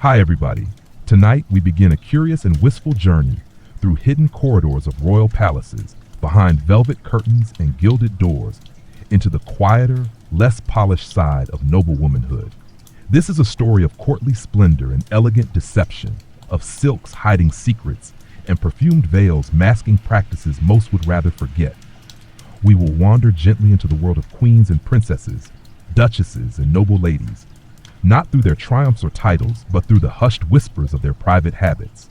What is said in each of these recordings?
Hi, everybody. Tonight, we begin a curious and wistful journey through hidden corridors of royal palaces, behind velvet curtains and gilded doors, into the quieter, less polished side of noble womanhood. This is a story of courtly splendor and elegant deception, of silks hiding secrets and perfumed veils masking practices most would rather forget. We will wander gently into the world of queens and princesses, duchesses and noble ladies, not through their triumphs or titles, but through the hushed whispers of their private habits.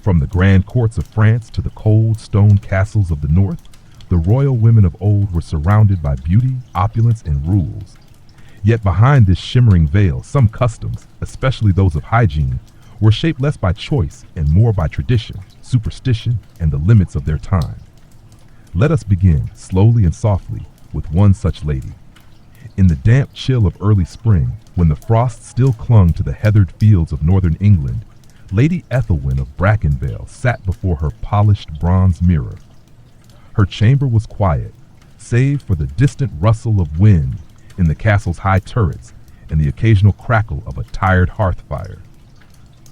From the grand courts of France to the cold stone castles of the north, the royal women of old were surrounded by beauty, opulence, and rules. Yet behind this shimmering veil, some customs, especially those of hygiene, were shaped less by choice and more by tradition, superstition, and the limits of their time. Let us begin, slowly and softly, with one such lady. In the damp chill of early spring, when the frost still clung to the heathered fields of northern England, Lady Ethelwyn of Brackenvale sat before her polished bronze mirror. Her chamber was quiet, save for the distant rustle of wind in the castle's high turrets and the occasional crackle of a tired hearth fire.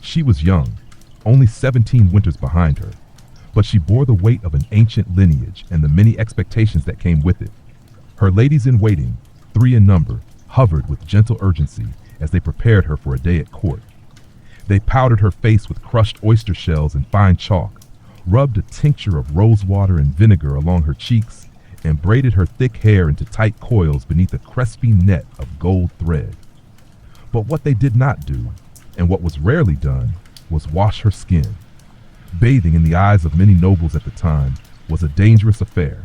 She was young, only 17 winters behind her, but she bore the weight of an ancient lineage and the many expectations that came with it. Her ladies-in-waiting, 3 in number, hovered with gentle urgency as they prepared her for a day at court. They powdered her face with crushed oyster shells and fine chalk, rubbed a tincture of rose water and vinegar along her cheeks, and braided her thick hair into tight coils beneath a crespy net of gold thread. But what they did not do, and what was rarely done, was wash her skin. Bathing, in the eyes of many nobles at the time, was a dangerous affair.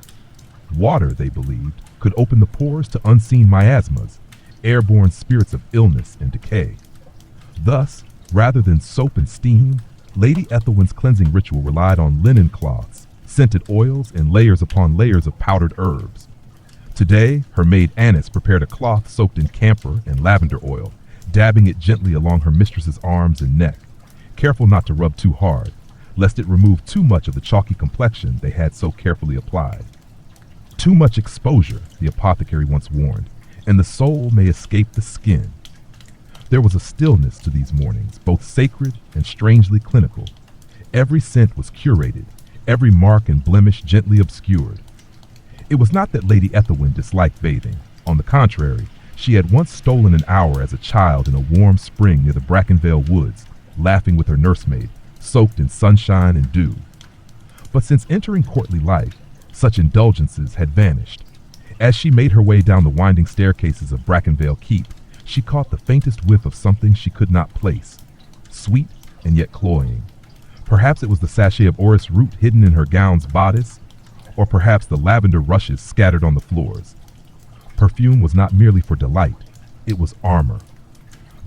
Water, they believed, could open the pores to unseen miasmas, airborne spirits of illness and decay. Thus, rather than soap and steam, Lady Ethelwyn's cleansing ritual relied on linen cloths, scented oils, and layers upon layers of powdered herbs. Today, her maid Annis prepared a cloth soaked in camphor and lavender oil, dabbing it gently along her mistress's arms and neck, careful not to rub too hard, lest it remove too much of the chalky complexion they had so carefully applied. Too much exposure, the apothecary once warned, and the soul may escape the skin. There was a stillness to these mornings, both sacred and strangely clinical. Every scent was curated, every mark and blemish gently obscured. It was not that Lady Ethelwyn disliked bathing. On the contrary, she had once stolen an hour as a child in a warm spring near the Brackenvale woods, laughing with her nursemaid, soaked in sunshine and dew. But since entering courtly life, such indulgences had vanished. As she made her way down the winding staircases of Brackenvale Keep, she caught the faintest whiff of something she could not place, sweet and yet cloying. Perhaps it was the sachet of orris root hidden in her gown's bodice, or perhaps the lavender rushes scattered on the floors. Perfume was not merely for delight, it was armor.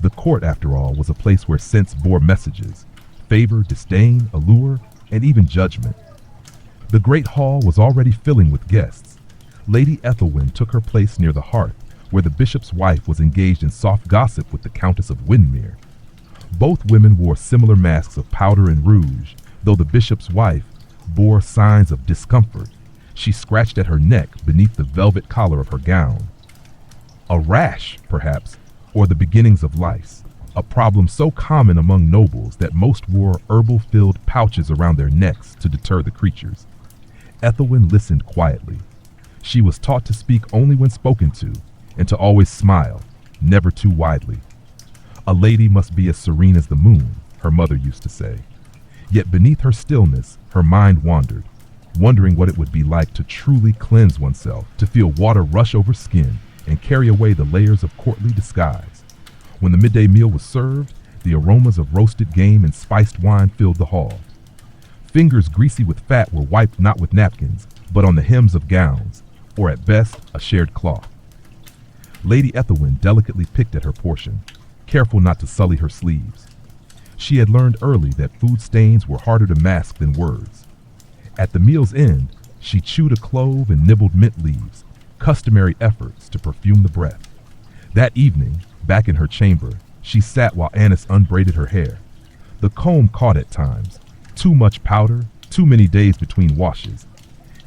The court, after all, was a place where scents bore messages, favor, disdain, allure, and even judgment. The great hall was already filling with guests. Lady Ethelwyn took her place near the hearth, where the bishop's wife was engaged in soft gossip with the Countess of Windermere. Both women wore similar masks of powder and rouge, though the bishop's wife bore signs of discomfort. She scratched at her neck beneath the velvet collar of her gown. A rash, perhaps, or the beginnings of lice, a problem so common among nobles that most wore herbal-filled pouches around their necks to deter the creatures. Ethelwyn listened quietly. She was taught to speak only when spoken to, and to always smile, never too widely. A lady must be as serene as the moon, her mother used to say. Yet beneath her stillness, her mind wandered, wondering what it would be like to truly cleanse oneself, to feel water rush over skin and carry away the layers of courtly disguise. When the midday meal was served, the aromas of roasted game and spiced wine filled the hall. Fingers greasy with fat were wiped not with napkins, but on the hems of gowns, or at best, a shared cloth. Lady Ethelwyn delicately picked at her portion, careful not to sully her sleeves. She had learned early that food stains were harder to mask than words. At the meal's end, she chewed a clove and nibbled mint leaves, customary efforts to perfume the breath. That evening, back in her chamber, she sat while Annis unbraided her hair. The comb caught at times, too much powder, too many days between washes.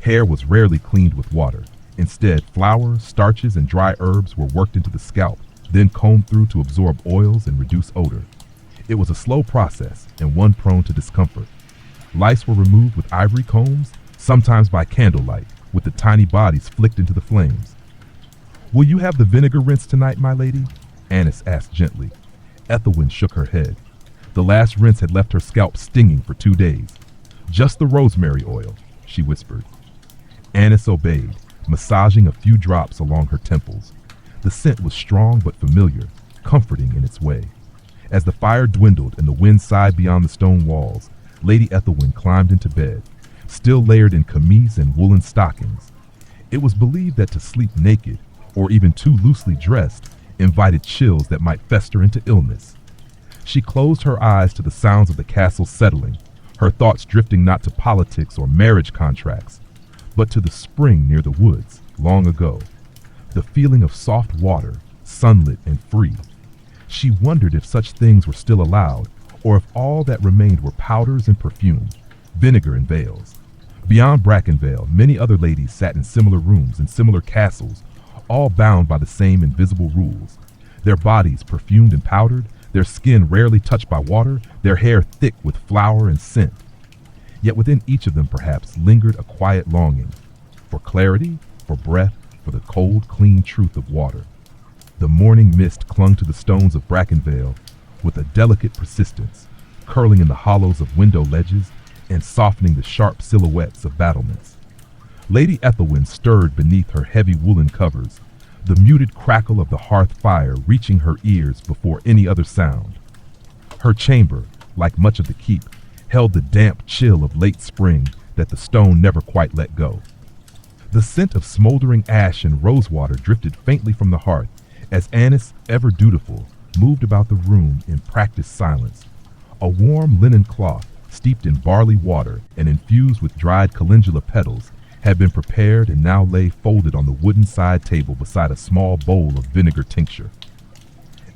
Hair was rarely cleaned with water. Instead, flour, starches, and dry herbs were worked into the scalp, then combed through to absorb oils and reduce odor. It was a slow process and one prone to discomfort. Lice were removed with ivory combs, sometimes by candlelight, with the tiny bodies flicked into the flames. "Will you have the vinegar rinse tonight, my lady?" Annis asked gently. Ethelwyn shook her head. The last rinse had left her scalp stinging for 2 days. "Just the rosemary oil," she whispered. Annis obeyed, massaging a few drops along her temples. The scent was strong but familiar, comforting in its way. As the fire dwindled and the wind sighed beyond the stone walls, Lady Ethelwyn climbed into bed, still layered in camise and woolen stockings. It was believed that to sleep naked, or even too loosely dressed, invited chills that might fester into illness. She closed her eyes to the sounds of the castle settling, her thoughts drifting not to politics or marriage contracts, but to the spring near the woods, long ago. The feeling of soft water, sunlit and free. She wondered if such things were still allowed, or if all that remained were powders and perfume, vinegar and veils. Beyond Brackenvale, many other ladies sat in similar rooms in similar castles, all bound by the same invisible rules. Their bodies perfumed and powdered, their skin rarely touched by water, their hair thick with flour and scent. Yet within each of them perhaps lingered a quiet longing, for clarity, for breath, for the cold, clean truth of water. The morning mist clung to the stones of Brackenvale with a delicate persistence, curling in the hollows of window ledges and softening the sharp silhouettes of battlements. Lady Ethelwyn stirred beneath her heavy woolen covers, the muted crackle of the hearth fire reaching her ears before any other sound. Her chamber, like much of the keep, held the damp chill of late spring that the stone never quite let go. The scent of smoldering ash and rosewater drifted faintly from the hearth as Annis, ever dutiful, moved about the room in practiced silence. A warm linen cloth, steeped in barley water and infused with dried calendula petals, had been prepared and now lay folded on the wooden side table beside a small bowl of vinegar tincture.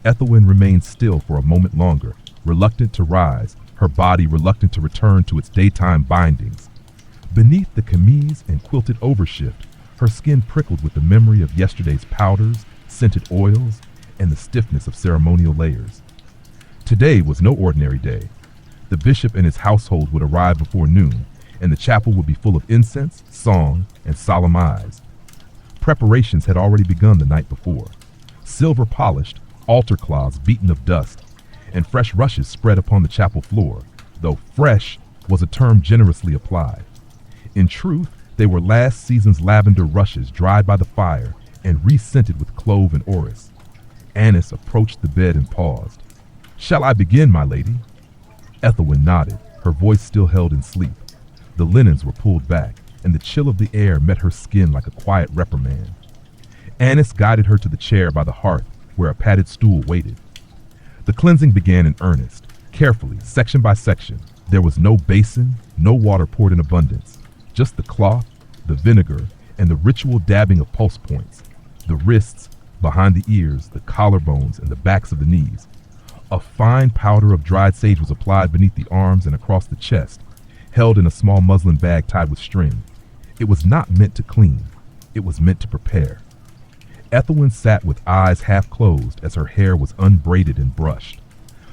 Ethelwyn remained still for a moment longer, reluctant to rise, her body reluctant to return to its daytime bindings. Beneath the camise and quilted overshift, her skin prickled with the memory of yesterday's powders, scented oils, and the stiffness of ceremonial layers. Today was no ordinary day. The bishop and his household would arrive before noon, and the chapel would be full of incense, song, and solemn eyes. Preparations had already begun the night before. Silver polished, altar cloths beaten of dust, and fresh rushes spread upon the chapel floor, though fresh was a term generously applied. In truth, they were last season's lavender rushes dried by the fire and re-scented with clove and orris. Annis approached the bed and paused. "Shall I begin, my lady?" Ethelwyn nodded, her voice still held in sleep. The linens were pulled back, and the chill of the air met her skin like a quiet reprimand. Annis guided her to the chair by the hearth, where a padded stool waited. The cleansing began in earnest, carefully, section by section. There was no basin, no water poured in abundance, just the cloth, the vinegar, and the ritual dabbing of pulse points, the wrists, behind the ears, the collarbones, and the backs of the knees. A fine powder of dried sage was applied beneath the arms and across the chest, held in a small muslin bag tied with string. It was not meant to clean. It was meant to prepare. Ethelwyn sat with eyes half closed as her hair was unbraided and brushed.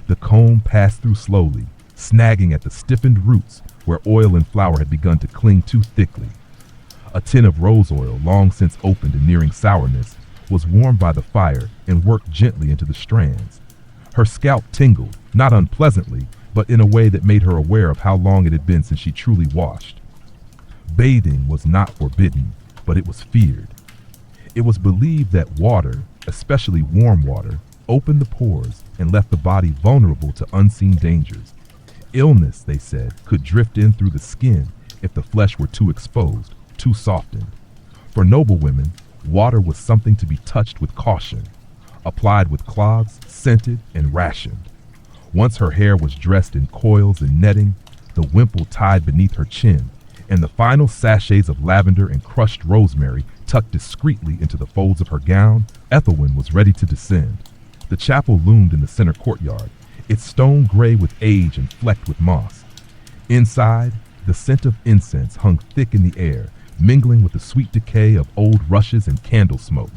The comb passed through slowly, snagging at the stiffened roots where oil and flour had begun to cling too thickly. A tin of rose oil, long since opened and nearing sourness, was warmed by the fire and worked gently into the strands. Her scalp tingled, not unpleasantly, but in a way that made her aware of how long it had been since she truly washed. Bathing was not forbidden, but it was feared. It was believed that water, especially warm water, opened the pores and left the body vulnerable to unseen dangers. Illness, they said, could drift in through the skin if the flesh were too exposed, too softened. For noble women, water was something to be touched with caution, applied with cloths, scented and rationed. Once her hair was dressed in coils and netting, the wimple tied beneath her chin, and the final sachets of lavender and crushed rosemary tucked discreetly into the folds of her gown, Ethelwyn was ready to descend. The chapel loomed in the center courtyard, its stone gray with age and flecked with moss. Inside, the scent of incense hung thick in the air, mingling with the sweet decay of old rushes and candle smoke.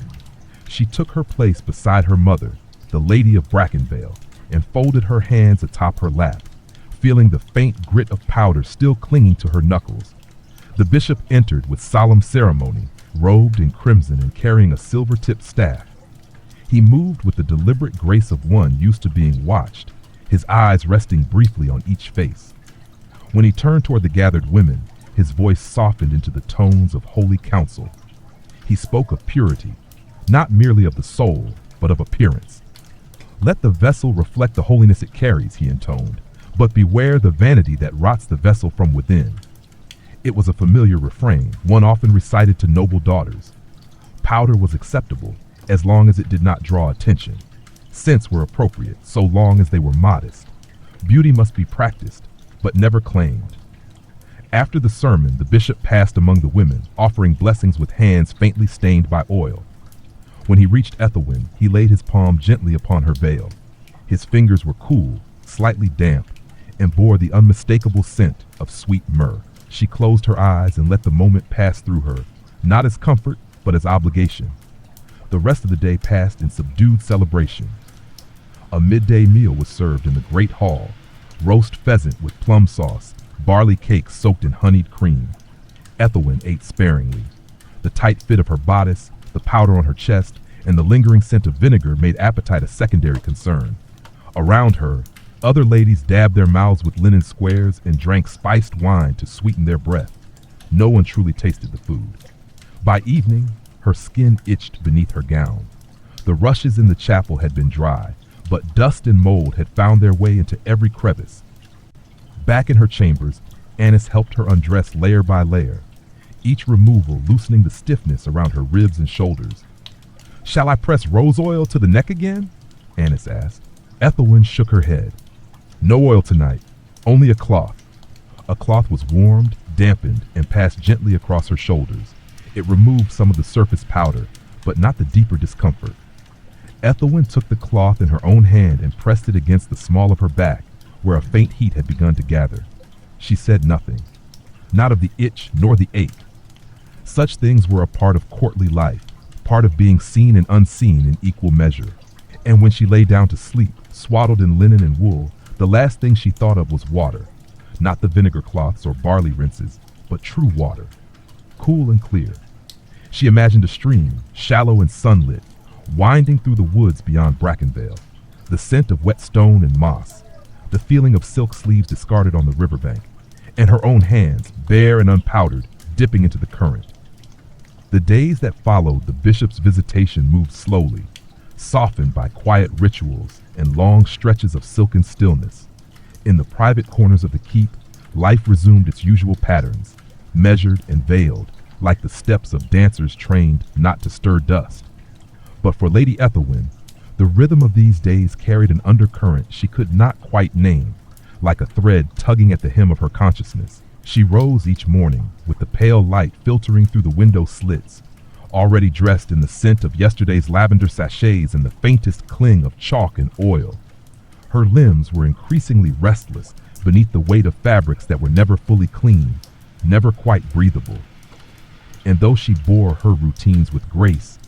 She took her place beside her mother, the Lady of Brackenvale, and folded her hands atop her lap, feeling the faint grit of powder still clinging to her knuckles. The bishop entered with solemn ceremony, robed in crimson and carrying a silver-tipped staff. He moved with the deliberate grace of one used to being watched, his eyes resting briefly on each face. When he turned toward the gathered women, his voice softened into the tones of holy counsel. He spoke of purity, not merely of the soul, but of appearance. Let the vessel reflect the holiness it carries, he intoned, but beware the vanity that rots the vessel from within. It was a familiar refrain, one often recited to noble daughters. Powder was acceptable, as long as it did not draw attention. Scents were appropriate, so long as they were modest. Beauty must be practiced, but never claimed. After the sermon, the bishop passed among the women, offering blessings with hands faintly stained by oil. When he reached Ethelwyn, he laid his palm gently upon her veil. His fingers were cool, slightly damp, and bore the unmistakable scent of sweet myrrh. She closed her eyes and let the moment pass through her, not as comfort, but as obligation. The rest of the day passed in subdued celebration. A midday meal was served in the great hall, roast pheasant with plum sauce, barley cakes soaked in honeyed cream. Ethelwyn ate sparingly. The tight fit of her bodice, the powder on her chest, and the lingering scent of vinegar made appetite a secondary concern. Around her, other ladies dabbed their mouths with linen squares and drank spiced wine to sweeten their breath. No one truly tasted the food. By evening, her skin itched beneath her gown. The rushes in the chapel had been dry, but dust and mold had found their way into every crevice. Back in her chambers, Annis helped her undress layer by layer, each removal loosening the stiffness around her ribs and shoulders. "Shall I press rose oil to the neck again?" Annis asked. Ethelwyn shook her head. "No oil tonight, only a cloth." A cloth was warmed, dampened, and passed gently across her shoulders. It removed some of the surface powder, but not the deeper discomfort. Ethelwyn took the cloth in her own hand and pressed it against the small of her back, where a faint heat had begun to gather. She said nothing, not of the itch nor the ache. Such things were a part of courtly life, part of being seen and unseen in equal measure. And when she lay down to sleep, swaddled in linen and wool, the last thing she thought of was water, not the vinegar cloths or barley rinses, but true water, cool and clear. She imagined a stream, shallow and sunlit, winding through the woods beyond Brackenvale, the scent of wet stone and moss, the feeling of silk sleeves discarded on the riverbank, and her own hands, bare and unpowdered, dipping into the current. The days that followed the bishop's visitation moved slowly, softened by quiet rituals and long stretches of silken stillness. In the private corners of the keep, life resumed its usual patterns, measured and veiled, like the steps of dancers trained not to stir dust. But for Lady Ethelwyn, the rhythm of these days carried an undercurrent she could not quite name, like a thread tugging at the hem of her consciousness. She rose each morning with the pale light filtering through the window slits, already dressed in the scent of yesterday's lavender sachets and the faintest cling of chalk and oil. Her limbs were increasingly restless beneath the weight of fabrics that were never fully clean, never quite breathable. And though she bore her routines with grace,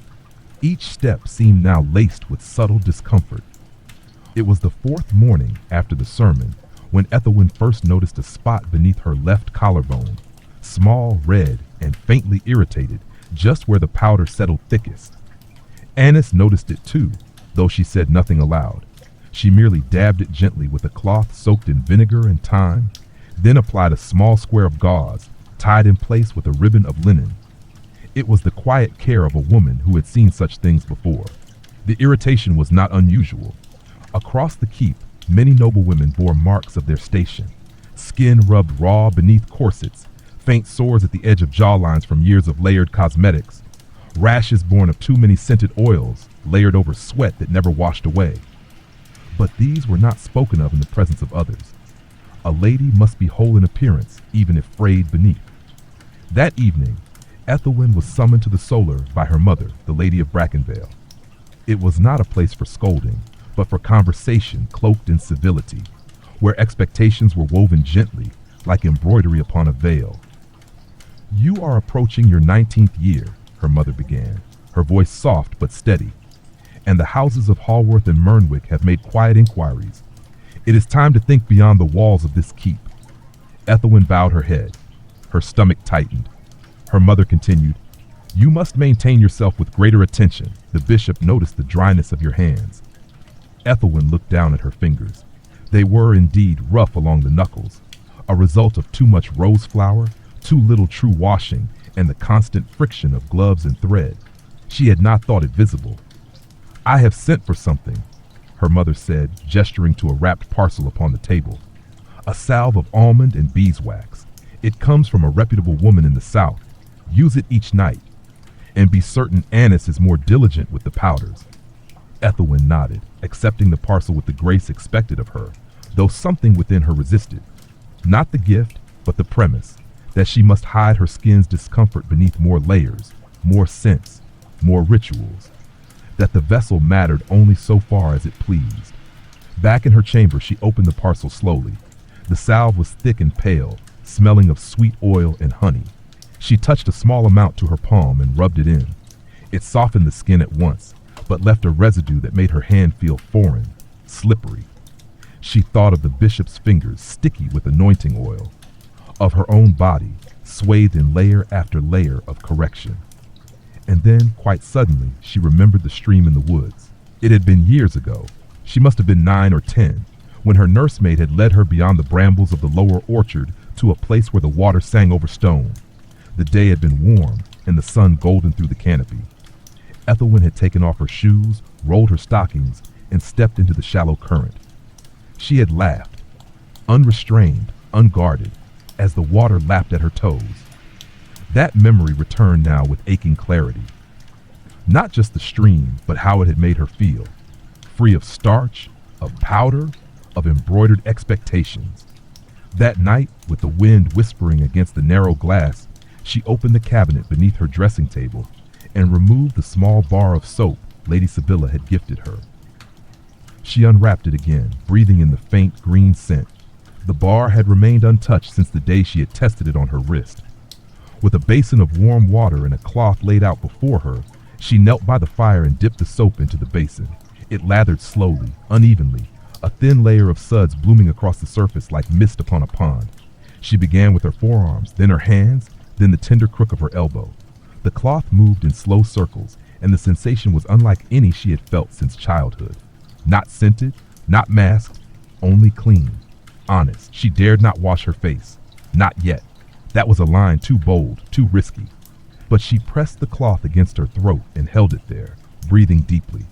each step seemed now laced with subtle discomfort. It was the fourth morning after the sermon when Ethelwyn first noticed a spot beneath her left collarbone, small, red, and faintly irritated, just where the powder settled thickest. Annis noticed it too, though she said nothing aloud. She merely dabbed it gently with a cloth soaked in vinegar and thyme, then applied a small square of gauze, tied in place with a ribbon of linen. It was the quiet care of a woman who had seen such things before. The irritation was not unusual. Across the keep, many noble women bore marks of their station, skin rubbed raw beneath corsets, faint sores at the edge of jawlines from years of layered cosmetics, rashes born of too many scented oils layered over sweat that never washed away. But these were not spoken of in the presence of others. A lady must be whole in appearance, even if frayed beneath. That evening, Ethelwyn was summoned to the solar by her mother, the Lady of Brackenvale. It was not a place for scolding, but for conversation cloaked in civility, where expectations were woven gently, like embroidery upon a veil. "You are approaching your 19th year," her mother began, her voice soft but steady, and the houses of Hallworth and Mernwick have made quiet inquiries. It is time to think beyond the walls of this keep. Ethelwyn bowed her head. Her stomach tightened. Her mother continued, "You must maintain yourself with greater attention." The bishop noticed the dryness of your hands. Ethelwyn looked down at her fingers. They were indeed rough along the knuckles, a result of too much rose flour, too little true washing, and the constant friction of gloves and thread. She had not thought it visible. "I have sent for something," her mother said, gesturing to a wrapped parcel upon the table. "A salve of almond and beeswax. It comes from a reputable woman in the South. Use it each night, and be certain Annis is more diligent with the powders." Ethelwyn nodded, accepting the parcel with the grace expected of her, though something within her resisted. Not the gift, but the premise, that she must hide her skin's discomfort beneath more layers, more scents, more rituals. That the vessel mattered only so far as it pleased. Back in her chamber, she opened the parcel slowly. The salve was thick and pale, smelling of sweet oil and honey. She touched a small amount to her palm and rubbed it in. It softened the skin at once, but left a residue that made her hand feel foreign, slippery. She thought of the bishop's fingers, sticky with anointing oil, of her own body, swathed in layer after layer of correction. And then, quite suddenly, she remembered the stream in the woods. It had been years ago. She must have been 9 or 10, when her nursemaid had led her beyond the brambles of the lower orchard to a place where the water sang over stone. The day had been warm, and the sun golden through the canopy. Ethelwyn had taken off her shoes, rolled her stockings, and stepped into the shallow current. She had laughed, unrestrained, unguarded, as the water lapped at her toes. That memory returned now with aching clarity. Not just the stream, but how it had made her feel. Free of starch, of powder, of embroidered expectations. That night, with the wind whispering against the narrow glass, she opened the cabinet beneath her dressing table and removed the small bar of soap Lady Sibylla had gifted her. She unwrapped it again, breathing in the faint green scent. The bar had remained untouched since the day she had tested it on her wrist. With a basin of warm water and a cloth laid out before her, she knelt by the fire and dipped the soap into the basin. It lathered slowly, unevenly, a thin layer of suds blooming across the surface like mist upon a pond. She began with her forearms, then her hands, then the tender crook of her elbow. The cloth moved in slow circles, and the sensation was unlike any she had felt since childhood. Not scented, not masked, only clean, honest. She dared not wash her face. Not yet. That was a line too bold, too risky. But she pressed the cloth against her throat and held it there, breathing deeply.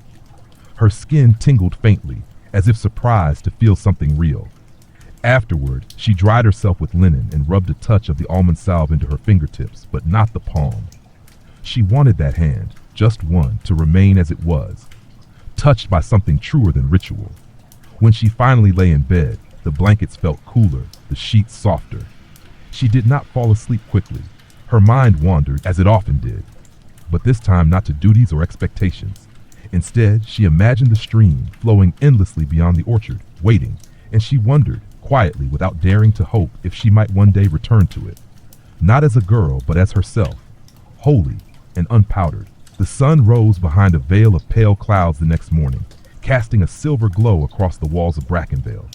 Her skin tingled faintly, as if surprised to feel something real. Afterward, she dried herself with linen and rubbed a touch of the almond salve into her fingertips, but not the palm. She wanted that hand, just one, to remain as it was, touched by something truer than ritual. When she finally lay in bed, the blankets felt cooler, the sheets softer. She did not fall asleep quickly. Her mind wandered, as it often did, but this time not to duties or expectations. Instead, she imagined the stream flowing endlessly beyond the orchard, waiting, and she wondered, quietly, without daring to hope, if she might one day return to it. Not as a girl, but as herself, holy and unpowdered. The sun rose behind a veil of pale clouds the next morning, casting a silver glow across the walls of Brackenvale.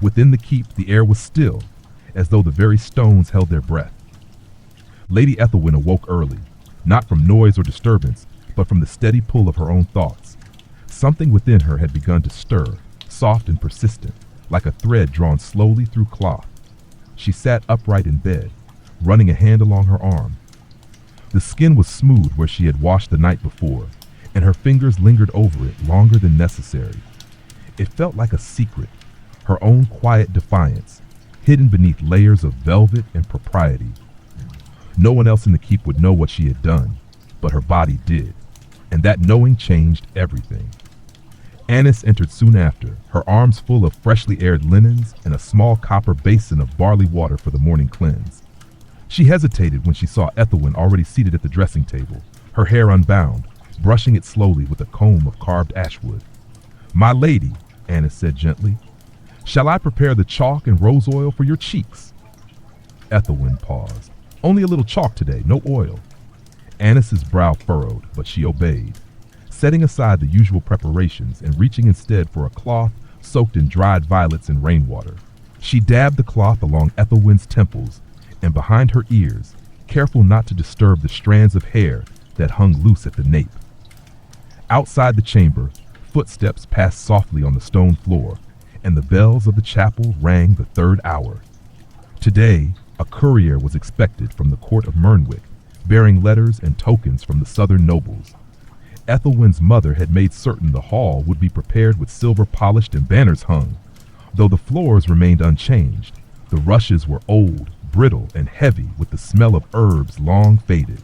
Within the keep, the air was still, as though the very stones held their breath. Lady Ethelwyn awoke early, not from noise or disturbance, but from the steady pull of her own thoughts. Something within her had begun to stir, soft and persistent, like a thread drawn slowly through cloth. She sat upright in bed, running a hand along her arm. The skin was smooth where she had washed the night before, and her fingers lingered over it longer than necessary. It felt like a secret, her own quiet defiance, hidden beneath layers of velvet and propriety. No one else in the keep would know what she had done, but her body did, and that knowing changed everything. Annis entered soon after, her arms full of freshly aired linens and a small copper basin of barley water for the morning cleanse. She hesitated when she saw Ethelwyn already seated at the dressing table, her hair unbound, brushing it slowly with a comb of carved ashwood. "My lady," Annis said gently, "shall I prepare the chalk and rose oil for your cheeks?" Ethelwyn paused. "Only a little chalk today, no oil." Annis's brow furrowed, but she obeyed. setting aside the usual preparations and reaching instead for a cloth soaked in dried violets and rainwater. She dabbed the cloth along Ethelwyn's temples and behind her ears, careful not to disturb the strands of hair that hung loose at the nape. Outside the chamber, footsteps passed softly on the stone floor, and the bells of the chapel rang the third hour. Today, a courier was expected from the court of Mernwick, bearing letters and tokens from the southern nobles. Ethelwyn's mother had made certain the hall would be prepared with silver polished and banners hung. Though the floors remained unchanged, the rushes were old, brittle, and heavy with the smell of herbs long faded.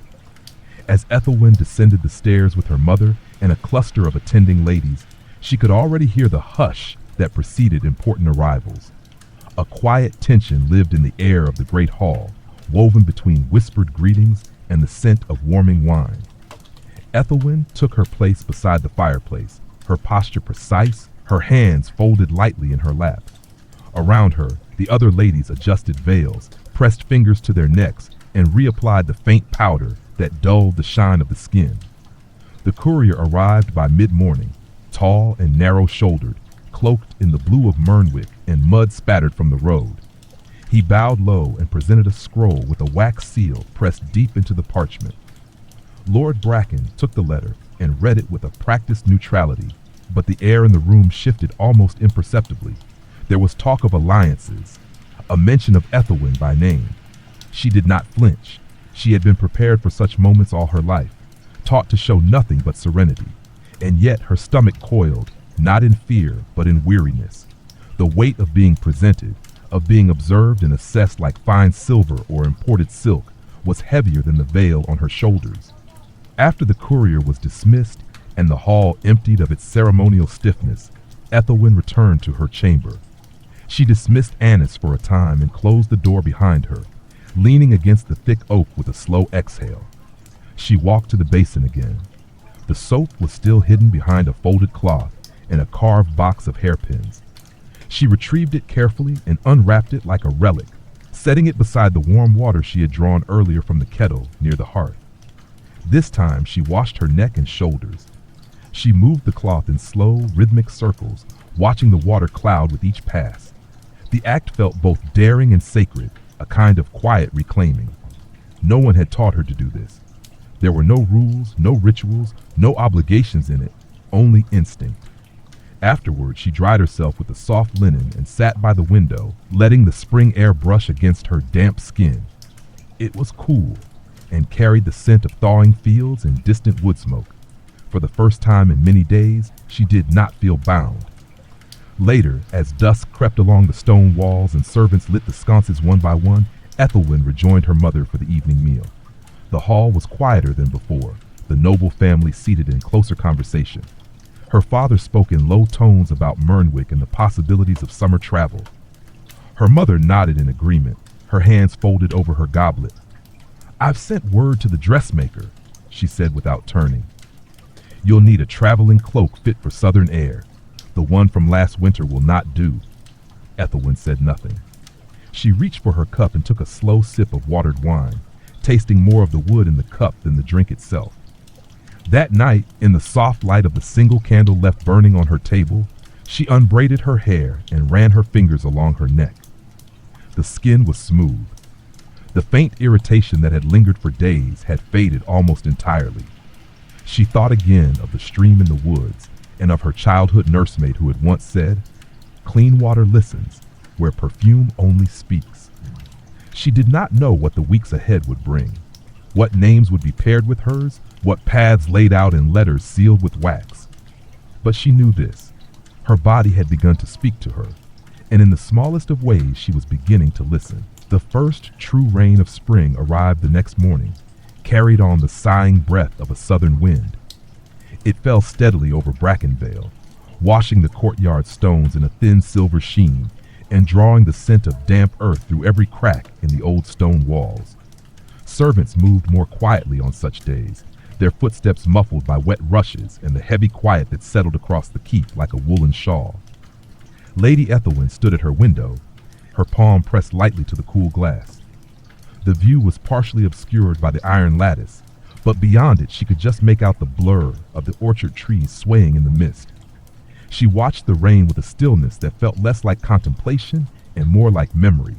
As Ethelwyn descended the stairs with her mother and a cluster of attending ladies, she could already hear the hush that preceded important arrivals. A quiet tension lived in the air of the great hall, woven between whispered greetings and the scent of warming wine. Ethelwyn took her place beside the fireplace, her posture precise, her hands folded lightly in her lap. Around her, the other ladies adjusted veils, pressed fingers to their necks, and reapplied the faint powder that dulled the shine of the skin. The courier arrived by mid-morning, tall and narrow-shouldered, cloaked in the blue of Mernwick and mud spattered from the road. He bowed low and presented a scroll with a wax seal pressed deep into the parchment. Lord Bracken took the letter and read it with a practiced neutrality, but the air in the room shifted almost imperceptibly. There was talk of alliances, a mention of Ethelwyn by name. She did not flinch. She had been prepared for such moments all her life, taught to show nothing but serenity, and yet her stomach coiled, not in fear, but in weariness. The weight of being presented, of being observed and assessed like fine silver or imported silk, was heavier than the veil on her shoulders. After the courier was dismissed and the hall emptied of its ceremonial stiffness, Ethelwyn returned to her chamber. She dismissed Annis for a time and closed the door behind her, leaning against the thick oak with a slow exhale. She walked to the basin again. The soap was still hidden behind a folded cloth and a carved box of hairpins. She retrieved it carefully and unwrapped it like a relic, setting it beside the warm water she had drawn earlier from the kettle near the hearth. This time she washed her neck and shoulders. She moved the cloth in slow, rhythmic circles, watching the water cloud with each pass. The act felt both daring and sacred, a kind of quiet reclaiming. No one had taught her to do this. There were no rules, no rituals, no obligations in it, only instinct. Afterward, she dried herself with a soft linen and sat by the window, letting the spring air brush against her damp skin. It was cool and carried the scent of thawing fields and distant wood smoke. For the first time in many days, she did not feel bound. Later, as dusk crept along the stone walls and servants lit the sconces one by one, Ethelwyn rejoined her mother for the evening meal. The hall was quieter than before, the noble family seated in closer conversation. Her father spoke in low tones about Mernwick and the possibilities of summer travel. Her mother nodded in agreement, her hands folded over her goblet. "I've sent word to the dressmaker," she said without turning. "You'll need a traveling cloak fit for southern air. The one from last winter will not do." Ethelwyn said nothing. She reached for her cup and took a slow sip of watered wine, tasting more of the wood in the cup than the drink itself. That night, in the soft light of the single candle left burning on her table, she unbraided her hair and ran her fingers along her neck. The skin was smooth. The faint irritation that had lingered for days had faded almost entirely. She thought again of the stream in the woods and of her childhood nursemaid who had once said, "Clean water listens, where perfume only speaks." She did not know what the weeks ahead would bring, what names would be paired with hers, what paths laid out in letters sealed with wax. But she knew this. Her body had begun to speak to her, and in the smallest of ways she was beginning to listen. The first true rain of spring arrived the next morning, carried on the sighing breath of a southern wind. It fell steadily over Brackenvale, washing the courtyard stones in a thin silver sheen and drawing the scent of damp earth through every crack in the old stone walls. Servants moved more quietly on such days, their footsteps muffled by wet rushes and the heavy quiet that settled across the keep like a woolen shawl. Lady Ethelwyn stood at her window, her palm pressed lightly to the cool glass. The view was partially obscured by the iron lattice, but beyond it she could just make out the blur of the orchard trees swaying in the mist. She watched the rain with a stillness that felt less like contemplation and more like memory.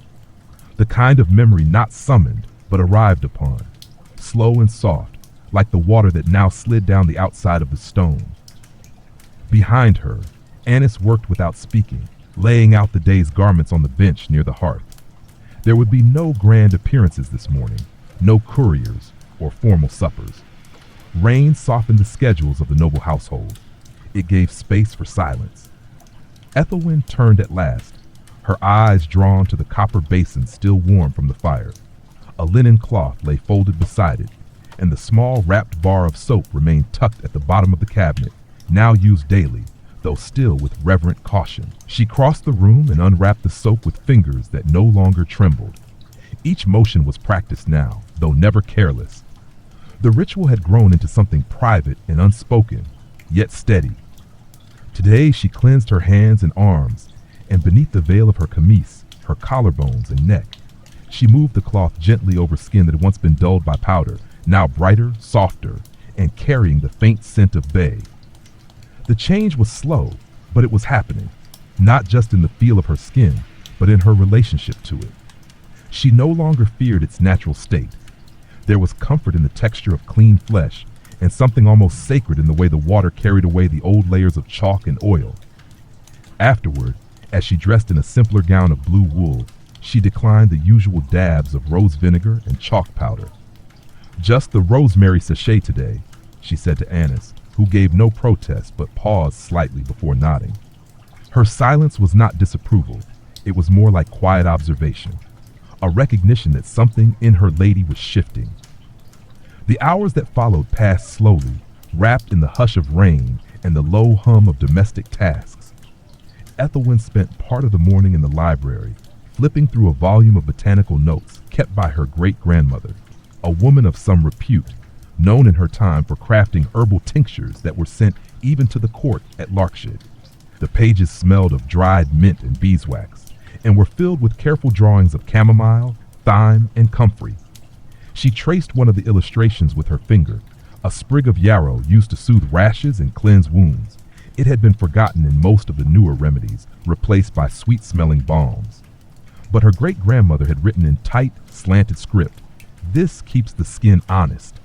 The kind of memory not summoned, but arrived upon, slow and soft, like the water that now slid down the outside of the stone. Behind her, Annis worked without speaking, laying out the day's garments on the bench near the hearth. There would be no grand appearances this morning, no couriers or formal suppers. Rain softened the schedules of the noble household. It gave space for silence. Ethelwyn turned at last, her eyes drawn to the copper basin still warm from the fire. A linen cloth lay folded beside it, and the small wrapped bar of soap remained tucked at the bottom of the cabinet, now used daily, though still with reverent caution. She crossed the room and unwrapped the soap with fingers that no longer trembled. Each motion was practiced now, though never careless. The ritual had grown into something private and unspoken, yet steady. Today she cleansed her hands and arms, and beneath the veil of her camise, her collarbones and neck, she moved the cloth gently over skin that had once been dulled by powder, now brighter, softer, and carrying the faint scent of bay. The change was slow, but it was happening, not just in the feel of her skin, but in her relationship to it. She no longer feared its natural state. There was comfort in the texture of clean flesh, and something almost sacred in the way the water carried away the old layers of chalk and oil. Afterward, as she dressed in a simpler gown of blue wool, she declined the usual dabs of rose vinegar and chalk powder. "Just the rosemary sachet today," she said to Annis, who gave no protest but paused slightly before nodding. Her silence was not disapproval, it was more like quiet observation, a recognition that something in her lady was shifting. The hours that followed passed slowly, wrapped in the hush of rain and the low hum of domestic tasks. Ethelwyn spent part of the morning in the library, flipping through a volume of botanical notes kept by her great-grandmother, a woman of some repute, known in her time for crafting herbal tinctures that were sent even to the court at Larkshire. The pages smelled of dried mint and beeswax, and were filled with careful drawings of chamomile, thyme, and comfrey. She traced one of the illustrations with her finger, a sprig of yarrow used to soothe rashes and cleanse wounds. It had been forgotten in most of the newer remedies, replaced by sweet-smelling balms. But her great-grandmother had written in tight, slanted script, "This keeps the skin honest."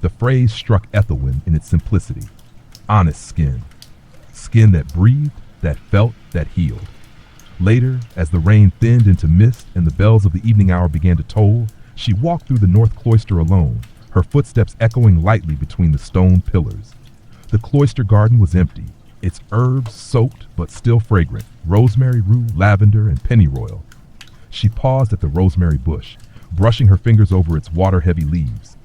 The phrase struck Ethelwyn in its simplicity. Honest skin. Skin that breathed, that felt, that healed. Later, as the rain thinned into mist and the bells of the evening hour began to toll, she walked through the north cloister alone, her footsteps echoing lightly between the stone pillars. The cloister garden was empty, its herbs soaked but still fragrant, rosemary rue, lavender, and pennyroyal. She paused at the rosemary bush, brushing her fingers over its water-heavy leaves.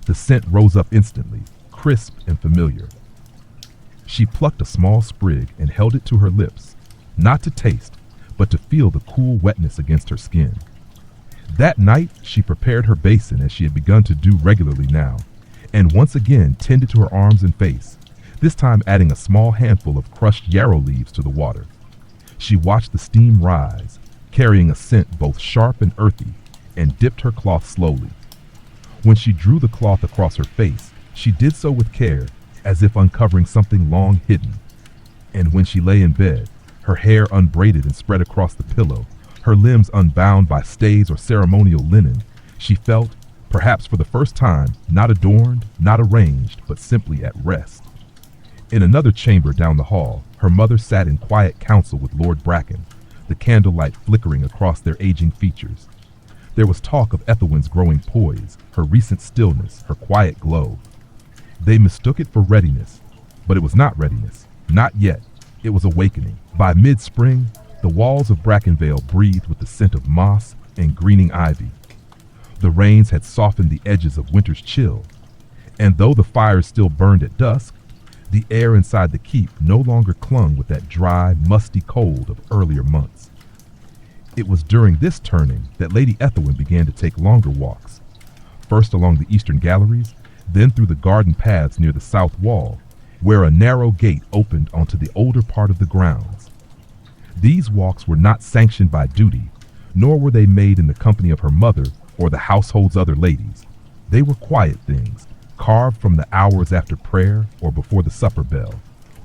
The scent rose up instantly, crisp and familiar. She plucked a small sprig and held it to her lips, not to taste, but to feel the cool wetness against her skin. That night, she prepared her basin as she had begun to do regularly now, and once again tended to her arms and face, this time adding a small handful of crushed yarrow leaves to the water. She watched the steam rise, carrying a scent both sharp and earthy, and dipped her cloth slowly. When she drew the cloth across her face, she did so with care, as if uncovering something long hidden. And when she lay in bed, her hair unbraided and spread across the pillow, her limbs unbound by stays or ceremonial linen, she felt, perhaps for the first time, not adorned, not arranged, but simply at rest. In another chamber down the hall, her mother sat in quiet counsel with Lord Bracken, the candlelight flickering across their aging features. There was talk of Ethelwyn's growing poise, her recent stillness, her quiet glow. They mistook it for readiness, but it was not readiness, not yet. It was awakening. By mid-spring, the walls of Brackenvale breathed with the scent of moss and greening ivy. The rains had softened the edges of winter's chill, and though the fires still burned at dusk, the air inside the keep no longer clung with that dry, musty cold of earlier months. It was during this turning that Lady Ethelwyn began to take longer walks, first along the eastern galleries, then through the garden paths near the south wall, where a narrow gate opened onto the older part of the grounds. These walks were not sanctioned by duty, nor were they made in the company of her mother or the household's other ladies. They were quiet things, carved from the hours after prayer or before the supper bell,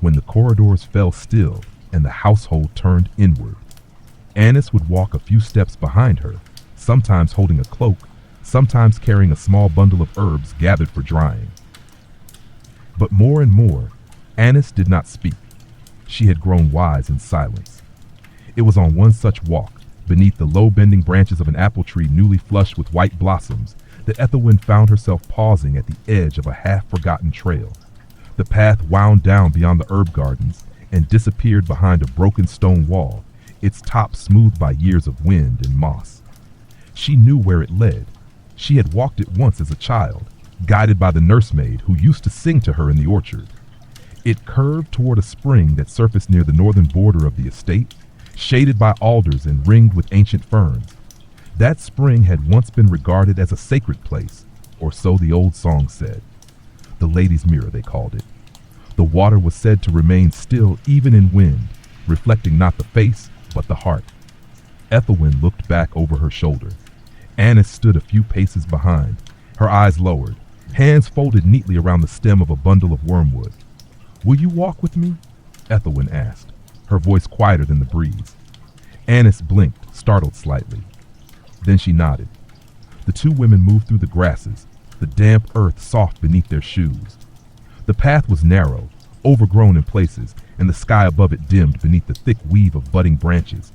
when the corridors fell still and the household turned inward. Annis would walk a few steps behind her, sometimes holding a cloak, sometimes carrying a small bundle of herbs gathered for drying. But more and more, Annis did not speak. She had grown wise in silence. It was on one such walk, beneath the low-bending branches of an apple tree newly flushed with white blossoms, that Ethelwyn found herself pausing at the edge of a half-forgotten trail. The path wound down beyond the herb gardens and disappeared behind a broken stone wall, its top smoothed by years of wind and moss. She knew where it led. She had walked it once as a child, guided by the nursemaid who used to sing to her in the orchard. It curved toward a spring that surfaced near the northern border of the estate, shaded by alders and ringed with ancient ferns. That spring had once been regarded as a sacred place, or so the old song said. The Lady's Mirror, they called it. The water was said to remain still even in wind, reflecting not the face, but the heart. Ethelwyn looked back over her shoulder. Annis stood a few paces behind, her eyes lowered, hands folded neatly around the stem of a bundle of wormwood. "Will you walk with me?" Ethelwyn asked, her voice quieter than the breeze. Annis blinked, startled slightly. Then she nodded. The two women moved through the grasses, the damp earth soft beneath their shoes. The path was narrow, overgrown in places, and the sky above it dimmed beneath the thick weave of budding branches.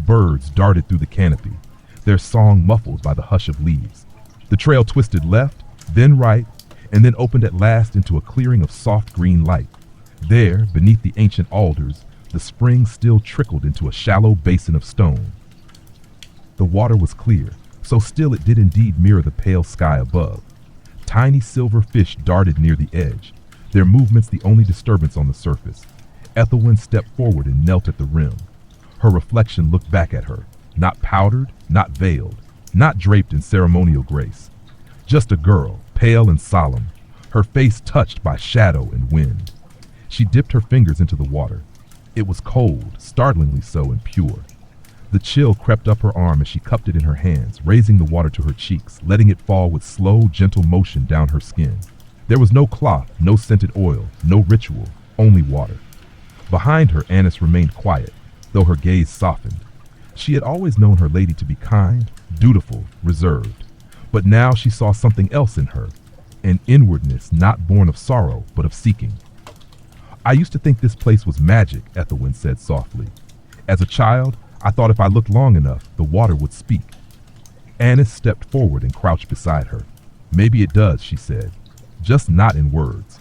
Birds darted through the canopy, their song muffled by the hush of leaves. The trail twisted left, then right, and then opened at last into a clearing of soft green light. There, beneath the ancient alders, the spring still trickled into a shallow basin of stone. The water was clear, so still it did indeed mirror the pale sky above. Tiny silver fish darted near the edge, their movements the only disturbance on the surface. Ethelwyn stepped forward and knelt at the rim. Her reflection looked back at her, not powdered, not veiled, not draped in ceremonial grace. Just a girl, pale and solemn, her face touched by shadow and wind. She dipped her fingers into the water. It was cold, startlingly so, and pure. The chill crept up her arm as she cupped it in her hands, raising the water to her cheeks, letting it fall with slow, gentle motion down her skin. There was no cloth, no scented oil, no ritual, only water. Behind her, Annis remained quiet, though her gaze softened. She had always known her lady to be kind, dutiful, reserved. But now she saw something else in her, an inwardness not born of sorrow, but of seeking. "I used to think this place was magic," Ethelwyn said softly. "As a child, I thought if I looked long enough, the water would speak." Annis stepped forward and crouched beside her. "Maybe it does," she said, "just not in words."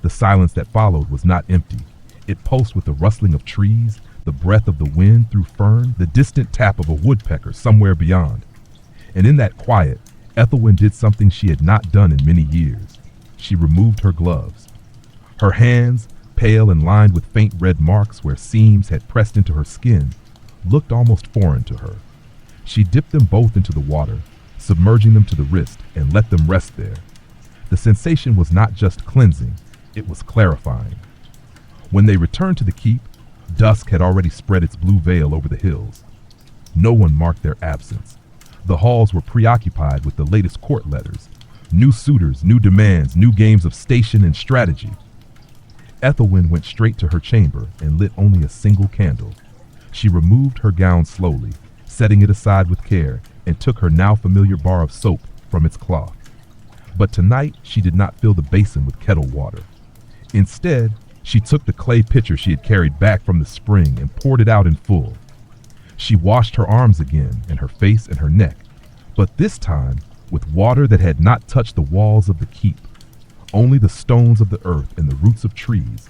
The silence that followed was not empty. It pulsed with the rustling of trees, the breath of the wind through fern, the distant tap of a woodpecker somewhere beyond. And in that quiet, Ethelwyn did something she had not done in many years. She removed her gloves. Her hands, pale and lined with faint red marks where seams had pressed into her skin, looked almost foreign to her. She dipped them both into the water, submerging them to the wrist, and let them rest there. The sensation was not just cleansing, it was clarifying. When they returned to the keep, dusk had already spread its blue veil over the hills. No one marked their absence. The halls were preoccupied with the latest court letters, new suitors, new demands, new games of station and strategy. Ethelwyn went straight to her chamber and lit only a single candle. She removed her gown slowly, setting it aside with care, and took her now familiar bar of soap from its cloth. But tonight she did not fill the basin with kettle water. Instead, she took the clay pitcher she had carried back from the spring and poured it out in full. She washed her arms again, and her face and her neck, but this time with water that had not touched the walls of the keep, only the stones of the earth and the roots of trees.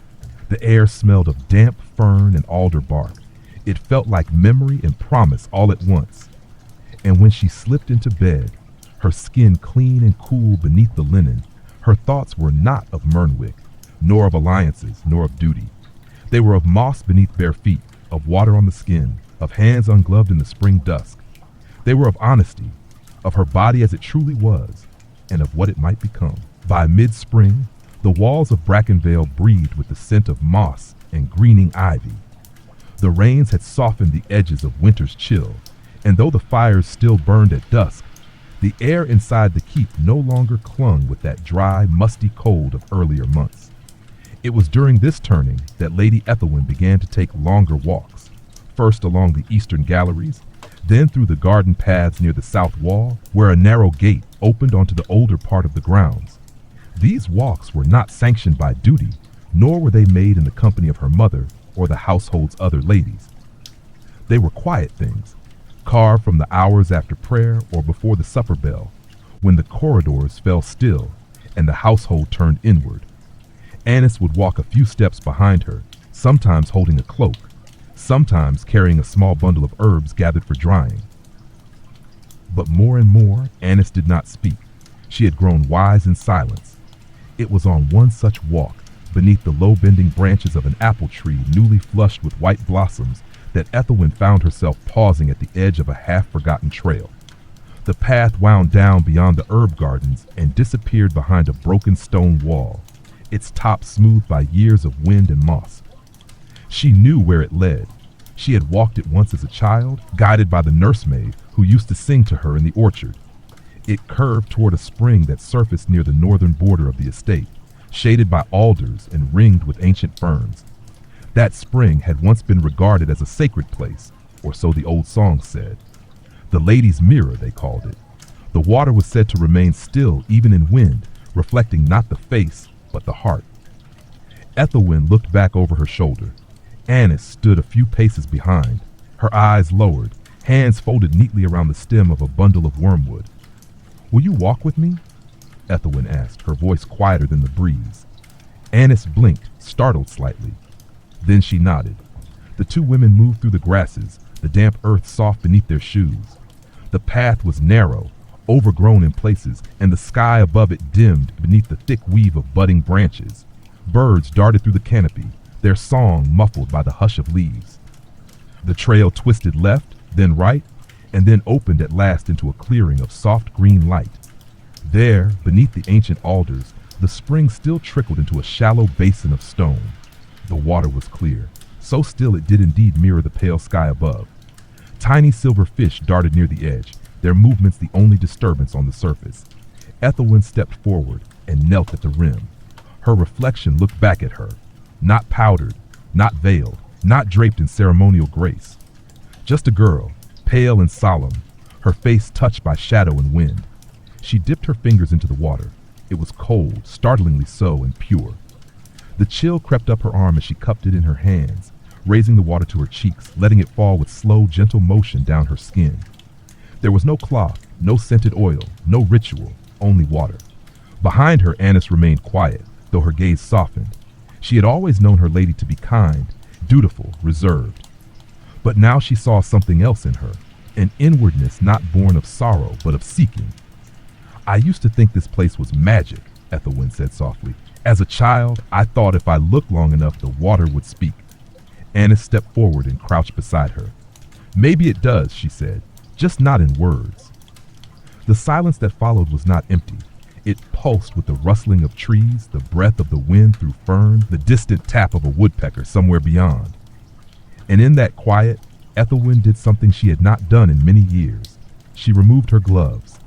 The air smelled of damp fern and alder bark. It felt like memory and promise all at once. And when she slipped into bed, her skin clean and cool beneath the linen, her thoughts were not of Mernwick, nor of alliances, nor of duty. They were of moss beneath bare feet, of water on the skin, of hands ungloved in the spring dusk. They were of honesty, of her body as it truly was, and of what it might become. By mid-spring, the walls of Brackenvale breathed with the scent of moss and greening ivy. The rains had softened the edges of winter's chill, and though the fires still burned at dusk, The air inside the keep no longer clung with that dry, musty cold of earlier months. It was during this turning that Lady Ethelwyn began to take longer walks, first along the eastern galleries, then through the garden paths near the south wall, where a narrow gate opened onto the older part of the grounds. These walks were not sanctioned by duty, nor were they made in the company of her mother or the household's other ladies. They were quiet things, carved from the hours after prayer or before the supper bell, when the corridors fell still and the household turned inward. Annis would walk a few steps behind her, sometimes holding a cloak, sometimes carrying a small bundle of herbs gathered for drying. But more and more, Annis did not speak. She had grown wise in silence. It was on one such walk, beneath the low-bending branches of an apple tree newly flushed with white blossoms, that Ethelwyn found herself pausing at the edge of a half-forgotten trail. The path wound down beyond the herb gardens and disappeared behind a broken stone wall, its top smoothed by years of wind and moss. She knew where it led. She had walked it once as a child, guided by the nursemaid who used to sing to her in the orchard. It curved toward a spring that surfaced near the northern border of the estate, shaded by alders and ringed with ancient ferns. That spring had once been regarded as a sacred place, or so the old song said. The Lady's Mirror, they called it. The water was said to remain still even in wind, reflecting not the face, but the heart. Ethelwyn looked back over her shoulder. Annis stood a few paces behind, her eyes lowered, hands folded neatly around the stem of a bundle of wormwood. "Will you walk with me?" Ethelwyn asked, her voice quieter than the breeze. Annis blinked, startled slightly. Then she nodded. The two women moved through the grasses, the damp earth soft beneath their shoes. The path was narrow, overgrown in places, and the sky above it dimmed beneath the thick weave of budding branches. Birds darted through the canopy, their song muffled by the hush of leaves. The trail twisted left, then right, and then opened at last into a clearing of soft green light. There, beneath the ancient alders, the spring still trickled into a shallow basin of stone. The water was clear, so still it did indeed mirror the pale sky above. Tiny silver fish darted near the edge, their movements the only disturbance on the surface. Ethelwyn stepped forward and knelt at the rim. Her reflection looked back at her, not powdered, not veiled, not draped in ceremonial grace. Just a girl, pale and solemn, her face touched by shadow and wind. She dipped her fingers into the water. It was cold, startlingly so, and pure. The chill crept up her arm as she cupped it in her hands, raising the water to her cheeks, letting it fall with slow, gentle motion down her skin. There was no cloth, no scented oil, no ritual, only water. Behind her, Annis remained quiet, though her gaze softened. She had always known her lady to be kind, dutiful, reserved. But now she saw something else in her, an inwardness not born of sorrow, but of seeking. "I used to think this place was magic," Ethelwyn said softly. "As a child, I thought if I looked long enough, the water would speak." Annis stepped forward and crouched beside her. "Maybe it does," she said, "just not in words." The silence that followed was not empty. It pulsed with the rustling of trees, the breath of the wind through fern, the distant tap of a woodpecker somewhere beyond. And in that quiet, Ethelwyn did something she had not done in many years. She removed her gloves.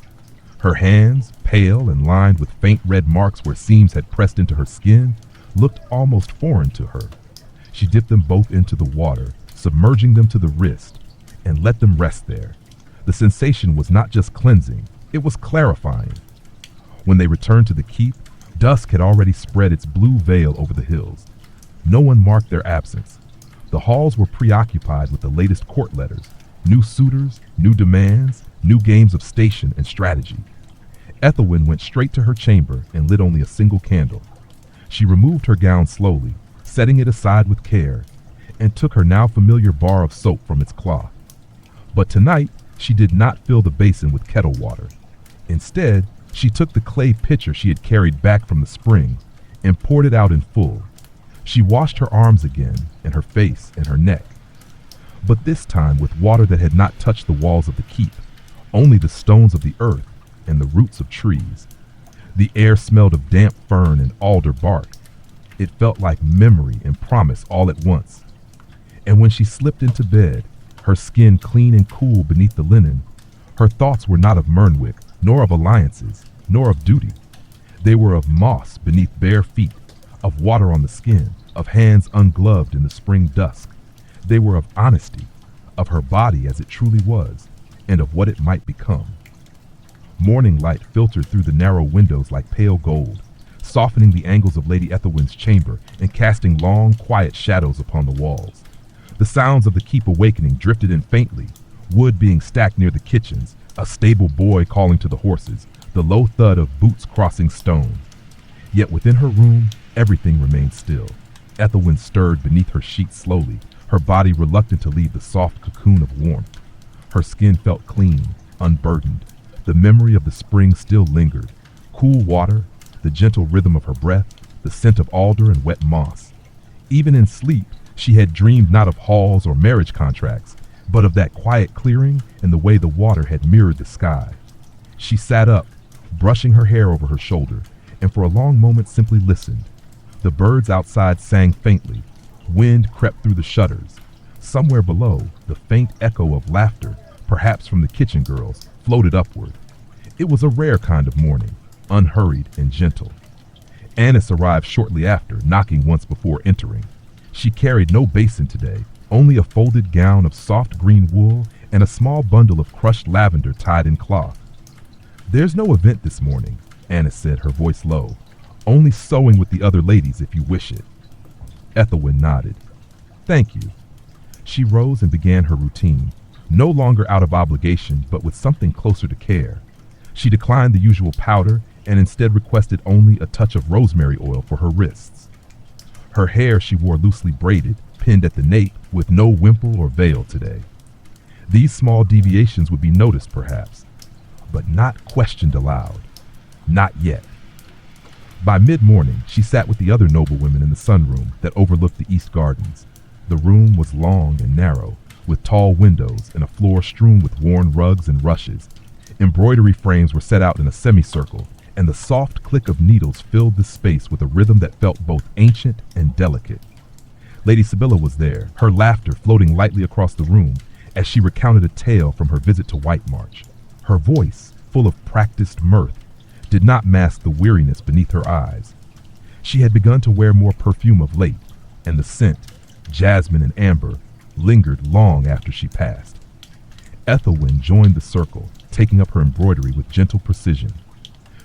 Her hands, pale and lined with faint red marks where seams had pressed into her skin, looked almost foreign to her. She dipped them both into the water, submerging them to the wrist, and let them rest there. The sensation was not just cleansing, it was clarifying. When they returned to the keep, dusk had already spread its blue veil over the hills. No one marked their absence. The halls were preoccupied with the latest court letters, new suitors, new demands, new games of station and strategy. Ethelwyn went straight to her chamber and lit only a single candle. She removed her gown slowly, setting it aside with care, and took her now familiar bar of soap from its cloth. But tonight, she did not fill the basin with kettle water. Instead, she took the clay pitcher she had carried back from the spring and poured it out in full. She washed her arms again, and her face and her neck. But this time with water that had not touched the walls of the keep, only the stones of the earth and the roots of trees. The air smelled of damp fern and alder bark. It felt like memory and promise all at once. And when she slipped into bed, her skin clean and cool beneath the linen, her thoughts were not of Mernwick, nor of alliances, nor of duty. They were of moss beneath bare feet, of water on the skin, of hands ungloved in the spring dusk. They were of honesty, of her body as it truly was, and of what it might become. Morning light filtered through the narrow windows like pale gold, softening the angles of Lady Ethelwyn's chamber and casting long, quiet shadows upon the walls. The sounds of the keep awakening drifted in faintly, wood being stacked near the kitchens, a stable boy calling to the horses, the low thud of boots crossing stone. Yet within her room, everything remained still. Ethelwyn stirred beneath her sheets slowly, her body reluctant to leave the soft cocoon of warmth. Her skin felt clean, unburdened. The memory of the spring still lingered. Cool water, the gentle rhythm of her breath, the scent of alder and wet moss. Even in sleep, she had dreamed not of halls or marriage contracts, but of that quiet clearing and the way the water had mirrored the sky. She sat up, brushing her hair over her shoulder, and for a long moment simply listened. The birds outside sang faintly. Wind crept through the shutters. Somewhere below, the faint echo of laughter, perhaps from the kitchen girls, floated upward. It was a rare kind of morning, unhurried and gentle. Annis arrived shortly after, knocking once before entering. She carried no basin today, only a folded gown of soft green wool and a small bundle of crushed lavender tied in cloth. "There's no event this morning," Annis said, her voice low. "Only sewing with the other ladies if you wish it." Ethelwyn nodded. "Thank you." She rose and began her routine, no longer out of obligation, but with something closer to care. She declined the usual powder and instead requested only a touch of rosemary oil for her wrists. Her hair she wore loosely braided, pinned at the nape, with no wimple or veil today. These small deviations would be noticed perhaps, but not questioned aloud. Not yet. By mid-morning, she sat with the other noblewomen in the sunroom that overlooked the east gardens. The room was long and narrow, with tall windows and a floor strewn with worn rugs and rushes. Embroidery frames were set out in a semicircle, and the soft click of needles filled the space with a rhythm that felt both ancient and delicate. Lady Sibylla was there, her laughter floating lightly across the room as she recounted a tale from her visit to Whitemarsh. Her voice, full of practiced mirth, did not mask the weariness beneath her eyes. She had begun to wear more perfume of late, and the scent, jasmine and amber, lingered long after she passed. Ethelwyn joined the circle, taking up her embroidery with gentle precision.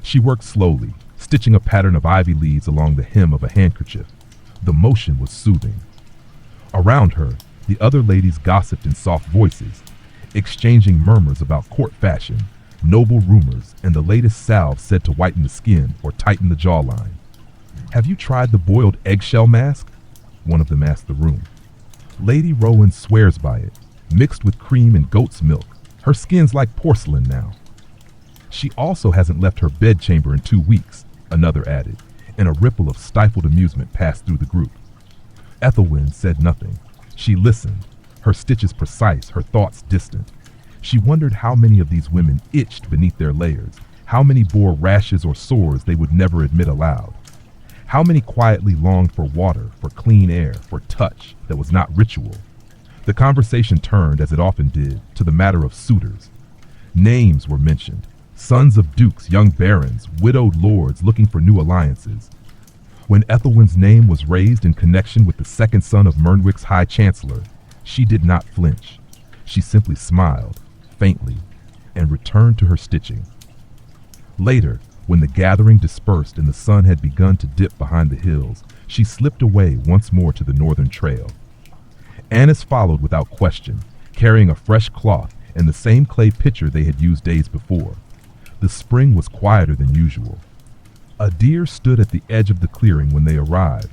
She worked slowly, stitching a pattern of ivy leaves along the hem of a handkerchief. The motion was soothing. Around her, the other ladies gossiped in soft voices, exchanging murmurs about court fashion, noble rumors, and the latest salve said to whiten the skin or tighten the jawline. "Have you tried the boiled eggshell mask?" one of them asked the room. "Lady Rowan swears by it, mixed with cream and goat's milk. Her skin's like porcelain now." "She also hasn't left her bedchamber in 2 weeks," another added, and a ripple of stifled amusement passed through the group. Ethelwyn said nothing. She listened, her stitches precise, her thoughts distant. She wondered how many of these women itched beneath their layers, how many bore rashes or sores they would never admit aloud. How many quietly longed for water, for clean air, for touch that was not ritual. The conversation turned, as it often did, to the matter of suitors. Names were mentioned. Sons of dukes, young barons, widowed lords looking for new alliances. When Ethelwyn's name was raised in connection with the second son of Mernwick's High Chancellor, she did not flinch. She simply smiled, faintly, and returned to her stitching. Later, when the gathering dispersed and the sun had begun to dip behind the hills, she slipped away once more to the northern trail. Annis followed without question, carrying a fresh cloth and the same clay pitcher they had used days before. The spring was quieter than usual. A deer stood at the edge of the clearing when they arrived,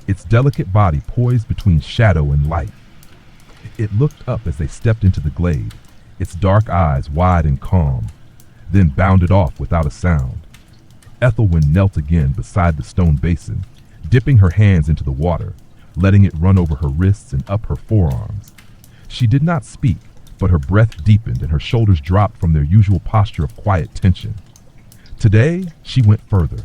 its delicate body poised between shadow and light. It looked up as they stepped into the glade, its dark eyes wide and calm, then bounded off without a sound. Ethelwyn knelt again beside the stone basin, dipping her hands into the water, letting it run over her wrists and up her forearms. She did not speak, but her breath deepened and her shoulders dropped from their usual posture of quiet tension. Today, she went further.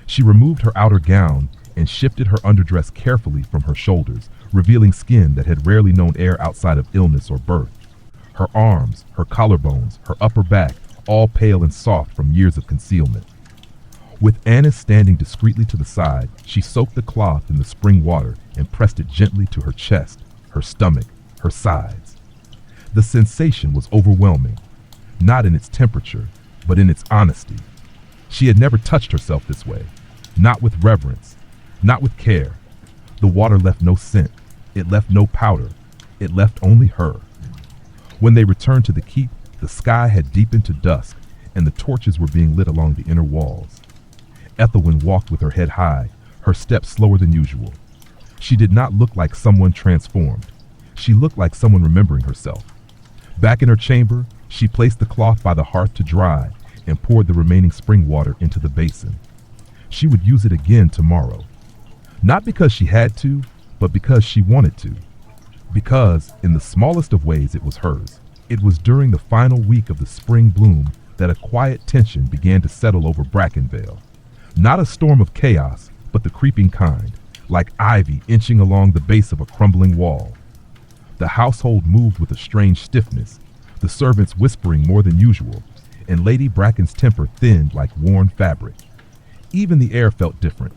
She removed her outer gown and shifted her underdress carefully from her shoulders, revealing skin that had rarely known air outside of illness or birth. Her arms, her collarbones, her upper back, all pale and soft from years of concealment. With Annis standing discreetly to the side, she soaked the cloth in the spring water and pressed it gently to her chest, her stomach, her sides. The sensation was overwhelming, not in its temperature, but in its honesty. She had never touched herself this way, not with reverence, not with care. The water left no scent, it left no powder, it left only her. When they returned to the keep, the sky had deepened to dusk, and the torches were being lit along the inner walls. Ethelwyn walked with her head high, her steps slower than usual. She did not look like someone transformed. She looked like someone remembering herself. Back in her chamber, she placed the cloth by the hearth to dry and poured the remaining spring water into the basin. She would use it again tomorrow. Not because she had to, but because she wanted to. Because, in the smallest of ways, it was hers. It was during the final week of the spring bloom that a quiet tension began to settle over Brackenvale. Not a storm of chaos, but the creeping kind, like ivy inching along the base of a crumbling wall. The household moved with a strange stiffness, the servants whispering more than usual, and Lady Bracken's temper thinned like worn fabric. Even the air felt different,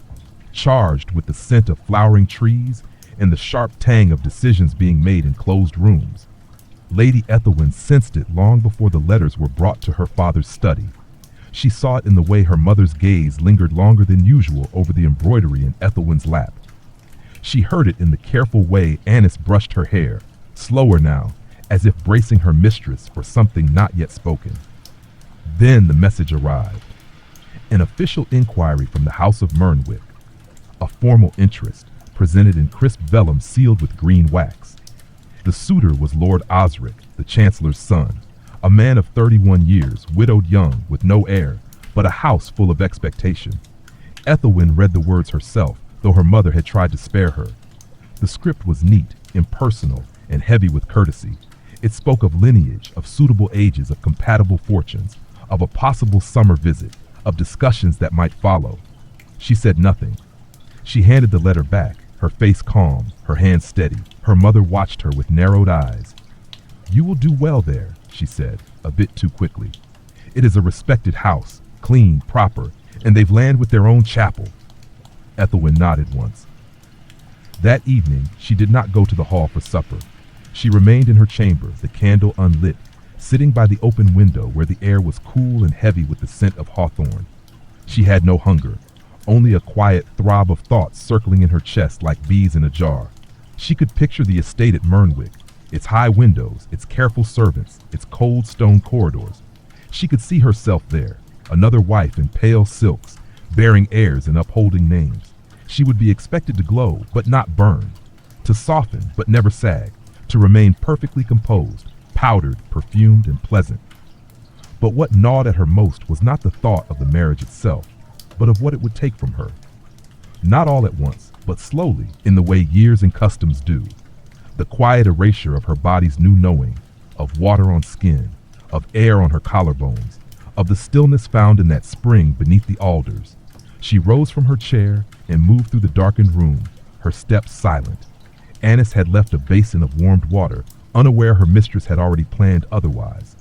charged with the scent of flowering trees and the sharp tang of decisions being made in closed rooms. Lady Ethelwyn sensed it long before the letters were brought to her father's study. She saw it in the way her mother's gaze lingered longer than usual over the embroidery in Ethelwyn's lap. She heard it in the careful way Annis brushed her hair, slower now, as if bracing her mistress for something not yet spoken. Then the message arrived. An official inquiry from the House of Mernwick. A formal interest, presented in crisp vellum sealed with green wax. The suitor was Lord Osric, the Chancellor's son, a man of 31 years, widowed young, with no heir, but a house full of expectation. Ethelwyn read the words herself, though her mother had tried to spare her. The script was neat, impersonal, and heavy with courtesy. It spoke of lineage, of suitable ages, of compatible fortunes, of a possible summer visit, of discussions that might follow. She said nothing. She handed the letter back, her face calm, her hands steady. Her mother watched her with narrowed eyes. "You will do well there," she said, a bit too quickly. "It is a respected house, clean, proper, and they've land with their own chapel." Ethelwyn nodded once. That evening, she did not go to the hall for supper. She remained in her chamber, the candle unlit, sitting by the open window where the air was cool and heavy with the scent of hawthorn. She had no hunger, only a quiet throb of thoughts circling in her chest like bees in a jar. She could picture the estate at Mernwick, its high windows, its careful servants, its cold stone corridors. She could see herself there, another wife in pale silks, bearing heirs and upholding names. She would be expected to glow, but not burn, to soften, but never sag, to remain perfectly composed, powdered, perfumed, and pleasant. But what gnawed at her most was not the thought of the marriage itself, but of what it would take from her. Not all at once, but slowly, in the way years and customs do. The quiet erasure of her body's new knowing, of water on skin, of air on her collarbones, of the stillness found in that spring beneath the alders. She rose from her chair and moved through the darkened room, her steps silent. Annis had left a basin of warmed water, unaware her mistress had already planned otherwise.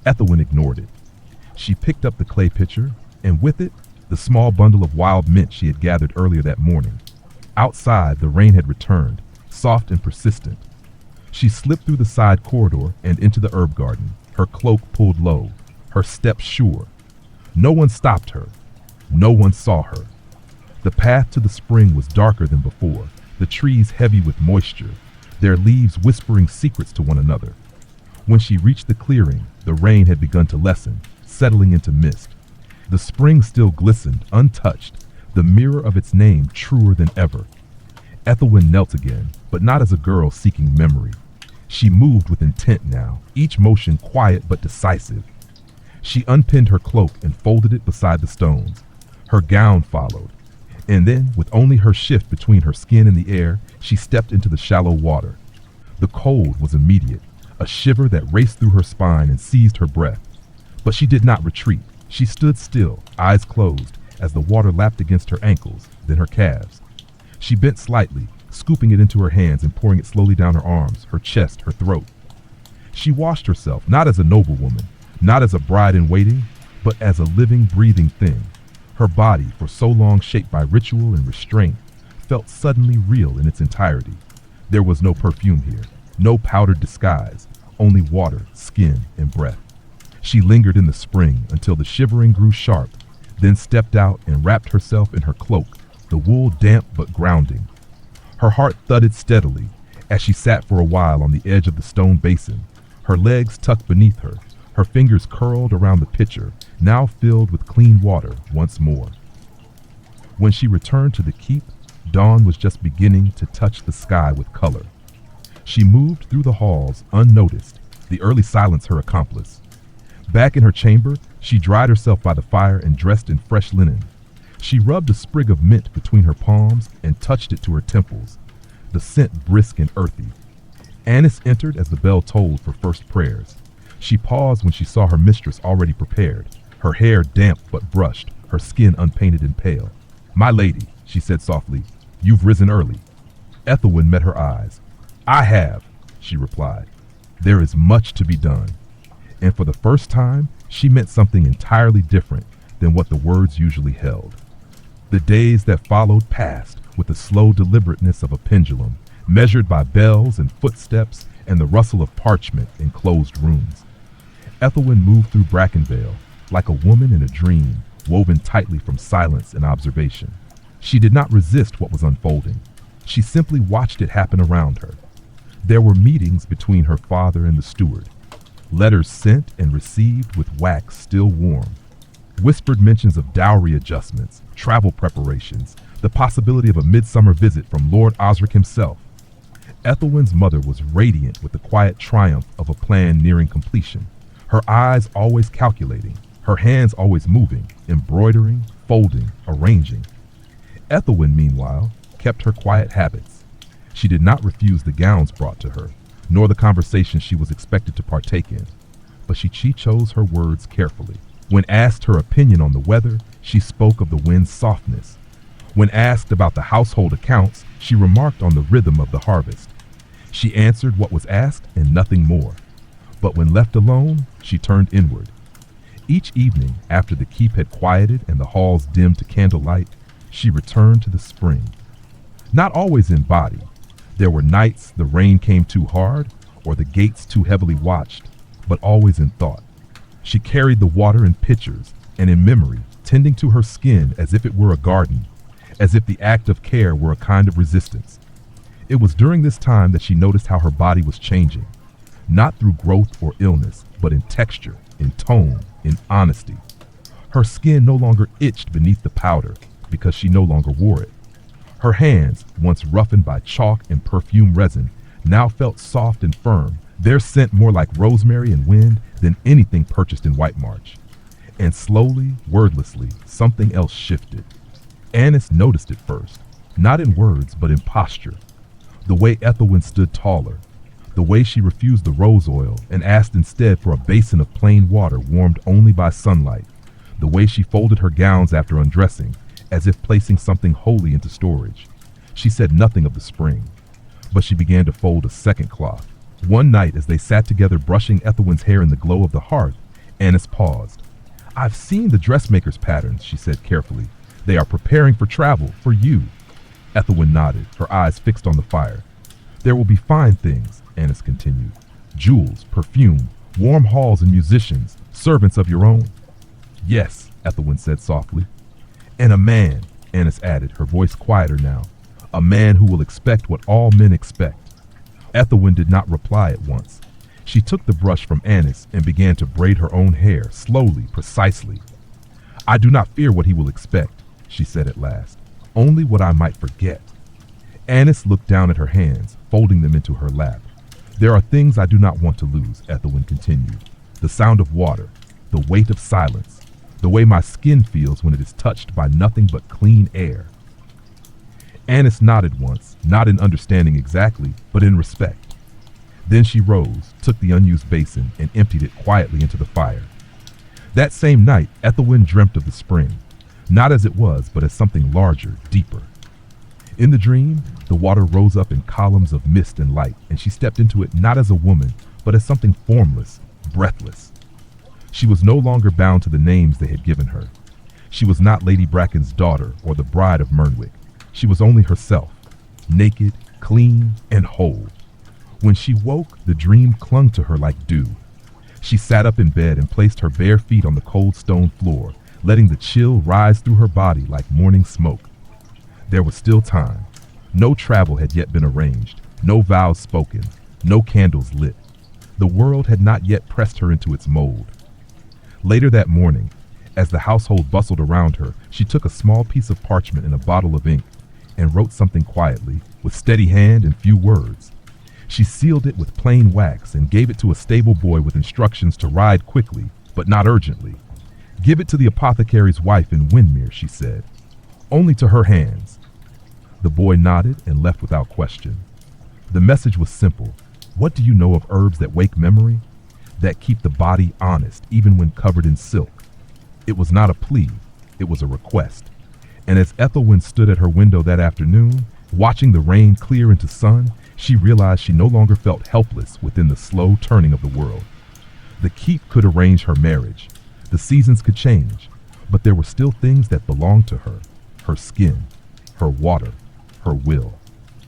Ethelwyn ignored it. She picked up the clay pitcher, and with it, the small bundle of wild mint she had gathered earlier that morning. Outside, the rain had returned, soft and persistent. She slipped through the side corridor and into the herb garden, her cloak pulled low, her steps sure. No one stopped her. No one saw her. The path to the spring was darker than before, the trees heavy with moisture, their leaves whispering secrets to one another. When she reached the clearing, the rain had begun to lessen, settling into mist. The spring still glistened, untouched, the mirror of its name truer than ever. Ethelwyn knelt again, but not as a girl seeking memory. She moved with intent now, each motion quiet but decisive. She unpinned her cloak and folded it beside the stones. Her gown followed, and then, with only her shift between her skin and the air, she stepped into the shallow water. The cold was immediate, a shiver that raced through her spine and seized her breath. But she did not retreat. She stood still, eyes closed, as the water lapped against her ankles, then her calves. She bent slightly, scooping it into her hands and pouring it slowly down her arms, her chest, her throat. She washed herself, not as a noblewoman, not as a bride in waiting, but as a living, breathing thing. Her body, for so long shaped by ritual and restraint, felt suddenly real in its entirety. There was no perfume here, no powdered disguise, only water, skin, and breath. She lingered in the spring until the shivering grew sharp, then stepped out and wrapped herself in her cloak, the wool damp but grounding. Her heart thudded steadily as she sat for a while on the edge of the stone basin, her legs tucked beneath her, her fingers curled around the pitcher, now filled with clean water once more. When she returned to the keep, dawn was just beginning to touch the sky with color. She moved through the halls unnoticed, the early silence her accomplice. Back in her chamber, she dried herself by the fire and dressed in fresh linen. She rubbed a sprig of mint between her palms and touched it to her temples, the scent brisk and earthy. Annis entered as the bell tolled for first prayers. She paused when she saw her mistress already prepared, her hair damp but brushed, her skin unpainted and pale. "My lady," she said softly, "you've risen early." Ethelwyn met her eyes. "I have," she replied. "There is much to be done." And for the first time, she meant something entirely different than what the words usually held. The days that followed passed with the slow deliberateness of a pendulum, measured by bells and footsteps and the rustle of parchment in closed rooms. Ethelwyn moved through Brackenvale like a woman in a dream, woven tightly from silence and observation. She did not resist what was unfolding. She simply watched it happen around her. There were meetings between her father and the steward, letters sent and received with wax still warm, whispered mentions of dowry adjustments, travel preparations, the possibility of a midsummer visit from Lord Osric himself. Ethelwyn's mother was radiant with the quiet triumph of a plan nearing completion, her eyes always calculating, her hands always moving, embroidering, folding, arranging. Ethelwyn, meanwhile, kept her quiet habits. She did not refuse the gowns brought to her, nor the conversation she was expected to partake in, but she chose her words carefully. When asked her opinion on the weather, she spoke of the wind's softness. When asked about the household accounts, she remarked on the rhythm of the harvest. She answered what was asked and nothing more. But when left alone, she turned inward. Each evening, after the keep had quieted and the halls dimmed to candlelight, she returned to the spring. Not always in body. There were nights the rain came too hard or the gates too heavily watched, but always in thought. She carried the water in pitchers and in memory, tending to her skin as if it were a garden, as if the act of care were a kind of resistance. It was during this time that she noticed how her body was changing, not through growth or illness, but in texture, in tone, in honesty. Her skin no longer itched beneath the powder because she no longer wore it. Her hands, once roughened by chalk and perfume resin, now felt soft and firm, their scent more like rosemary and wind than anything purchased in White March. And slowly, wordlessly, something else shifted. Annis noticed it first, not in words but in posture. The way Ethelwyn stood taller, the way she refused the rose oil and asked instead for a basin of plain water warmed only by sunlight, the way she folded her gowns after undressing, as if placing something holy into storage. She said nothing of the spring, but she began to fold a second cloth. One night as they sat together brushing Ethelwyn's hair in the glow of the hearth, Annis paused. "I've seen the dressmaker's patterns," she said carefully. "They are preparing for travel, for you." Ethelwyn nodded, her eyes fixed on the fire. "There will be fine things," Annis continued. "Jewels, perfume, warm halls and musicians, servants of your own." "Yes," Ethelwyn said softly. "And a man," Annis added, her voice quieter now. "A man who will expect what all men expect." Ethelwyn did not reply at once. She took the brush from Annis and began to braid her own hair, slowly, precisely. "I do not fear what he will expect," she said at last. "Only what I might forget." Annis looked down at her hands, folding them into her lap. "There are things I do not want to lose," Ethelwyn continued. "The sound of water, the weight of silence, the way my skin feels when it is touched by nothing but clean air." Annis nodded once, not in understanding exactly, but in respect. Then she rose, took the unused basin, and emptied it quietly into the fire. That same night, Ethelwyn dreamt of the spring, not as it was, but as something larger, deeper. In the dream, the water rose up in columns of mist and light, and she stepped into it not as a woman, but as something formless, breathless. She was no longer bound to the names they had given her. She was not Lady Bracken's daughter or the bride of Mernwick. She was only herself, naked, clean, and whole. When she woke, the dream clung to her like dew. She sat up in bed and placed her bare feet on the cold stone floor, letting the chill rise through her body like morning smoke. There was still time. No travel had yet been arranged, no vows spoken, no candles lit. The world had not yet pressed her into its mold. Later that morning, as the household bustled around her, she took a small piece of parchment and a bottle of ink and wrote something quietly, with steady hand and few words. She sealed it with plain wax and gave it to a stable boy with instructions to ride quickly, but not urgently. "Give it to the apothecary's wife in Windermere," she said. "Only to her hands." The boy nodded and left without question. The message was simple. What do you know of herbs that wake memory? That keep the body honest, even when covered in silk? It was not a plea, it was a request. And as Ethelwyn stood at her window that afternoon, watching the rain clear into sun, she realized she no longer felt helpless within the slow turning of the world. The keep could arrange her marriage. The seasons could change, but there were still things that belonged to her. Her skin, her water, her will.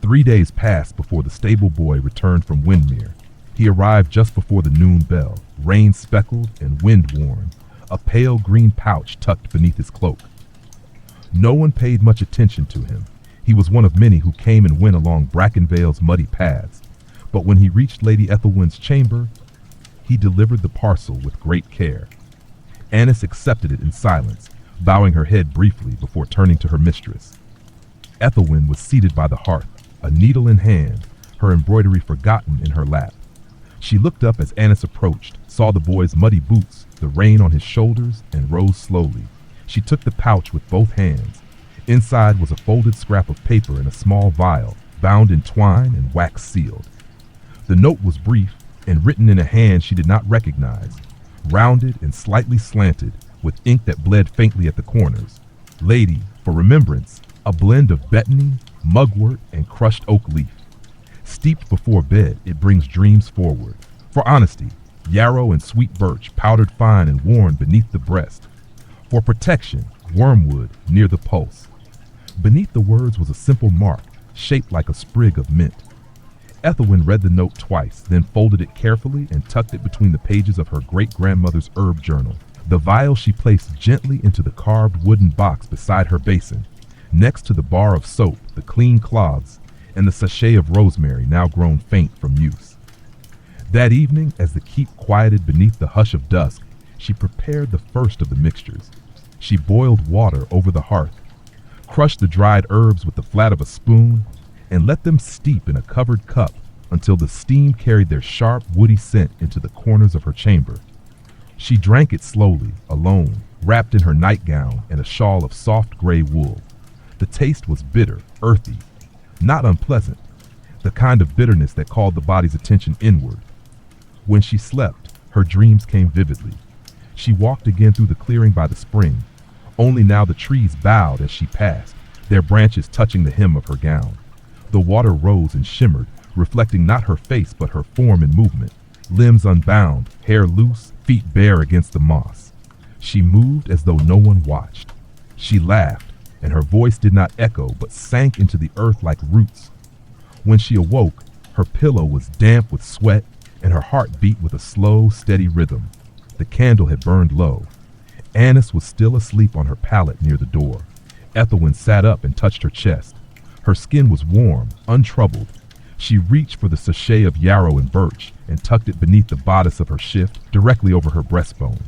3 days passed before the stable boy returned from Windermere. He arrived just before the noon bell, rain-speckled and wind-worn, a pale green pouch tucked beneath his cloak. No one paid much attention to him. He was one of many who came and went along Brackenvale's muddy paths. But when he reached Lady Ethelwyn's chamber, he delivered the parcel with great care. Annis accepted it in silence, bowing her head briefly before turning to her mistress. Ethelwyn was seated by the hearth, a needle in hand, her embroidery forgotten in her lap. She looked up as Annis approached, saw the boy's muddy boots, the rain on his shoulders, and rose slowly. She took the pouch with both hands. Inside was a folded scrap of paper and a small vial, bound in twine and wax sealed. The note was brief and written in a hand she did not recognize, rounded and slightly slanted, with ink that bled faintly at the corners. "Lady, for remembrance, a blend of betony, mugwort, and crushed oak leaf. Steeped before bed, it brings dreams forward. For honesty, yarrow and sweet birch, powdered fine and worn beneath the breast. For protection, wormwood near the pulse." Beneath the words was a simple mark, shaped like a sprig of mint. Ethelwyn read the note twice, then folded it carefully and tucked it between the pages of her great-grandmother's herb journal. The vial she placed gently into the carved wooden box beside her basin, next to the bar of soap, the clean cloths, and the sachet of rosemary now grown faint from use. That evening, as the keep quieted beneath the hush of dusk, she prepared the first of the mixtures. She boiled water over the hearth, crushed the dried herbs with the flat of a spoon, and let them steep in a covered cup until the steam carried their sharp, woody scent into the corners of her chamber. She drank it slowly, alone, wrapped in her nightgown and a shawl of soft gray wool. The taste was bitter, earthy, not unpleasant, the kind of bitterness that called the body's attention inward. When she slept, her dreams came vividly. She walked again through the clearing by the spring, only now the trees bowed as she passed, their branches touching the hem of her gown. The water rose and shimmered, reflecting not her face but her form and movement, limbs unbound, hair loose, feet bare against the moss. She moved as though no one watched. She laughed, and her voice did not echo but sank into the earth like roots. When she awoke, her pillow was damp with sweat, and her heart beat with a slow, steady rhythm. The candle had burned low. Annis was still asleep on her pallet near the door. Ethelwyn sat up and touched her chest. Her skin was warm, untroubled. She reached for the sachet of yarrow and birch and tucked it beneath the bodice of her shift, directly over her breastbone.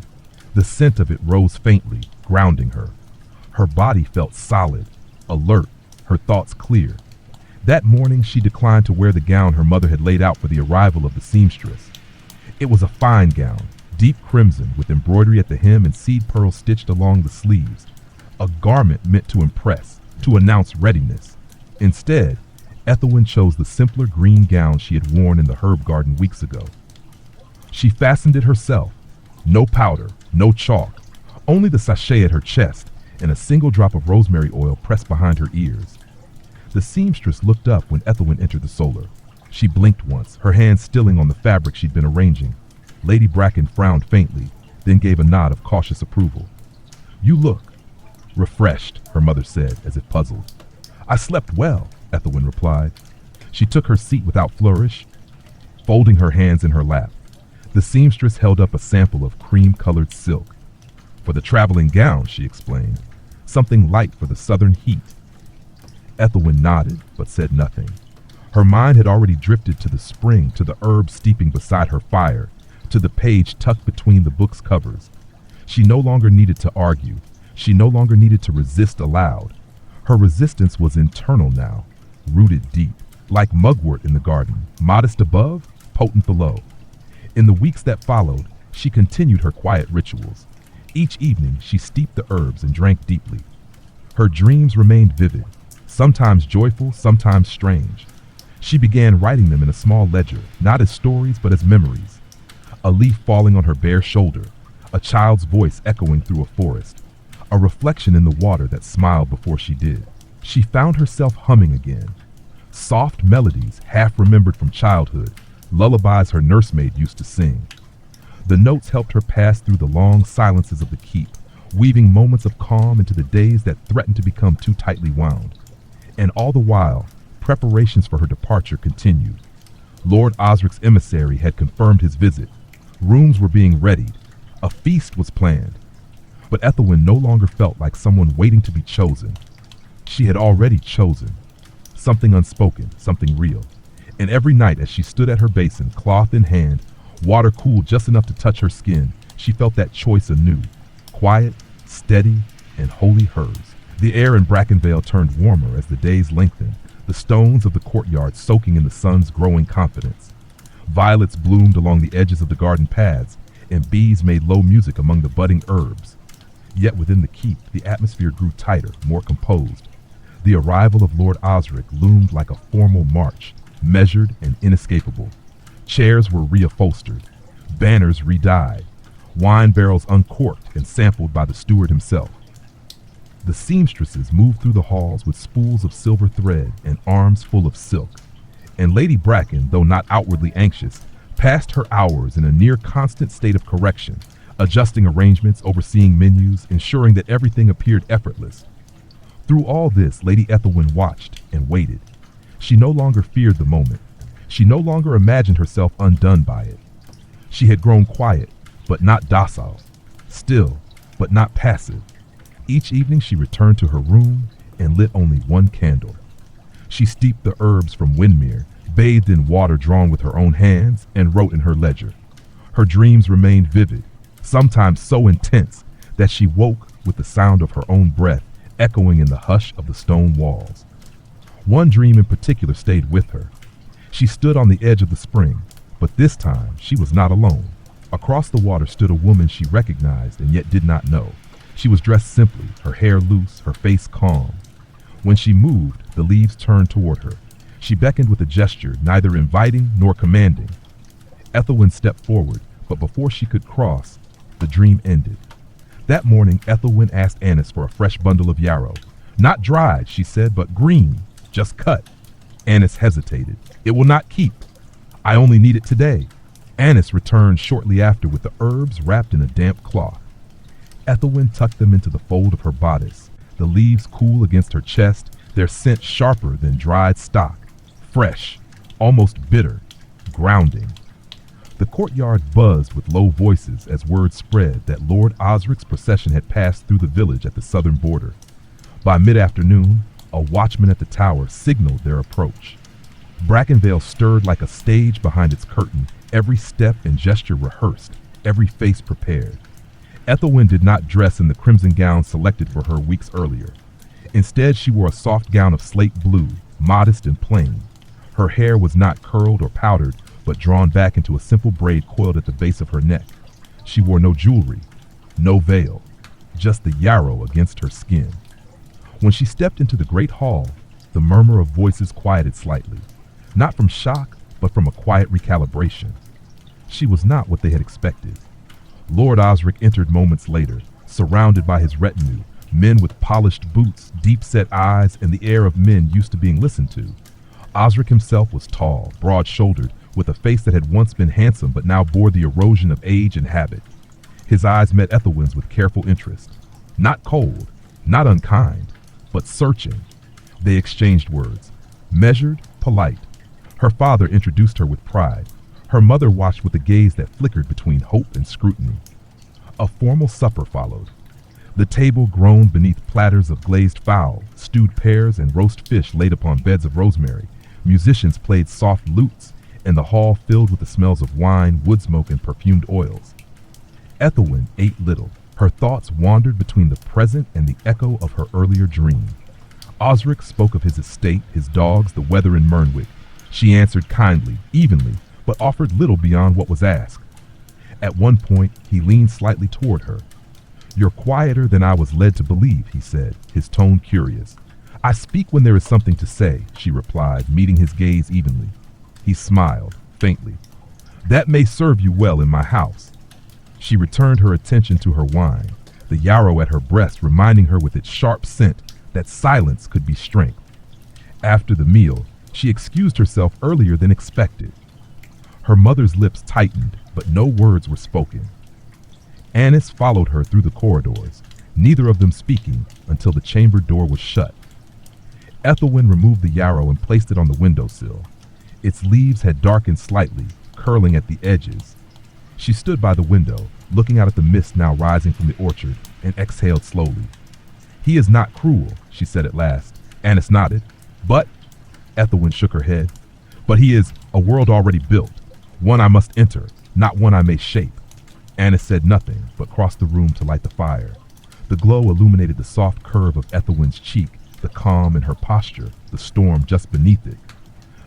The scent of it rose faintly, grounding her. Her body felt solid, alert, her thoughts clear. That morning she declined to wear the gown her mother had laid out for the arrival of the seamstress. It was a fine gown, deep crimson with embroidery at the hem and seed pearls stitched along the sleeves. A garment meant to impress, to announce readiness. Instead, Ethelwyn chose the simpler green gown she had worn in the herb garden weeks ago. She fastened it herself. No powder, no chalk, only the sachet at her chest and a single drop of rosemary oil pressed behind her ears. The seamstress looked up when Ethelwyn entered the solar. She blinked once, her hand stilling on the fabric she'd been arranging. Lady Bracken frowned faintly, then gave a nod of cautious approval. You look refreshed, her mother said, as if puzzled. I slept well, Ethelwyn replied. She took her seat without flourish, folding her hands in her lap. The seamstress held up a sample of cream-colored silk. For the traveling gown, she explained. Something light for the southern heat. Ethelwyn nodded, but said nothing. Her mind had already drifted to the spring, to the herbs steeping beside her fire, to the page tucked between the book's covers. She no longer needed to argue. She no longer needed to resist aloud. Her resistance was internal now, rooted deep, like mugwort in the garden, modest above, potent below. In the weeks that followed, she continued her quiet rituals. Each evening, she steeped the herbs and drank deeply. Her dreams remained vivid, sometimes joyful, sometimes strange. She began writing them in a small ledger, not as stories, but as memories. A leaf falling on her bare shoulder, a child's voice echoing through a forest, a reflection in the water that smiled before she did. She found herself humming again. Soft melodies, half remembered from childhood, lullabies her nursemaid used to sing. The notes helped her pass through the long silences of the keep, weaving moments of calm into the days that threatened to become too tightly wound. And all the while, preparations for her departure continued. Lord Osric's emissary had confirmed his visit. Rooms were being readied. A feast was planned. But Ethelwyn no longer felt like someone waiting to be chosen. She had already chosen. Something unspoken, something real. And every night as she stood at her basin, cloth in hand, water cooled just enough to touch her skin, she felt that choice anew. Quiet, steady, and wholly hers. The air in Brackenvale turned warmer as the days lengthened, the stones of the courtyard soaking in the sun's growing confidence. Violets bloomed along the edges of the garden paths, and bees made low music among the budding herbs. Yet within the keep, the atmosphere grew tighter, more composed. The arrival of Lord Osric loomed like a formal march, measured and inescapable. Chairs were reupholstered, banners re-dyed, wine barrels uncorked and sampled by the steward himself. The seamstresses moved through the halls with spools of silver thread and arms full of silk, and Lady Bracken, though not outwardly anxious, passed her hours in a near-constant state of correction, adjusting arrangements, overseeing menus, ensuring that everything appeared effortless. Through all this, Lady Ethelwyn watched and waited. She no longer feared the moment. She no longer imagined herself undone by it. She had grown quiet, but not docile, still, but not passive. Each evening she returned to her room and lit only one candle. She steeped the herbs from Windmere, bathed in water drawn with her own hands, and wrote in her ledger. Her dreams remained vivid, sometimes so intense that she woke with the sound of her own breath echoing in the hush of the stone walls. One dream in particular stayed with her. She stood on the edge of the spring, but this time she was not alone. Across the water stood a woman she recognized and yet did not know. She was dressed simply, her hair loose, her face calm. When she moved, the leaves turned toward her. She beckoned with a gesture, neither inviting nor commanding. Ethelwyn stepped forward, but before she could cross, the dream ended. That morning, Ethelwyn asked Annis for a fresh bundle of yarrow. Not dried, she said, but green, just cut. Annis hesitated. It will not keep. I only need it today. Annis returned shortly after with the herbs wrapped in a damp cloth. Ethelwyn tucked them into the fold of her bodice, the leaves cool against her chest, their scent sharper than dried stock, fresh, almost bitter, grounding. The courtyard buzzed with low voices as word spread that Lord Osric's procession had passed through the village at the southern border. By mid-afternoon, a watchman at the tower signaled their approach. Brackenvale stirred like a stage behind its curtain, every step and gesture rehearsed, every face prepared. Ethelwyn did not dress in the crimson gown selected for her weeks earlier. Instead, she wore a soft gown of slate blue, modest and plain. Her hair was not curled or powdered, but drawn back into a simple braid coiled at the base of her neck. She wore no jewelry, no veil, just the yarrow against her skin. When she stepped into the great hall, the murmur of voices quieted slightly, not from shock, but from a quiet recalibration. She was not what they had expected. Lord Osric entered moments later, surrounded by his retinue, men with polished boots, deep-set eyes, and the air of men used to being listened to. Osric himself was tall, broad-shouldered, with a face that had once been handsome but now bore the erosion of age and habit. His eyes met Ethelwyn's with careful interest. Not cold, not unkind, but searching. They exchanged words, measured, polite. Her father introduced her with pride. Her mother watched with a gaze that flickered between hope and scrutiny. A formal supper followed. The table groaned beneath platters of glazed fowl, stewed pears, and roast fish laid upon beds of rosemary. Musicians played soft lutes, and the hall filled with the smells of wine, wood smoke, and perfumed oils. Ethelwyn ate little. Her thoughts wandered between the present and the echo of her earlier dream. Osric spoke of his estate, his dogs, the weather in Mernwick. She answered kindly, evenly, but offered little beyond what was asked. At one point, he leaned slightly toward her. "You're quieter than I was led to believe," he said, his tone curious. "I speak when there is something to say," she replied, meeting his gaze evenly. He smiled, faintly. "That may serve you well in my house." She returned her attention to her wine, the yarrow at her breast reminding her with its sharp scent that silence could be strength. After the meal, she excused herself earlier than expected. Her mother's lips tightened, but no words were spoken. Annis followed her through the corridors, neither of them speaking until the chamber door was shut. Ethelwyn removed the yarrow and placed it on the windowsill. Its leaves had darkened slightly, curling at the edges. She stood by the window, looking out at the mist now rising from the orchard, and exhaled slowly. "He is not cruel," she said at last. Annis nodded. "But," Ethelwyn shook her head, "but he is a world already built, one I must enter, not one I may shape." Annis said nothing, but crossed the room to light the fire. The glow illuminated the soft curve of Ethelwyn's cheek, the calm in her posture, the storm just beneath it.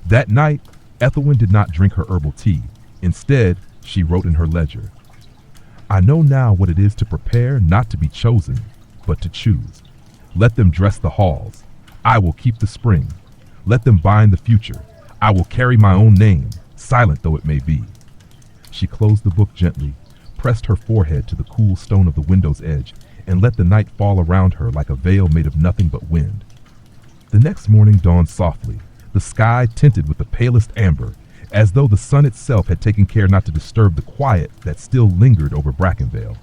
That night, Ethelwyn did not drink her herbal tea. Instead, she wrote in her ledger, "I know now what it is to prepare not to be chosen, but to choose. Let them dress the halls. I will keep the spring. Let them bind the future. I will carry my own name, silent though it may be." She closed the book gently, pressed her forehead to the cool stone of the window's edge, and let the night fall around her like a veil made of nothing but wind. The next morning dawned softly, the sky tinted with the palest amber, as though the sun itself had taken care not to disturb the quiet that still lingered over Brackenvale.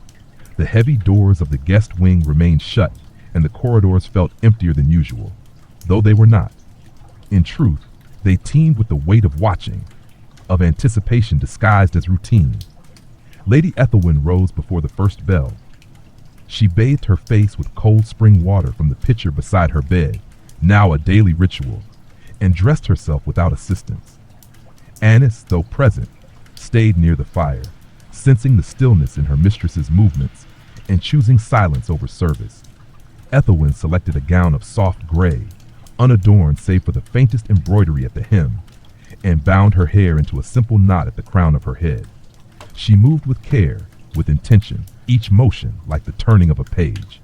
The heavy doors of the guest wing remained shut, and the corridors felt emptier than usual, though they were not. In truth, they teemed with the weight of watching, of anticipation disguised as routine. Lady Ethelwyn rose before the first bell. She bathed her face with cold spring water from the pitcher beside her bed, now a daily ritual, and dressed herself without assistance. Annis, though present, stayed near the fire, sensing the stillness in her mistress's movements and choosing silence over service. Ethelwyn selected a gown of soft gray, unadorned save for the faintest embroidery at the hem, and bound her hair into a simple knot at the crown of her head. She moved with care, with intention, each motion like the turning of a page.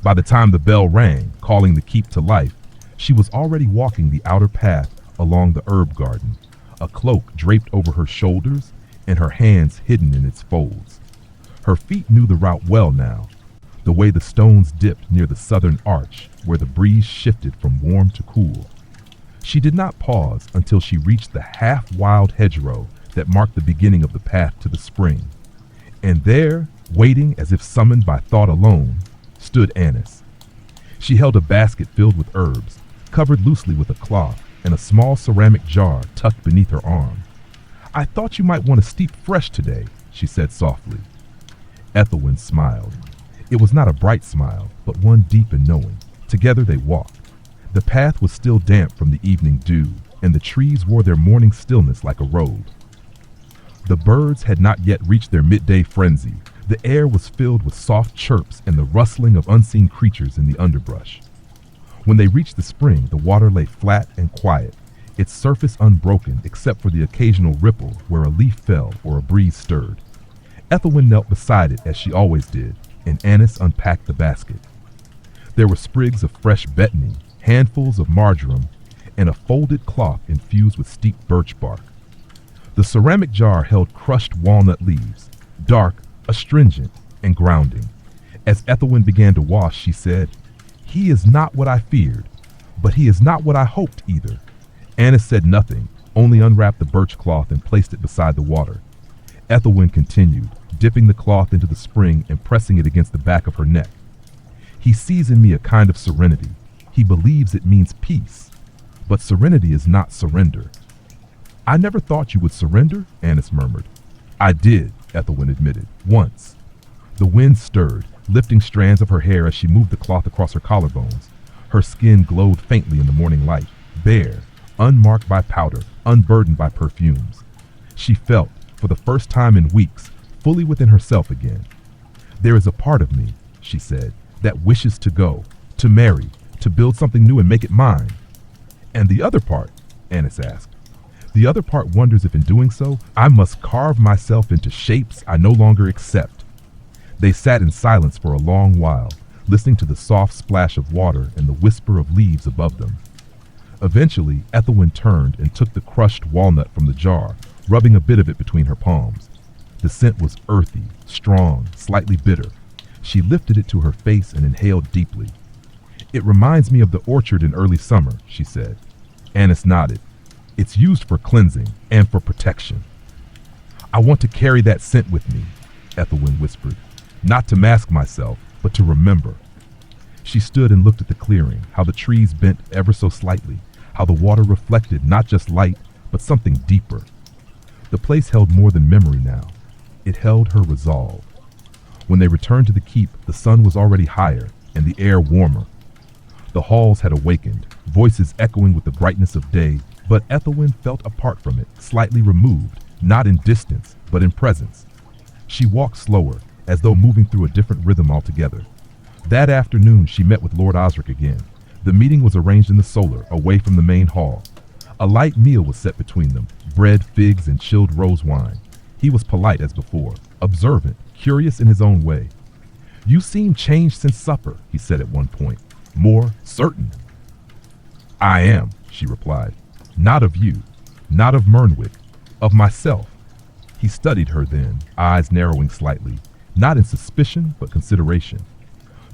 By the time the bell rang, calling the keep to life, she was already walking the outer path along the herb garden, a cloak draped over her shoulders and her hands hidden in its folds. Her feet knew the route well now, the way the stones dipped near the southern arch where the breeze shifted from warm to cool. She did not pause until she reached the half-wild hedgerow that marked the beginning of the path to the spring. And there, waiting as if summoned by thought alone, stood Annis. She held a basket filled with herbs, covered loosely with a cloth, and a small ceramic jar tucked beneath her arm. "I thought you might want to steep fresh today," she said softly. Ethelwyn smiled. It was not a bright smile, but one deep and knowing. Together they walked. The path was still damp from the evening dew, and the trees wore their morning stillness like a robe. The birds had not yet reached their midday frenzy. The air was filled with soft chirps and the rustling of unseen creatures in the underbrush. When they reached the spring, the water lay flat and quiet, its surface unbroken except for the occasional ripple where a leaf fell or a breeze stirred. Ethelwyn knelt beside it as she always did, and Annis unpacked the basket. There were sprigs of fresh betony, handfuls of marjoram, and a folded cloth infused with steep birch bark. The ceramic jar held crushed walnut leaves, dark, astringent, and grounding. As Ethelwyn began to wash, she said, "He is not what I feared, but he is not what I hoped either." Annis said nothing, only unwrapped the birch cloth and placed it beside the water. Ethelwyn continued, dipping the cloth into the spring and pressing it against the back of her neck. He sees in me a kind of serenity. He believes it means peace. But serenity is not surrender. I never thought you would surrender, Annis murmured. I did, Ethelwyn admitted, once. The wind stirred, lifting strands of her hair as she moved the cloth across her collarbones. Her skin glowed faintly in the morning light, bare, unmarked by powder, unburdened by perfumes. She felt, for the first time in weeks, fully within herself again. There is a part of me, she said, that wishes to go, to marry, to build something new and make it mine. And the other part, Annis asked. The other part wonders if in doing so, I must carve myself into shapes I no longer accept. They sat in silence for a long while, listening to the soft splash of water and the whisper of leaves above them. Eventually, Ethelwyn turned and took the crushed walnut from the jar, rubbing a bit of it between her palms. The scent was earthy, strong, slightly bitter. She lifted it to her face and inhaled deeply. It reminds me of the orchard in early summer, she said. Annis nodded. It's used for cleansing and for protection. I want to carry that scent with me, Ethelwyn whispered. Not to mask myself, but to remember. She stood and looked at the clearing, how the trees bent ever so slightly, how the water reflected not just light, but something deeper. The place held more than memory now. It held her resolve. When they returned to the keep, the sun was already higher and the air warmer. The halls had awakened, voices echoing with the brightness of day, but Ethelwyn felt apart from it, slightly removed, not in distance, but in presence. She walked slower, as though moving through a different rhythm altogether. That afternoon, she met with Lord Osric again. The meeting was arranged in the solar, away from the main hall. A light meal was set between them, bread, figs, and chilled rose wine. He was polite as before, observant, curious in his own way. You seem changed since supper, he said at one point. More certain. I am, she replied. Not of you, not of Mernwick, of myself. He studied her then, eyes narrowing slightly, not in suspicion, but consideration.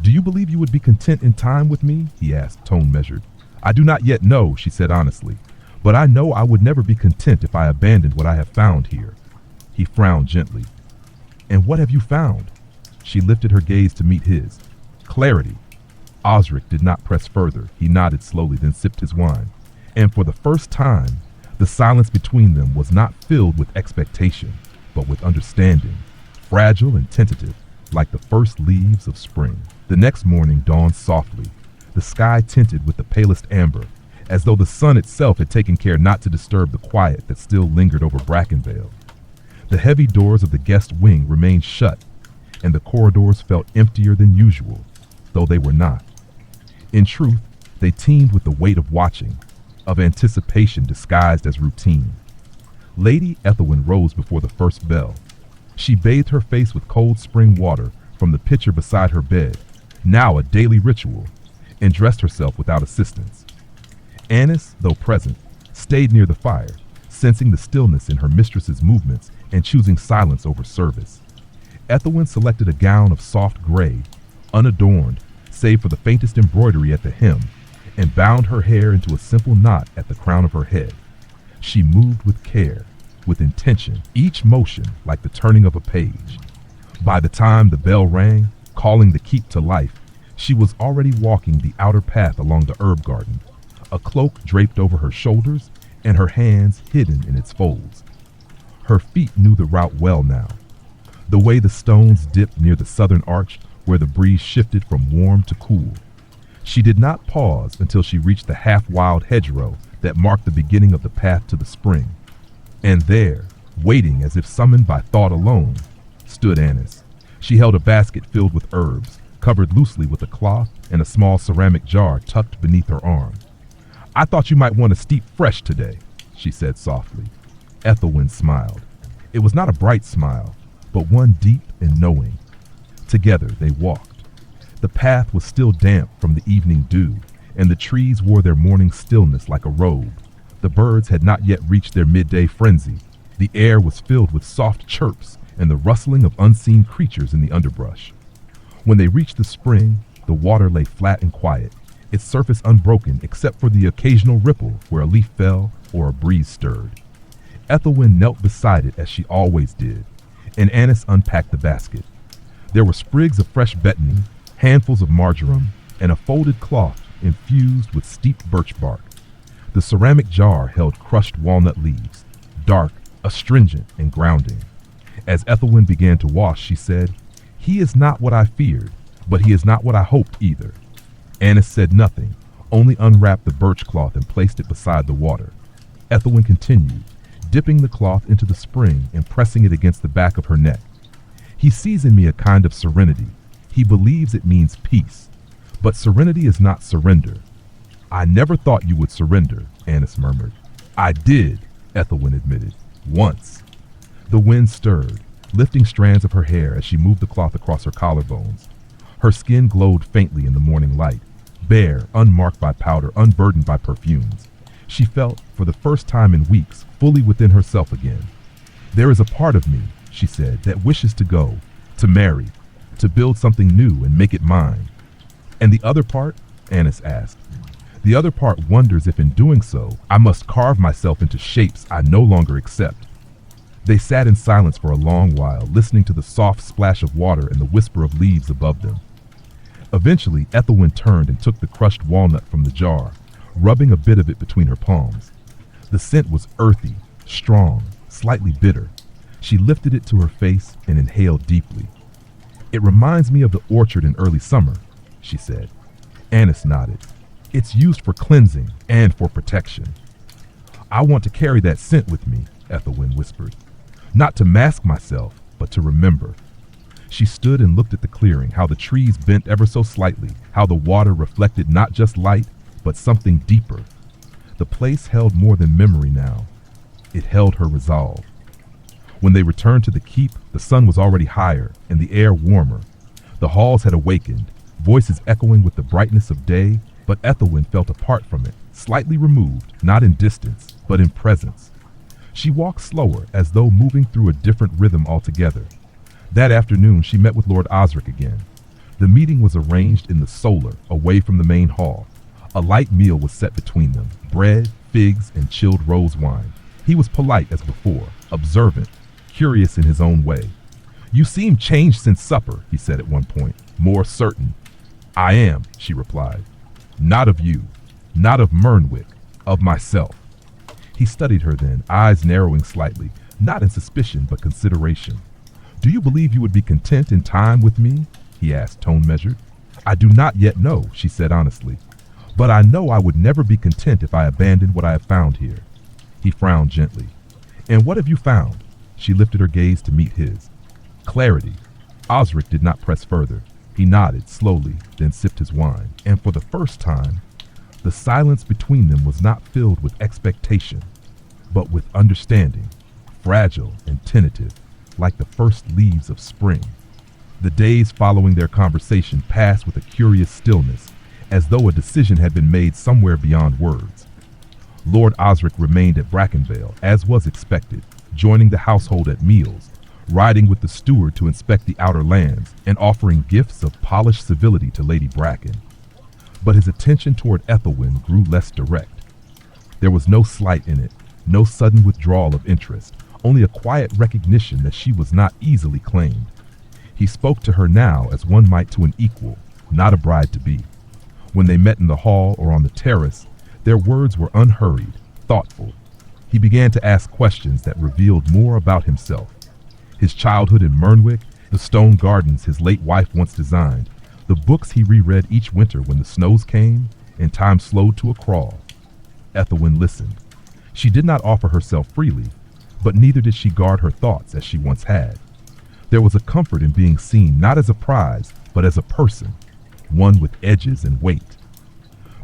Do you believe you would be content in time with me? He asked, tone measured. I do not yet know, she said honestly, but I know I would never be content if I abandoned what I have found here. He frowned gently. And what have you found? She lifted her gaze to meet his. Clarity. Osric did not press further. He nodded slowly, then sipped his wine. And for the first time, the silence between them was not filled with expectation, but with understanding, fragile and tentative, like the first leaves of spring. The next morning dawned softly, the sky tinted with the palest amber, as though the sun itself had taken care not to disturb the quiet that still lingered over Brackenvale. The heavy doors of the guest wing remained shut, and the corridors felt emptier than usual, though they were not. In truth, they teemed with the weight of watching, of anticipation disguised as routine. Lady Ethelwyn rose before the first bell. She bathed her face with cold spring water from the pitcher beside her bed, now a daily ritual, and dressed herself without assistance. Annis, though present, stayed near the fire, sensing the stillness in her mistress's movements and choosing silence over service. Ethelwyn selected a gown of soft gray, unadorned, save for the faintest embroidery at the hem, and bound her hair into a simple knot at the crown of her head. She moved with care, with intention, each motion like the turning of a page. By the time the bell rang, calling the keep to life, she was already walking the outer path along the herb garden, a cloak draped over her shoulders and her hands hidden in its folds. Her feet knew the route well now, the way the stones dipped near the southern arch where the breeze shifted from warm to cool. She did not pause until she reached the half-wild hedgerow that marked the beginning of the path to the spring. And there, waiting as if summoned by thought alone, stood Annis. She held a basket filled with herbs, covered loosely with a cloth and a small ceramic jar tucked beneath her arm. I thought you might want to steep fresh today, she said softly. Ethelwyn smiled. It was not a bright smile, but one deep and knowing. Together they walked. The path was still damp from the evening dew, and the trees wore their morning stillness like a robe. The birds had not yet reached their midday frenzy. The air was filled with soft chirps and the rustling of unseen creatures in the underbrush. When they reached the spring, the water lay flat and quiet, its surface unbroken except for the occasional ripple where a leaf fell or a breeze stirred. Ethelwyn knelt beside it as she always did, and Annis unpacked the basket. There were sprigs of fresh betony, handfuls of marjoram, and a folded cloth infused with steeped birch bark. The ceramic jar held crushed walnut leaves, dark, astringent, and grounding. As Ethelwyn began to wash, she said, "He is not what I feared, but he is not what I hoped either." Annis said nothing, only unwrapped the birch cloth and placed it beside the water. Ethelwyn continued, dipping the cloth into the spring and pressing it against the back of her neck. "He sees in me a kind of serenity. He believes it means peace. But serenity is not surrender." "I never thought you would surrender," Annis murmured. "I did," Ethelwyn admitted. "Once." The wind stirred, lifting strands of her hair as she moved the cloth across her collarbones. Her skin glowed faintly in the morning light, bare, unmarked by powder, unburdened by perfumes. She felt, for the first time in weeks, fully within herself again. "There is a part of me," she said, "that wishes to go, to marry, to build something new and make it mine." "And the other part?" Annis asked. "The other part wonders if in doing so, I must carve myself into shapes I no longer accept." They sat in silence for a long while, listening to the soft splash of water and the whisper of leaves above them. Eventually, Ethelwyn turned and took the crushed walnut from the jar, rubbing a bit of it between her palms. The scent was earthy, strong, slightly bitter. She lifted it to her face and inhaled deeply. "It reminds me of the orchard in early summer," she said. Annis nodded. "It's used for cleansing and for protection." "I want to carry that scent with me," Ethelwyn whispered. "Not to mask myself, but to remember." She stood and looked at the clearing, how the trees bent ever so slightly, how the water reflected not just light, but something deeper. The place held more than memory now. It held her resolve. When they returned to the keep, the sun was already higher and the air warmer. The halls had awakened, voices echoing with the brightness of day, but Ethelwyn felt apart from it, slightly removed, not in distance, but in presence. She walked slower, as though moving through a different rhythm altogether. That afternoon, she met with Lord Osric again. The meeting was arranged in the solar, away from the main hall. A light meal was set between them, bread, figs, and chilled rose wine. He was polite as before, observant, curious in his own way. "You seem changed since supper," he said at one point, more certain. "I am," she replied. "Not of you, not of Mernwick, of myself." He studied her then, eyes narrowing slightly, not in suspicion but consideration. "Do you believe you would be content in time with me?" he asked, tone measured. "I do not yet know," she said honestly. "But I know I would never be content if I abandoned what I have found here." He frowned gently. "And what have you found?" She lifted her gaze to meet his. "Clarity." Osric did not press further. He nodded slowly, then sipped his wine. And for the first time, the silence between them was not filled with expectation, but with understanding, fragile and tentative, like the first leaves of spring. The days following their conversation passed with a curious stillness, as though a decision had been made somewhere beyond words. Lord Osric remained at Brackenvale, as was expected, joining the household at meals, riding with the steward to inspect the outer lands, and offering gifts of polished civility to Lady Bracken. But his attention toward Ethelwyn grew less direct. There was no slight in it, no sudden withdrawal of interest, only a quiet recognition that she was not easily claimed. He spoke to her now as one might to an equal, not a bride-to-be. When they met in the hall or on the terrace, their words were unhurried, thoughtful. He began to ask questions that revealed more about himself. His childhood in Mernwick, the stone gardens his late wife once designed, the books he reread each winter when the snows came and time slowed to a crawl. Ethelwyn listened. She did not offer herself freely, but neither did she guard her thoughts as she once had. There was a comfort in being seen not as a prize, but as a person, one with edges and weight.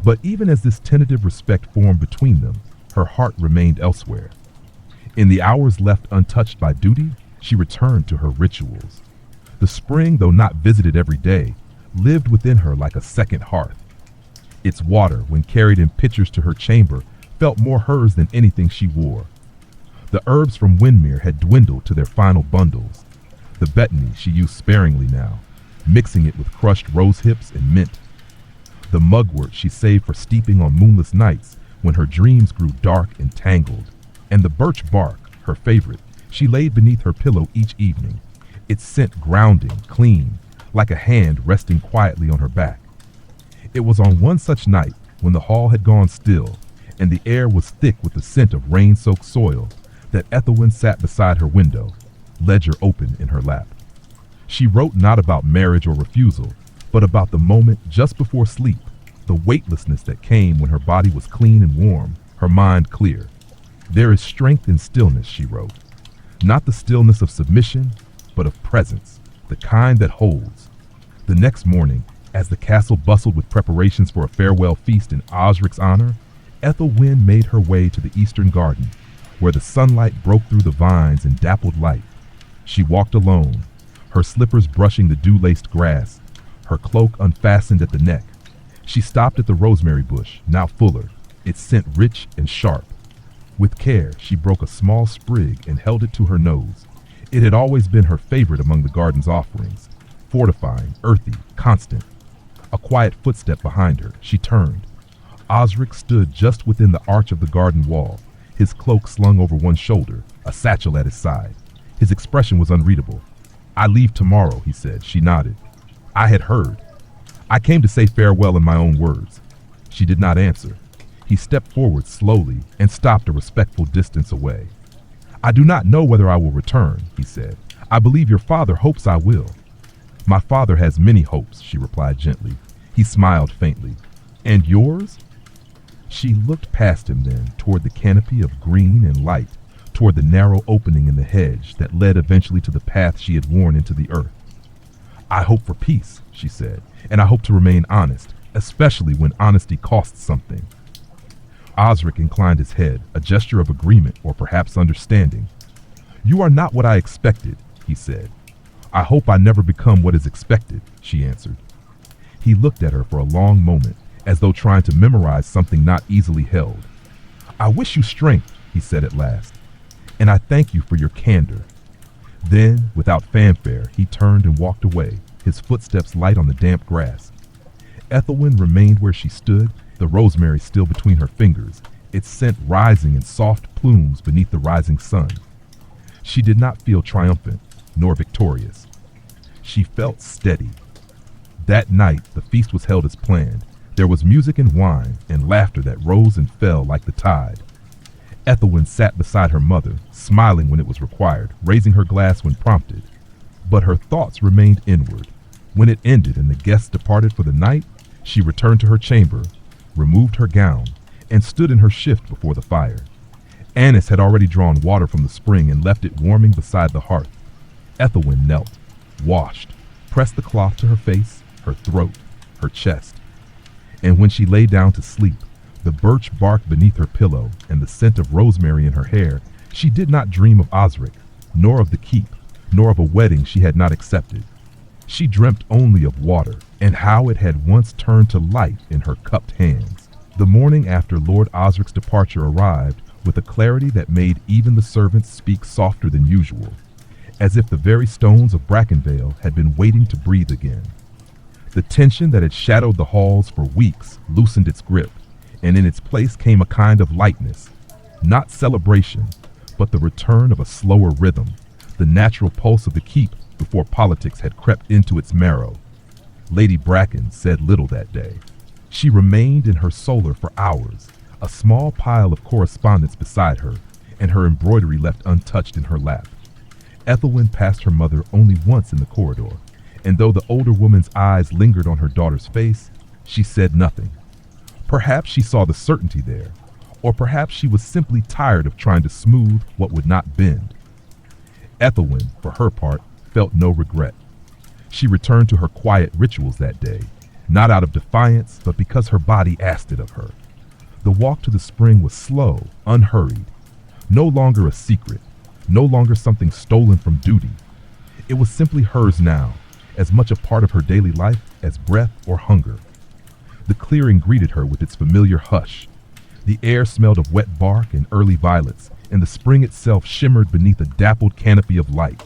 But even as this tentative respect formed between them, her heart remained elsewhere. In the hours left untouched by duty, she returned to her rituals. The spring, though not visited every day, lived within her like a second hearth. Its water, when carried in pitchers to her chamber, felt more hers than anything she wore. The herbs from Winmere had dwindled to their final bundles. The betony she used sparingly now, mixing it with crushed rose hips and mint. The mugwort she saved for steeping on moonless nights when her dreams grew dark and tangled. And the birch bark, her favorite, She laid beneath her pillow each evening, its scent grounding, clean, like a hand resting quietly on her back. It was on one such night, when the hall had gone still, and the air was thick with the scent of rain-soaked soil, that Ethelwyn sat beside her window, ledger open in her lap. She wrote not about marriage or refusal, but about the moment just before sleep, the weightlessness that came when her body was clean and warm, her mind clear. There is strength in stillness, she wrote. Not the stillness of submission, but of presence, the kind that holds. The next morning, as the castle bustled with preparations for a farewell feast in Osric's honor, Ethelwyn made her way to the eastern garden, where the sunlight broke through the vines in dappled light. She walked alone, her slippers brushing the dew-laced grass, her cloak unfastened at the neck. She stopped at the rosemary bush, now fuller, its scent rich and sharp. With care, she broke a small sprig and held it to her nose. It had always been her favorite among the garden's offerings, fortifying, earthy, constant. A quiet footstep behind her, she turned. Osric stood just within the arch of the garden wall, his cloak slung over one shoulder, a satchel at his side. His expression was unreadable. "I leave tomorrow," he said. She nodded. "I had heard. I came to say farewell in my own words." She did not answer. He stepped forward slowly and stopped a respectful distance away. "I do not know whether I will return," he said. "I believe your father hopes I will." "My father has many hopes," she replied gently. He smiled faintly. "And yours?" She looked past him then, toward the canopy of green and light, toward the narrow opening in the hedge that led eventually to the path she had worn into the earth. "I hope for peace," she said, "and I hope to remain honest, especially when honesty costs something." Osric inclined his head, a gesture of agreement or perhaps understanding. "You are not what I expected," he said. "I hope I never become what is expected," she answered. He looked at her for a long moment, as though trying to memorize something not easily held. "I wish you strength," he said at last, "and I thank you for your candor." Then, without fanfare, he turned and walked away, his footsteps light on the damp grass. Ethelwyn remained where she stood, the rosemary still between her fingers, its scent rising in soft plumes beneath the rising sun. She did not feel triumphant, nor victorious. She felt steady. That night, the feast was held as planned. There was music and wine, and laughter that rose and fell like the tide. Ethelwyn sat beside her mother, smiling when it was required, raising her glass when prompted. But her thoughts remained inward. When it ended and the guests departed for the night, she returned to her chamber, removed her gown, and stood in her shift before the fire. Annis had already drawn water from the spring and left it warming beside the hearth. Ethelwyn knelt, washed, pressed the cloth to her face, her throat, her chest. And when she lay down to sleep, the birch bark beneath her pillow and the scent of rosemary in her hair, she did not dream of Osric, nor of the keep, nor of a wedding she had not accepted. She dreamt only of water, and how it had once turned to life in her cupped hands. The morning after Lord Osric's departure arrived with a clarity that made even the servants speak softer than usual, as if the very stones of Brackenvale had been waiting to breathe again. The tension that had shadowed the halls for weeks loosened its grip, and in its place came a kind of lightness, not celebration, but the return of a slower rhythm, the natural pulse of the keep before politics had crept into its marrow. Lady Bracken said little that day. She remained in her solar for hours, a small pile of correspondence beside her, and her embroidery left untouched in her lap. Ethelwyn passed her mother only once in the corridor, and though the older woman's eyes lingered on her daughter's face, she said nothing. Perhaps she saw the certainty there, or perhaps she was simply tired of trying to smooth what would not bend. Ethelwyn, for her part, felt no regret. She returned to her quiet rituals that day, not out of defiance, but because her body asked it of her. The walk to the spring was slow, unhurried, no longer a secret, no longer something stolen from duty. It was simply hers now, as much a part of her daily life as breath or hunger. The clearing greeted her with its familiar hush. The air smelled of wet bark and early violets, and the spring itself shimmered beneath a dappled canopy of light.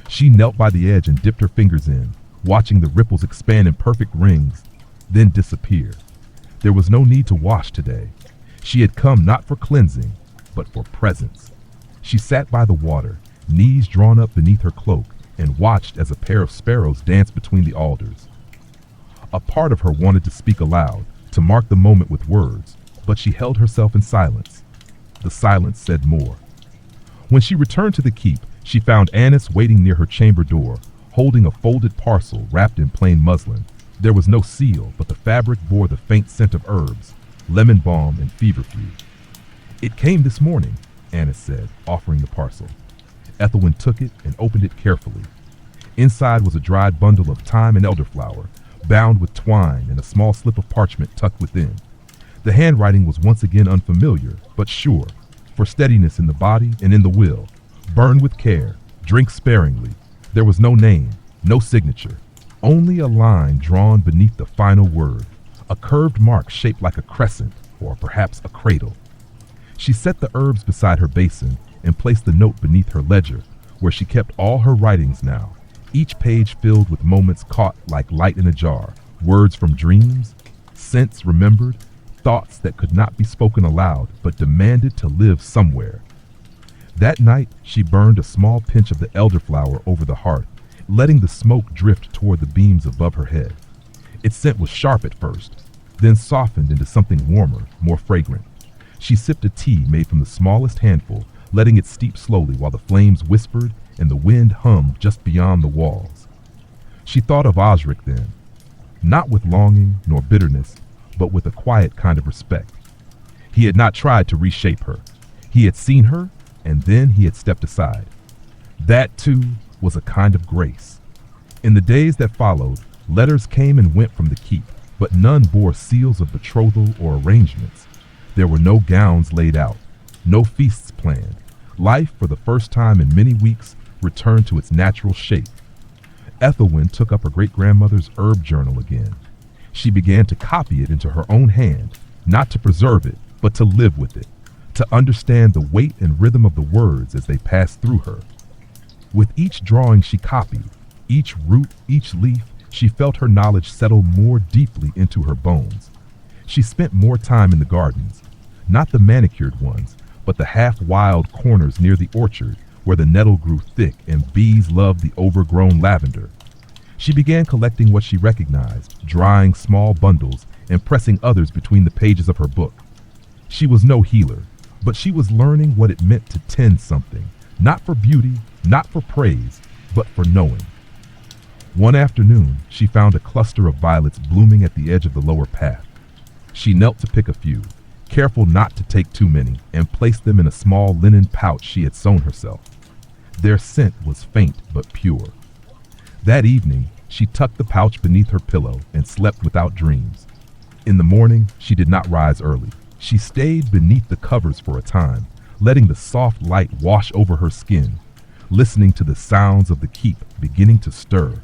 She knelt by the edge and dipped her fingers in, watching the ripples expand in perfect rings, then disappear. There was no need to wash today. She had come not for cleansing, but for presence. She sat by the water, knees drawn up beneath her cloak, and watched as a pair of sparrows danced between the alders. A part of her wanted to speak aloud, to mark the moment with words, but she held herself in silence. The silence said more. When she returned to the keep, she found Annis waiting near her chamber door, holding a folded parcel wrapped in plain muslin. There was no seal, but the fabric bore the faint scent of herbs, lemon balm and feverfew. "It came this morning," Annis said, offering the parcel. Ethelwyn took it and opened it carefully. Inside was a dried bundle of thyme and elderflower, bound with twine, and a small slip of parchment tucked within. The handwriting was once again unfamiliar, but sure, for steadiness in the body and in the will. "Burn with care, drink sparingly." There was no name, no signature, only a line drawn beneath the final word, a curved mark shaped like a crescent, or perhaps a cradle. She set the herbs beside her basin and placed the note beneath her ledger, where she kept all her writings now, each page filled with moments caught like light in a jar, words from dreams, scents remembered, thoughts that could not be spoken aloud but demanded to live somewhere. That night, she burned a small pinch of the elderflower over the hearth, letting the smoke drift toward the beams above her head. Its scent was sharp at first, then softened into something warmer, more fragrant. She sipped a tea made from the smallest handful, letting it steep slowly while the flames whispered and the wind hummed just beyond the walls. She thought of Osric then, not with longing nor bitterness, but with a quiet kind of respect. He had not tried to reshape her. He had seen her, and then he had stepped aside. That, too, was a kind of grace. In the days that followed, letters came and went from the keep, but none bore seals of betrothal or arrangements. There were no gowns laid out, no feasts planned. Life, for the first time in many weeks, returned to its natural shape. Ethelwyn took up her great-grandmother's herb journal again. She began to copy it into her own hand, not to preserve it, but to live with it, to understand the weight and rhythm of the words as they passed through her. With each drawing she copied, each root, each leaf, she felt her knowledge settle more deeply into her bones. She spent more time in the gardens, not the manicured ones, but the half-wild corners near the orchard where the nettle grew thick and bees loved the overgrown lavender. She began collecting what she recognized, drying small bundles and pressing others between the pages of her book. She was no healer, but she was learning what it meant to tend something, not for beauty, not for praise, but for knowing. One afternoon, she found a cluster of violets blooming at the edge of the lower path. She knelt to pick a few, careful not to take too many, and placed them in a small linen pouch she had sewn herself. Their scent was faint but pure. That evening, she tucked the pouch beneath her pillow and slept without dreams. In the morning, she did not rise early. She stayed beneath the covers for a time, letting the soft light wash over her skin, listening to the sounds of the keep beginning to stir.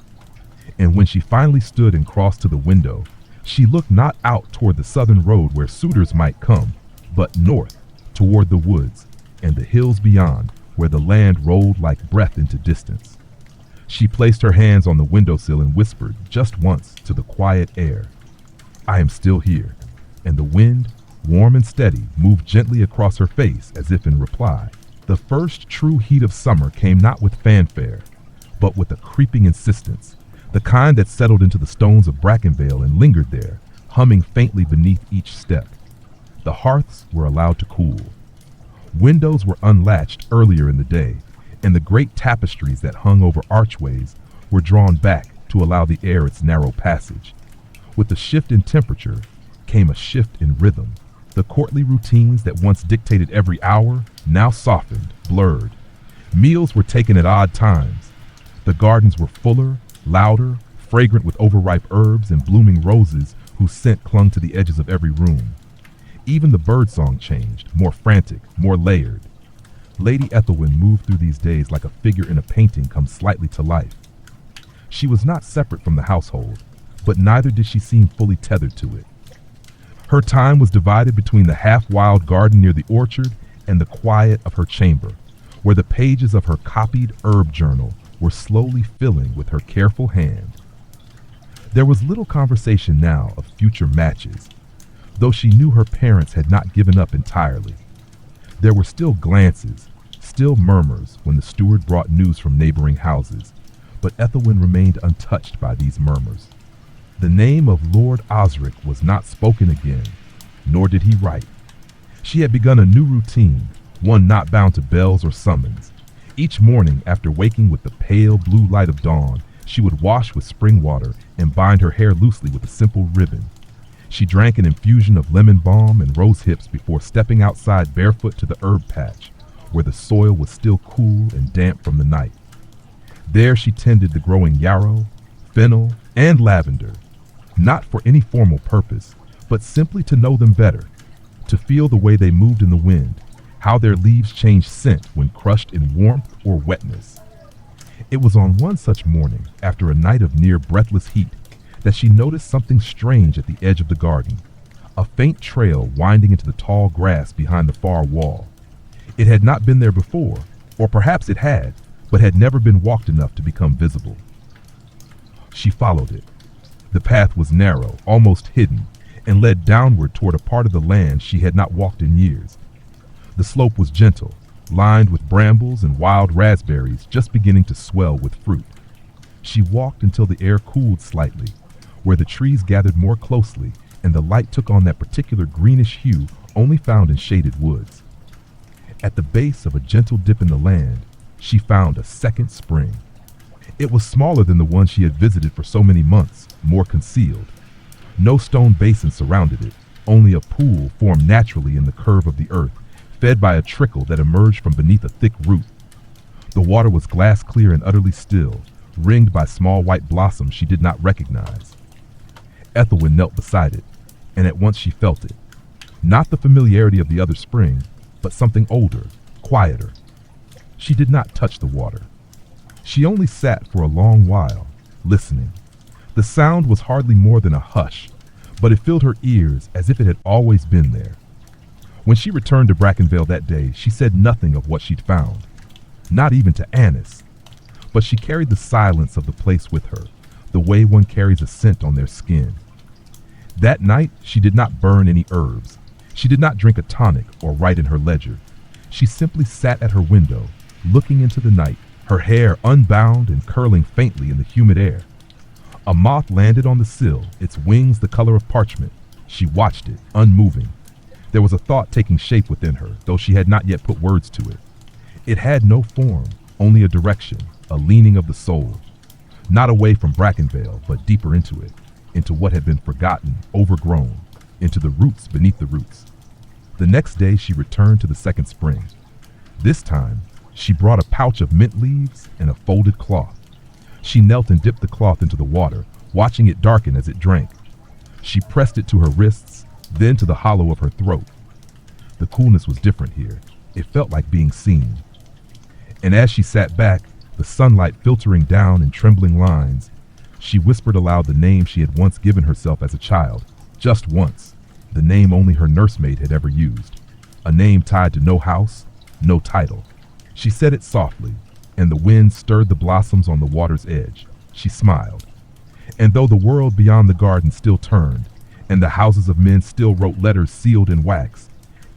And when she finally stood and crossed to the window, she looked not out toward the southern road where suitors might come, but north, toward the woods, and the hills beyond, where the land rolled like breath into distance. She placed her hands on the windowsill and whispered just once to the quiet air, "I am still here," and the wind, warm and steady, moved gently across her face as if in reply. The first true heat of summer came not with fanfare, but with a creeping insistence, the kind that settled into the stones of Brackenvale and lingered there, humming faintly beneath each step. The hearths were allowed to cool. Windows were unlatched earlier in the day, and the great tapestries that hung over archways were drawn back to allow the air its narrow passage. With the shift in temperature came a shift in rhythm. The courtly routines that once dictated every hour now softened, blurred. Meals were taken at odd times. The gardens were fuller, louder, fragrant with overripe herbs and blooming roses whose scent clung to the edges of every room. Even the birdsong changed, more frantic, more layered. Lady Ethelwyn moved through these days like a figure in a painting come slightly to life. She was not separate from the household, but neither did she seem fully tethered to it. Her time was divided between the half-wild garden near the orchard and the quiet of her chamber, where the pages of her copied herb journal were slowly filling with her careful hand. There was little conversation now of future matches, though she knew her parents had not given up entirely. There were still glances, still murmurs when the steward brought news from neighboring houses, but Ethelwyn remained untouched by these murmurs. The name of Lord Osric was not spoken again, nor did he write. She had begun a new routine, one not bound to bells or summons. Each morning, after waking with the pale blue light of dawn, she would wash with spring water and bind her hair loosely with a simple ribbon. She drank an infusion of lemon balm and rose hips before stepping outside barefoot to the herb patch, where the soil was still cool and damp from the night. There she tended the growing yarrow, fennel, and lavender, not for any formal purpose, but simply to know them better, to feel the way they moved in the wind, how their leaves changed scent when crushed in warmth or wetness. It was on one such morning, after a night of near breathless heat, that she noticed something strange at the edge of the garden, a faint trail winding into the tall grass behind the far wall. It had not been there before, or perhaps it had, but had never been walked enough to become visible. She followed it. The path was narrow, almost hidden, and led downward toward a part of the land she had not walked in years. The slope was gentle, lined with brambles and wild raspberries just beginning to swell with fruit. She walked until the air cooled slightly, where the trees gathered more closely and the light took on that particular greenish hue only found in shaded woods. At the base of a gentle dip in the land, she found a second spring. It was smaller than the one she had visited for so many months, more concealed. No stone basin surrounded it, only a pool formed naturally in the curve of the earth, fed by a trickle that emerged from beneath a thick root. The water was glass clear and utterly still, ringed by small white blossoms she did not recognize. Ethelwyn knelt beside it, and at once she felt it. Not the familiarity of the other spring, but something older, quieter. She did not touch the water. She only sat for a long while, listening. The sound was hardly more than a hush, but it filled her ears as if it had always been there. When she returned to Brackenvale that day, she said nothing of what she'd found, not even to Annis. But she carried the silence of the place with her, the way one carries a scent on their skin. That night, she did not burn any herbs. She did not drink a tonic or write in her ledger. She simply sat at her window, looking into the night, her hair unbound and curling faintly in the humid air. A moth landed on the sill, its wings the color of parchment. She watched it, unmoving. There was a thought taking shape within her, though she had not yet put words to it. It had no form, only a direction, a leaning of the soul. Not away from Brackenvale, but deeper into it, into what had been forgotten, overgrown, into the roots beneath the roots. The next day she returned to the second spring. This time, she brought a pouch of mint leaves and a folded cloth. She knelt and dipped the cloth into the water, watching it darken as it drank. She pressed it to her wrists, then to the hollow of her throat. The coolness was different here. It felt like being seen. And as she sat back, the sunlight filtering down in trembling lines, she whispered aloud the name she had once given herself as a child, just once, the name only her nursemaid had ever used, a name tied to no house, no title. She said it softly, and the wind stirred the blossoms on the water's edge. She smiled. And though the world beyond the garden still turned, and the houses of men still wrote letters sealed in wax,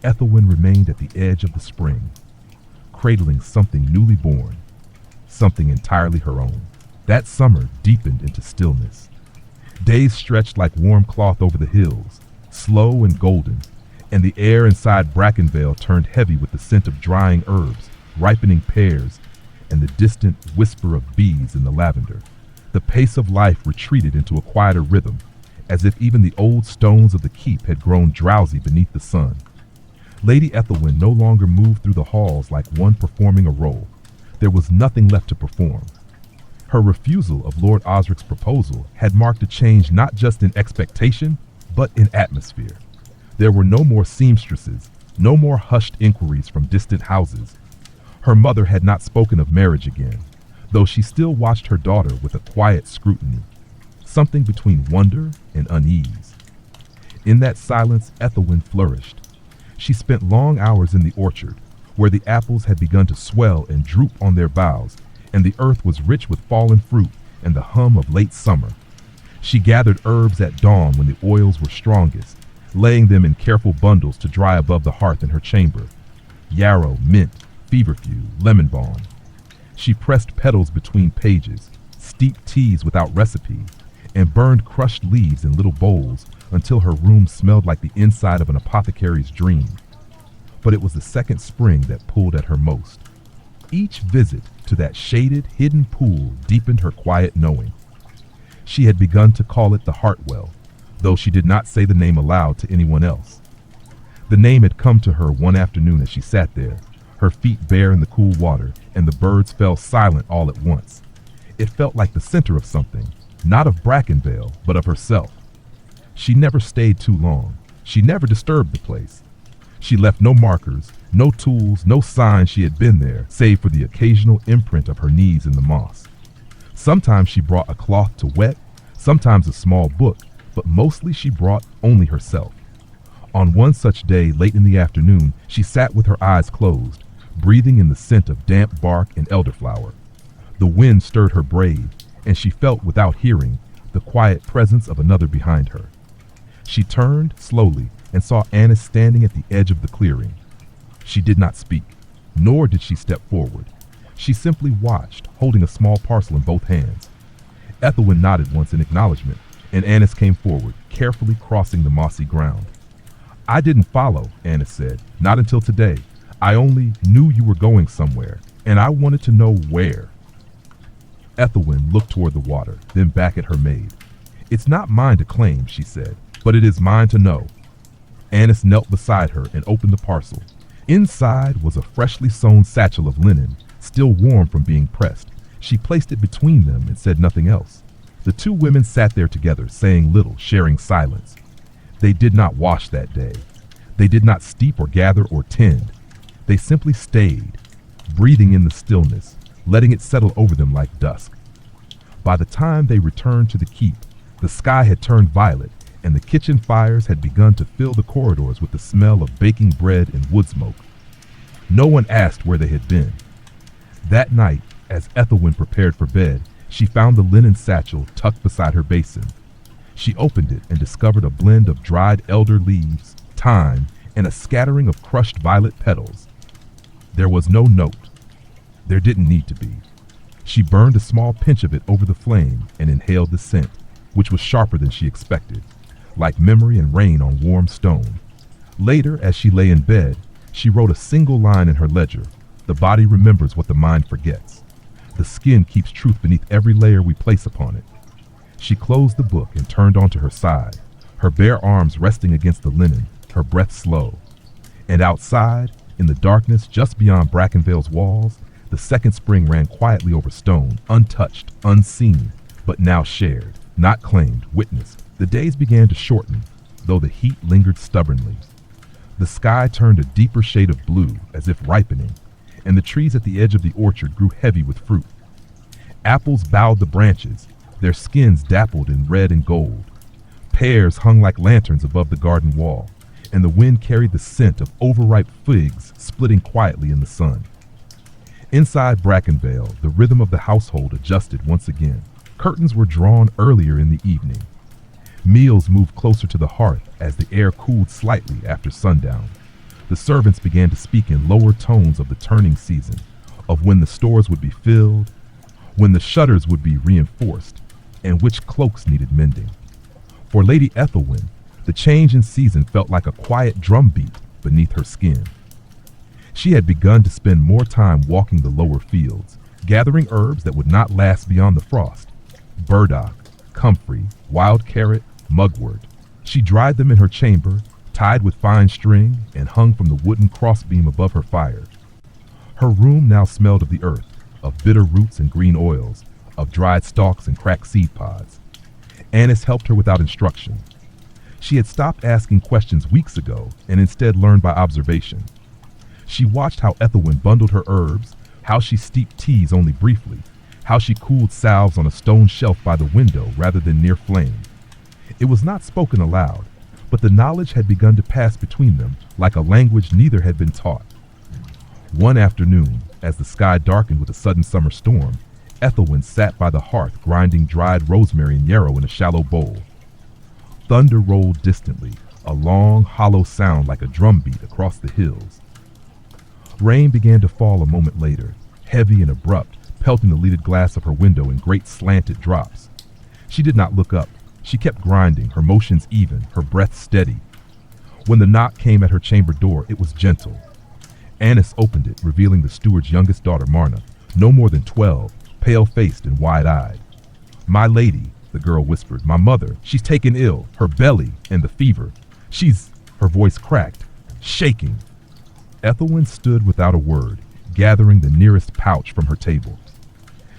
Ethelwyn remained at the edge of the spring, cradling something newly born, something entirely her own. That summer deepened into stillness. Days stretched like warm cloth over the hills, slow and golden, and the air inside Brackenvale turned heavy with the scent of drying herbs, ripening pears, and the distant whisper of bees in the lavender. The pace of life retreated into a quieter rhythm, as if even the old stones of the keep had grown drowsy beneath the sun. Lady Ethelwyn no longer moved through the halls like one performing a role. There was nothing left to perform. Her refusal of Lord Osric's proposal had marked a change not just in expectation, but in atmosphere. There were no more seamstresses, no more hushed inquiries from distant houses. Her mother had not spoken of marriage again, though she still watched her daughter with a quiet scrutiny, something between wonder and unease. In that silence, Ethelwyn flourished. She spent long hours in the orchard, where the apples had begun to swell and droop on their boughs, and the earth was rich with fallen fruit and the hum of late summer. She gathered herbs at dawn when the oils were strongest, laying them in careful bundles to dry above the hearth in her chamber. Yarrow, mint, feverfew, lemon balm. She pressed petals between pages, steeped teas without recipe, and burned crushed leaves in little bowls until her room smelled like the inside of an apothecary's dream. But it was the second spring that pulled at her most. Each visit to that shaded, hidden pool deepened her quiet knowing. She had begun to call it the Heartwell, though she did not say the name aloud to anyone else. The name had come to her one afternoon as she sat there, her feet bare in the cool water, and the birds fell silent all at once. It felt like the center of something, not of Brackenvale, but of herself. She never stayed too long. She never disturbed the place. She left no markers, no tools, no sign she had been there, save for the occasional imprint of her knees in the moss. Sometimes she brought a cloth to wet, sometimes a small book, but mostly she brought only herself. On one such day, late in the afternoon, she sat with her eyes closed, breathing in the scent of damp bark and elderflower. The wind stirred her braid, and she felt, without hearing, the quiet presence of another behind her. She turned slowly and saw Annis standing at the edge of the clearing. She did not speak, nor did she step forward. She simply watched, holding a small parcel in both hands. Ethelwyn nodded once in acknowledgement, and Annis came forward, carefully crossing the mossy ground. "I didn't follow," Annis said, "not until today. I only knew you were going somewhere, and I wanted to know where." Ethelwyn looked toward the water, then back at her maid. "It's not mine to claim," she said, "but it is mine to know." Annis knelt beside her and opened the parcel. Inside was a freshly sewn satchel of linen, still warm from being pressed. She placed it between them and said nothing else. The two women sat there together, saying little, sharing silence. They did not wash that day. They did not steep or gather or tend. They simply stayed, breathing in the stillness, letting it settle over them like dusk. By the time they returned to the keep, the sky had turned violet, and the kitchen fires had begun to fill the corridors with the smell of baking bread and wood smoke. No one asked where they had been. That night, as Ethelwyn prepared for bed, she found the linen satchel tucked beside her basin. She opened it and discovered a blend of dried elder leaves, thyme, and a scattering of crushed violet petals. There was no note. There didn't need to be. She burned a small pinch of it over the flame and inhaled the scent, which was sharper than she expected, like memory and rain on warm stone. Later, as she lay in bed, she wrote a single line in her ledger: "The body remembers what the mind forgets. The skin keeps truth beneath every layer we place upon it." She closed the book and turned onto her side, her bare arms resting against the linen, her breath slow. And outside, in the darkness just beyond Brackenvale's walls, the second spring ran quietly over stone, untouched, unseen, but now shared, not claimed, witnessed. The days began to shorten, though the heat lingered stubbornly. The sky turned a deeper shade of blue, as if ripening, and the trees at the edge of the orchard grew heavy with fruit. Apples bowed the branches, their skins dappled in red and gold. Pears hung like lanterns above the garden wall, and the wind carried the scent of overripe figs splitting quietly in the sun. Inside Brackenvale, the rhythm of the household adjusted once again. Curtains were drawn earlier in the evening. Meals moved closer to the hearth as the air cooled slightly after sundown. The servants began to speak in lower tones of the turning season, of when the stores would be filled, when the shutters would be reinforced, and which cloaks needed mending. For Lady Ethelwyn, the change in season felt like a quiet drumbeat beneath her skin. She had begun to spend more time walking the lower fields, gathering herbs that would not last beyond the frost: burdock, comfrey, wild carrot, mugwort. She dried them in her chamber, tied with fine string, and hung from the wooden crossbeam above her fire. Her room now smelled of the earth, of bitter roots and green oils, of dried stalks and cracked seed pods. Annis helped her without instruction. She had stopped asking questions weeks ago and instead learned by observation. She watched how Ethelwyn bundled her herbs, how she steeped teas only briefly, how she cooled salves on a stone shelf by the window rather than near flame. It was not spoken aloud, but the knowledge had begun to pass between them like a language neither had been taught. One afternoon, as the sky darkened with a sudden summer storm, Ethelwyn sat by the hearth grinding dried rosemary and yarrow in a shallow bowl. Thunder rolled distantly, a long, hollow sound like a drumbeat across the hills. Rain began to fall a moment later, heavy and abrupt, pelting the leaded glass of her window in great slanted drops. She did not look up. She kept grinding, her motions even, her breath steady. When the knock came at her chamber door, it was gentle. Annis opened it, revealing the steward's youngest daughter, Marna, no more than 12, pale-faced and wide-eyed. "My lady," the girl whispered, "my mother, she's taken ill, her belly and the fever. She's—" her voice cracked, shaking. Ethelwyn stood without a word, gathering the nearest pouch from her table.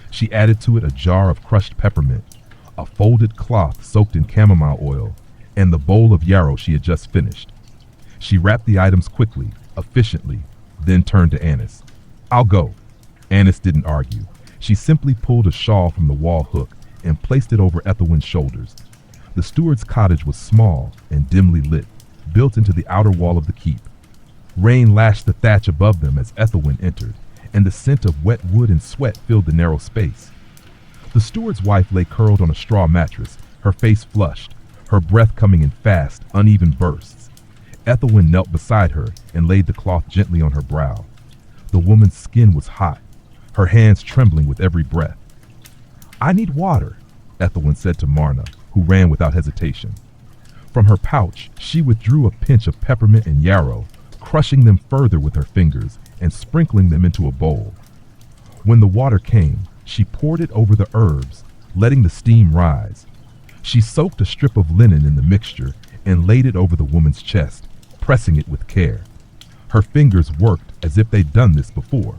She added to it a jar of crushed peppermint, a folded cloth soaked in chamomile oil, and the bowl of yarrow she had just finished. She wrapped the items quickly, efficiently, then turned to Annis. "I'll go." Annis didn't argue. She simply pulled a shawl from the wall hook and placed it over Ethelwyn's shoulders. The steward's cottage was small and dimly lit, built into the outer wall of the keep. Rain lashed the thatch above them as Ethelwyn entered, and the scent of wet wood and sweat filled the narrow space. The steward's wife lay curled on a straw mattress, her face flushed, her breath coming in fast, uneven bursts. Ethelwyn knelt beside her and laid the cloth gently on her brow. The woman's skin was hot, her hands trembling with every breath. "I need water," Ethelwyn said to Marna, who ran without hesitation. From her pouch, she withdrew a pinch of peppermint and yarrow, crushing them further with her fingers and sprinkling them into a bowl. When the water came, she poured it over the herbs, letting the steam rise. She soaked a strip of linen in the mixture and laid it over the woman's chest, pressing it with care. Her fingers worked as if they'd done this before.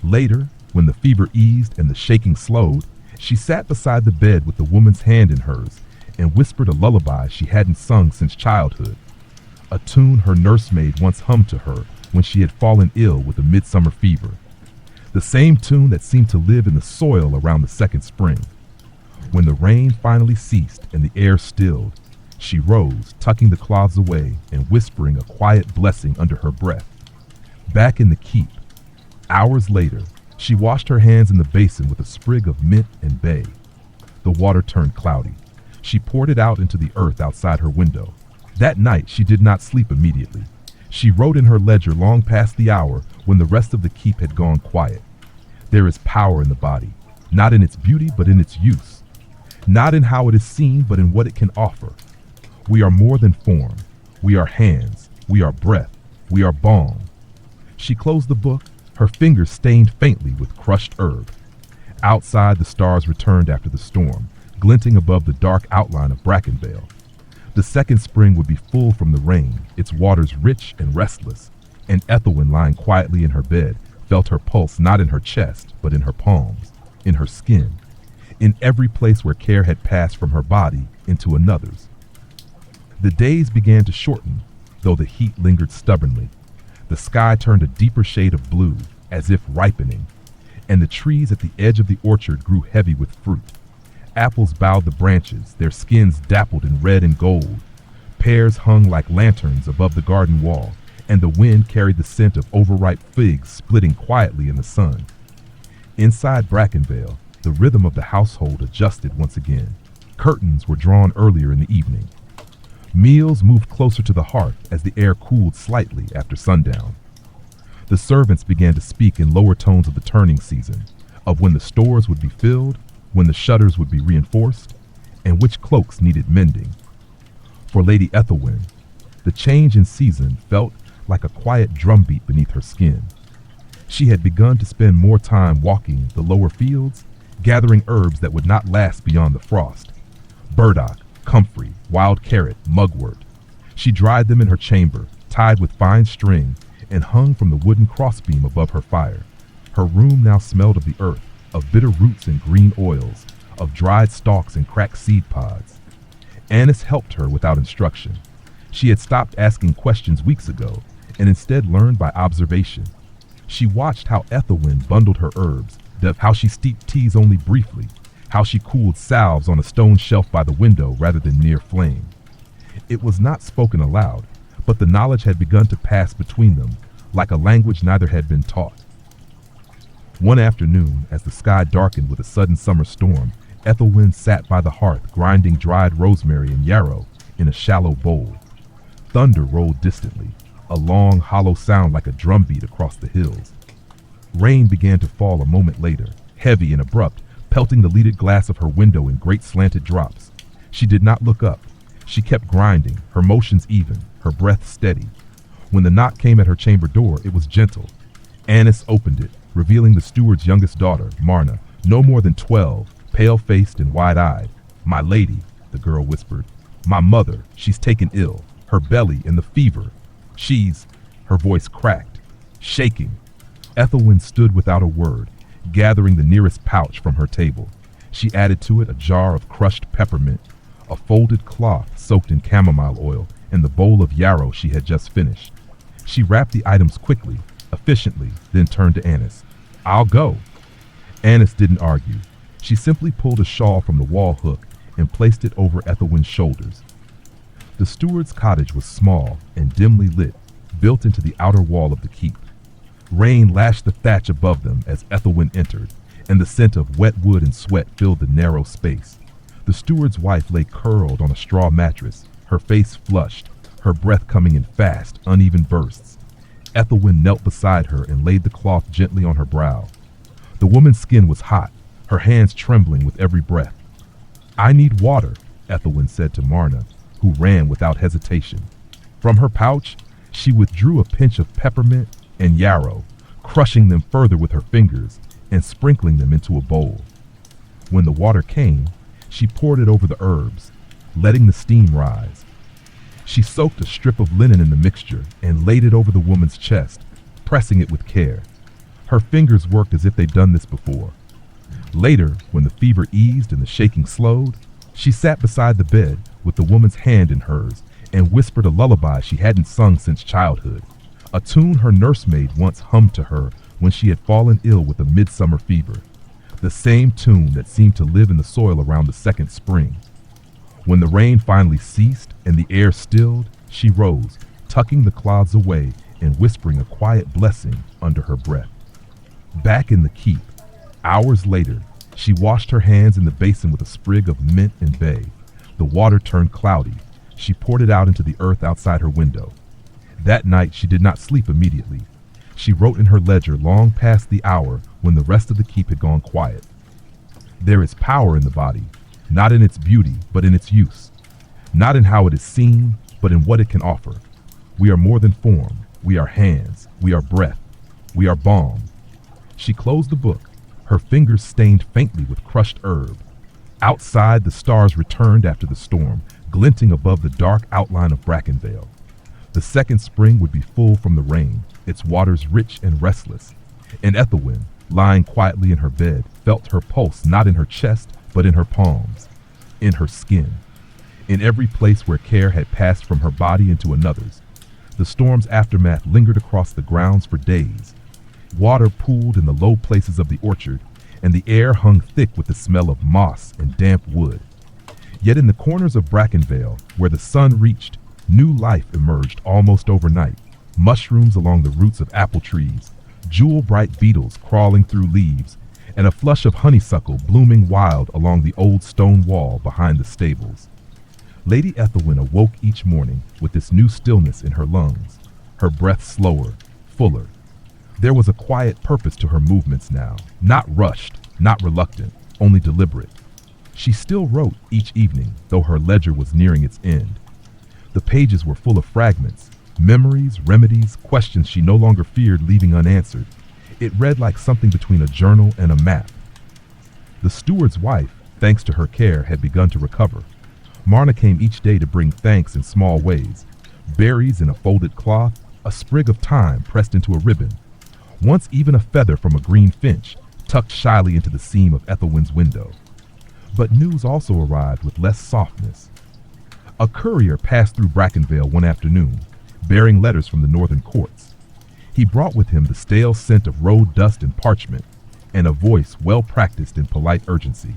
Later, when the fever eased and the shaking slowed, she sat beside the bed with the woman's hand in hers and whispered a lullaby she hadn't sung since childhood, a tune her nursemaid once hummed to her when she had fallen ill with a midsummer fever, the same tune that seemed to live in the soil around the second spring. When the rain finally ceased and the air stilled, she rose, tucking the cloths away and whispering a quiet blessing under her breath. Back in the keep, hours later, she washed her hands in the basin with a sprig of mint and bay. The water turned cloudy. She poured it out into the earth outside her window. That night, she did not sleep immediately. She wrote in her ledger long past the hour when the rest of the keep had gone quiet. There is power in the body, not in its beauty, but in its use. Not in how it is seen, but in what it can offer. We are more than form. We are hands. We are breath. We are balm. She closed the book, her fingers stained faintly with crushed herb. Outside, the stars returned after the storm, glinting above the dark outline of Brackenvale. The second spring would be full from the rain, its waters rich and restless, and Ethelwyn, lying quietly in her bed, felt her pulse not in her chest, but in her palms, in her skin, in every place where care had passed from her body into another's. The days began to shorten, though the heat lingered stubbornly. The sky turned a deeper shade of blue, as if ripening, and the trees at the edge of the orchard grew heavy with fruit. Apples bowed the branches, their skins dappled in red and gold. Pears hung like lanterns above the garden wall, and the wind carried the scent of overripe figs splitting quietly in the sun. Inside Brackenvale, the rhythm of the household adjusted once again. Curtains were drawn earlier in the evening. Meals moved closer to the hearth as the air cooled slightly after sundown. The servants began to speak in lower tones of the turning season, of when the stores would be filled, when the shutters would be reinforced, and which cloaks needed mending. For Lady Ethelwyn, the change in season felt like a quiet drumbeat beneath her skin. She had begun to spend more time walking the lower fields, gathering herbs that would not last beyond the frost. Burdock, comfrey, wild carrot, mugwort. She dried them in her chamber, tied with fine string, and hung from the wooden crossbeam above her fire. Her room now smelled of the earth, of bitter roots and green oils, of dried stalks and cracked seed pods. Annis helped her without instruction. She had stopped asking questions weeks ago, and instead learned by observation. She watched how Ethelwyn bundled her herbs, how she steeped teas only briefly, how she cooled salves on a stone shelf by the window rather than near flame. It was not spoken aloud, but the knowledge had begun to pass between them, like a language neither had been taught. One afternoon, as the sky darkened with a sudden summer storm, Ethelwyn sat by the hearth grinding dried rosemary and yarrow in a shallow bowl. Thunder rolled distantly. a long, hollow sound like a drumbeat across the hills. Rain began to fall a moment later, heavy and abrupt, pelting the leaded glass of her window in great slanted drops. She did not look up. She kept grinding, her motions even, her breath steady. When the knock came at her chamber door, it was gentle. Annis opened it, revealing the steward's youngest daughter, Marna, no more than 12, pale-faced and wide-eyed. "My lady," the girl whispered. "My mother, she's taken ill. Her belly and the fever. Her voice cracked, shaking. Ethelwyn stood without a word, gathering the nearest pouch from her table. She added to it a jar of crushed peppermint, a folded cloth soaked in chamomile oil, and the bowl of yarrow she had just finished. She wrapped the items quickly, efficiently, then turned to Annis. "I'll go." Annis didn't argue. She simply pulled a shawl from the wall hook and placed it over Ethelwyn's shoulders. The steward's cottage was small and dimly lit, built into the outer wall of the keep. Rain lashed the thatch above them as Ethelwyn entered, and the scent of wet wood and sweat filled the narrow space. The steward's wife lay curled on a straw mattress, her face flushed, her breath coming in fast, uneven bursts. Ethelwyn knelt beside her and laid the cloth gently on her brow. The woman's skin was hot, her hands trembling with every breath. "I need water," Ethelwyn said to Marna, who ran without hesitation. From her pouch, she withdrew a pinch of peppermint and yarrow, crushing them further with her fingers and sprinkling them into a bowl. When the water came, she poured it over the herbs, letting the steam rise. She soaked a strip of linen in the mixture and laid it over the woman's chest, pressing it with care. Her fingers worked as if they'd done this before. Later, when the fever eased and the shaking slowed, she sat beside the bed with the woman's hand in hers and whispered a lullaby she hadn't sung since childhood, a tune her nursemaid once hummed to her when she had fallen ill with a midsummer fever, the same tune that seemed to live in the soil around the second spring. When the rain finally ceased and the air stilled, she rose, tucking the cloths away and whispering a quiet blessing under her breath. Back in the keep, hours later, she washed her hands in the basin with a sprig of mint and bay. The water turned cloudy. She poured it out into the earth outside her window. That night, she did not sleep immediately. She wrote in her ledger long past the hour when the rest of the keep had gone quiet. There is power in the body, not in its beauty, but in its use. Not in how it is seen, but in what it can offer. We are more than form. We are hands. We are breath. We are balm. She closed the book, her fingers stained faintly with crushed herb. Outside, the stars returned after the storm, glinting above the dark outline of Brackenvale. The second spring would be full from the rain, its waters rich and restless. And Ethelwyn, lying quietly in her bed, felt her pulse not in her chest, but in her palms, in her skin, in every place where care had passed from her body into another's. The storm's aftermath lingered across the grounds for days. Water pooled in the low places of the orchard, and the air hung thick with the smell of moss and damp wood. Yet in the corners of Brackenvale, where the sun reached, new life emerged almost overnight. Mushrooms along the roots of apple trees, jewel-bright beetles crawling through leaves, and a flush of honeysuckle blooming wild along the old stone wall behind the stables. Lady Ethelwyn awoke each morning with this new stillness in her lungs, her breath slower, fuller. There was a quiet purpose to her movements now, not rushed, not reluctant, only deliberate. She still wrote each evening, though her ledger was nearing its end. The pages were full of fragments, memories, remedies, questions she no longer feared leaving unanswered. It read like something between a journal and a map. The steward's wife, thanks to her care, had begun to recover. Marna came each day to bring thanks in small ways. Berries in a folded cloth, a sprig of thyme pressed into a ribbon. Once even a feather from a green finch, tucked shyly into the seam of Ethelwyn's window. But news also arrived with less softness. A courier passed through Brackenvale one afternoon, bearing letters from the northern courts. He brought with him the stale scent of road dust and parchment, and a voice well practiced in polite urgency.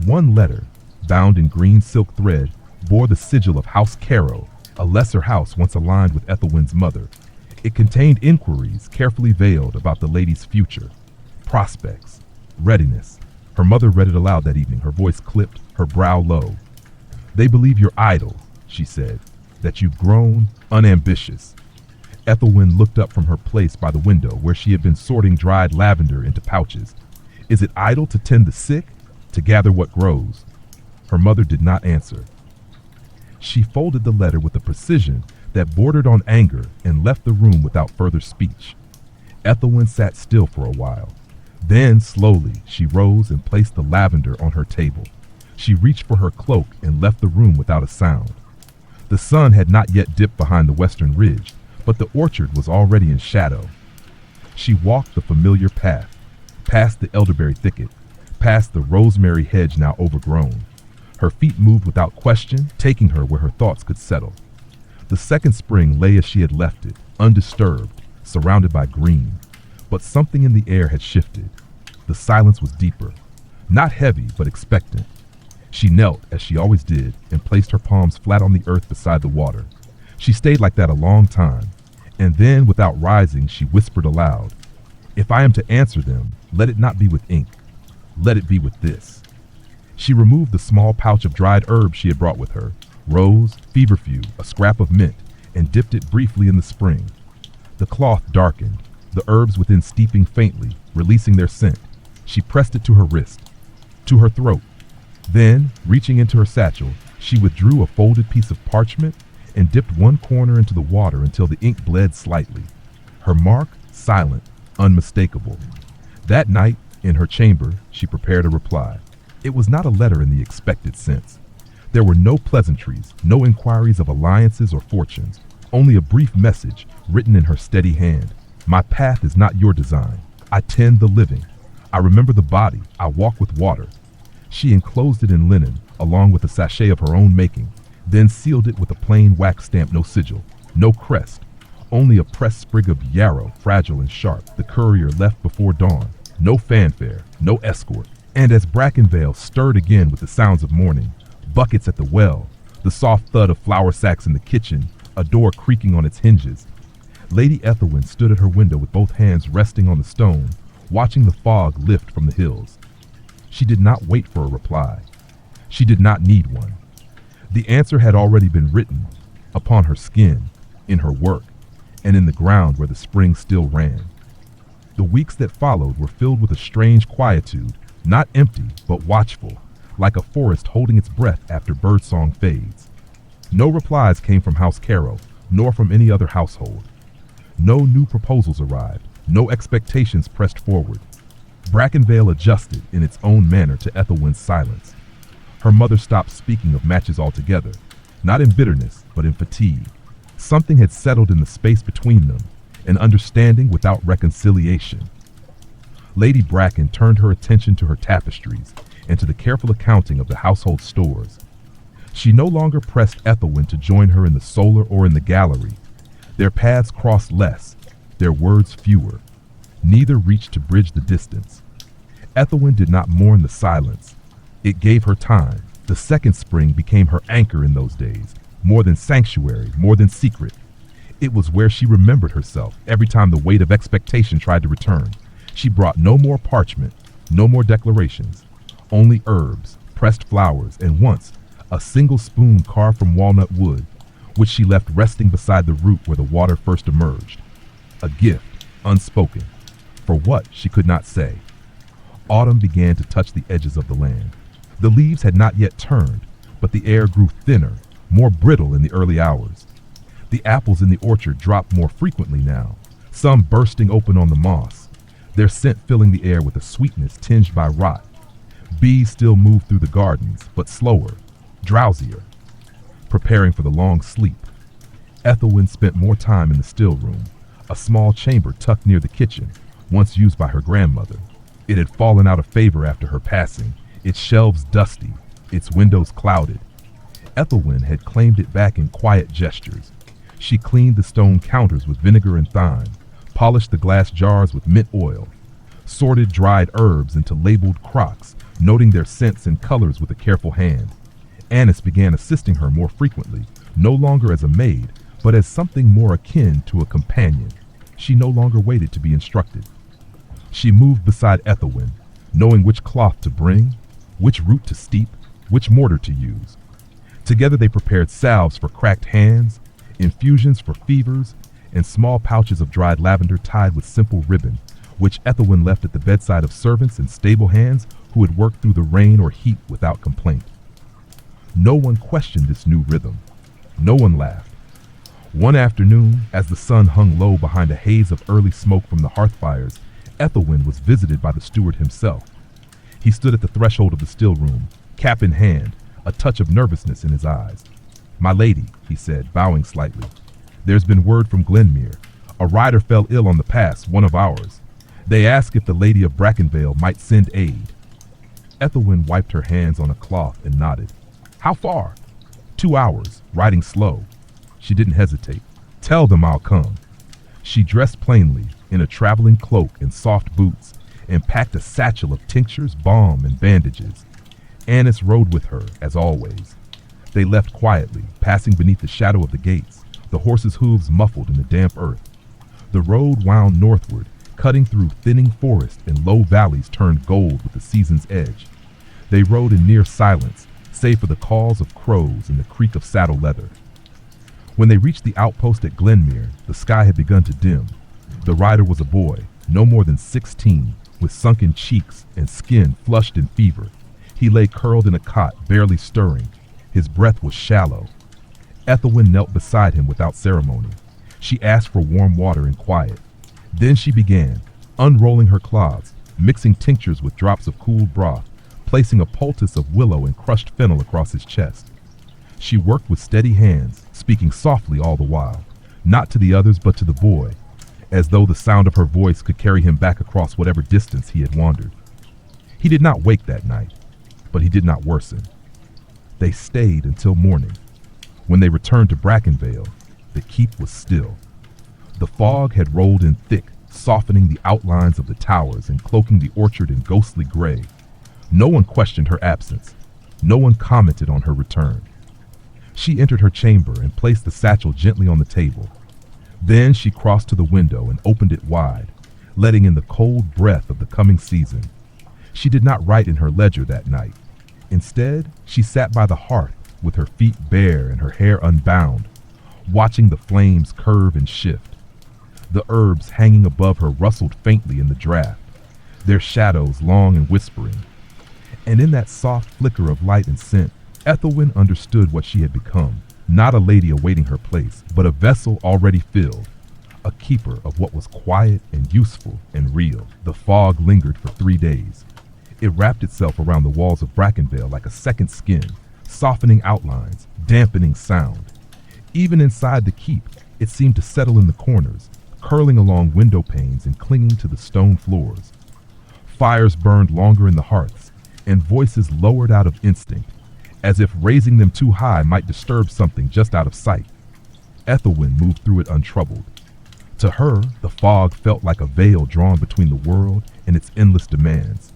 One letter, bound in green silk thread, bore the sigil of House Carow, a lesser house once aligned with Ethelwyn's mother. It contained inquiries carefully veiled about the lady's future, prospects, readiness. Her mother read it aloud that evening, her voice clipped, her brow low. "They believe you're idle," she said, "that you've grown unambitious. Ethelwyn looked up from her place by the window where she had been sorting dried lavender into pouches. Is it idle to tend the sick, to gather what grows? Her mother did not answer. She folded the letter with a precision that bordered on anger and left the room without further speech. Ethelwyn sat still for a while. Then, slowly, she rose and placed the lavender on her table. She reached for her cloak and left the room without a sound. The sun had not yet dipped behind the western ridge, but the orchard was already in shadow. She walked the familiar path, past the elderberry thicket, past the rosemary hedge now overgrown. Her feet moved without question, taking her where her thoughts could settle. The second spring lay as she had left it, undisturbed, surrounded by green. But something in the air had shifted. The silence was deeper, not heavy, but expectant. She knelt, as she always did, and placed her palms flat on the earth beside the water. She stayed like that a long time, and then, without rising, she whispered aloud, "If I am to answer them, let it not be with ink. Let it be with this." She removed the small pouch of dried herbs she had brought with her, rose, feverfew, a scrap of mint, and dipped it briefly in the spring. The cloth darkened, the herbs within steeping faintly, releasing their scent. She pressed it to her wrist, to her throat. Then, reaching into her satchel, she withdrew a folded piece of parchment and dipped one corner into the water until the ink bled slightly. Her mark, silent, unmistakable. That night, in her chamber, she prepared a reply. It was not a letter in the expected sense. There were no pleasantries, no inquiries of alliances or fortunes, only a brief message written in her steady hand. My path is not your design. I tend the living. I remember the body. I walk with water. She enclosed it in linen, along with a sachet of her own making, then sealed it with a plain wax stamp, no sigil, no crest, only a pressed sprig of yarrow, fragile and sharp. The courier left before dawn. No fanfare, no escort. And as Brackenvale stirred again with the sounds of morning, buckets at the well, the soft thud of flour sacks in the kitchen, a door creaking on its hinges, Lady Ethelwyn stood at her window with both hands resting on the stone, watching the fog lift from the hills. She did not wait for a reply. She did not need one. The answer had already been written, upon her skin, in her work, and in the ground where the spring still ran. The weeks that followed were filled with a strange quietude, not empty, but watchful, like a forest holding its breath after birdsong fades. No replies came from House Carroll, nor from any other household. No new proposals arrived, no expectations pressed forward. Brackenvale adjusted in its own manner to Ethelwyn's silence. Her mother stopped speaking of matches altogether, not in bitterness, but in fatigue. Something had settled in the space between them, an understanding without reconciliation. Lady Bracken turned her attention to her tapestries and to the careful accounting of the household stores. She no longer pressed Ethelwyn to join her in the solar or in the gallery. Their paths crossed less, their words fewer. Neither reached to bridge the distance. Ethelwyn did not mourn the silence. It gave her time. The second spring became her anchor in those days, more than sanctuary, more than secret. It was where she remembered herself every time the weight of expectation tried to return. She brought no more parchment, no more declarations, only herbs, pressed flowers, and once a single spoon carved from walnut wood, which she left resting beside the root where the water first emerged. A gift, unspoken. For what, she could not say. Autumn began to touch the edges of the land. The leaves had not yet turned, but the air grew thinner, more brittle in the early hours. The apples in the orchard dropped more frequently now, some bursting open on the moss, their scent filling the air with a sweetness tinged by rot. Bees still moved through the gardens, but slower, drowsier, preparing for the long sleep. Ethelwyn spent more time in the still room, a small chamber tucked near the kitchen, once used by her grandmother. It had fallen out of favor after her passing, its shelves dusty, its windows clouded. Ethelwyn had claimed it back in quiet gestures. She cleaned the stone counters with vinegar and thyme, polished the glass jars with mint oil, sorted dried herbs into labeled crocks, noting their scents and colors with a careful hand. Annis began assisting her more frequently, no longer as a maid, but as something more akin to a companion. She no longer waited to be instructed. She moved beside Ethelwyn, knowing which cloth to bring, which root to steep, which mortar to use. Together they prepared salves for cracked hands, infusions for fevers, and small pouches of dried lavender tied with simple ribbon, which Ethelwyn left at the bedside of servants and stable hands who had worked through the rain or heat without complaint. No one questioned this new rhythm. No one laughed. One afternoon, as the sun hung low behind a haze of early smoke from the hearth fires, Ethelwyn was visited by the steward himself. He stood at the threshold of the still room, cap in hand, a touch of nervousness in his eyes. "My lady," he said, bowing slightly, "there's been word from Glenmere. A rider fell ill on the pass, one of ours. They ask if the Lady of Brackenvale might send aid." Ethelwyn wiped her hands on a cloth and nodded. "How far?" "2 hours, riding slow." She didn't hesitate. "Tell them I'll come." She dressed plainly, in a traveling cloak and soft boots, and packed a satchel of tinctures, balm, and bandages. Annis rode with her, as always. They left quietly, passing beneath the shadow of the gates, the horses' hooves muffled in the damp earth. The road wound northward, cutting through thinning forest and low valleys turned gold with the season's edge. They rode in near silence, save for the calls of crows and the creak of saddle leather. When they reached the outpost at Glenmere, the sky had begun to dim. The rider was a boy, no more than 16, with sunken cheeks and skin flushed in fever. He lay curled in a cot, barely stirring. His breath was shallow. Ethelwyn knelt beside him without ceremony. She asked for warm water and quiet. Then she began, unrolling her cloths, mixing tinctures with drops of cooled broth, placing a poultice of willow and crushed fennel across his chest. She worked with steady hands, speaking softly all the while, not to the others but to the boy, as though the sound of her voice could carry him back across whatever distance he had wandered. He did not wake that night, but he did not worsen. They stayed until morning. When they returned to Brackenvale, the keep was still. The fog had rolled in thick, softening the outlines of the towers and cloaking the orchard in ghostly gray. No one questioned her absence. No one commented on her return. She entered her chamber and placed the satchel gently on the table. Then she crossed to the window and opened it wide, letting in the cold breath of the coming season. She did not write in her ledger that night. Instead, she sat by the hearth with her feet bare and her hair unbound, watching the flames curve and shift. The herbs hanging above her rustled faintly in the draft, their shadows long and whispering. And in that soft flicker of light and scent, Ethelwyn understood what she had become, not a lady awaiting her place, but a vessel already filled, a keeper of what was quiet and useful and real. The fog lingered for 3 days. It wrapped itself around the walls of Brackenvale like a second skin, softening outlines, dampening sound. Even inside the keep, it seemed to settle in the corners, curling along window panes and clinging to the stone floors. Fires burned longer in the hearths, and voices lowered out of instinct, as if raising them too high might disturb something just out of sight. Ethelwyn moved through it untroubled. To her, the fog felt like a veil drawn between the world and its endless demands.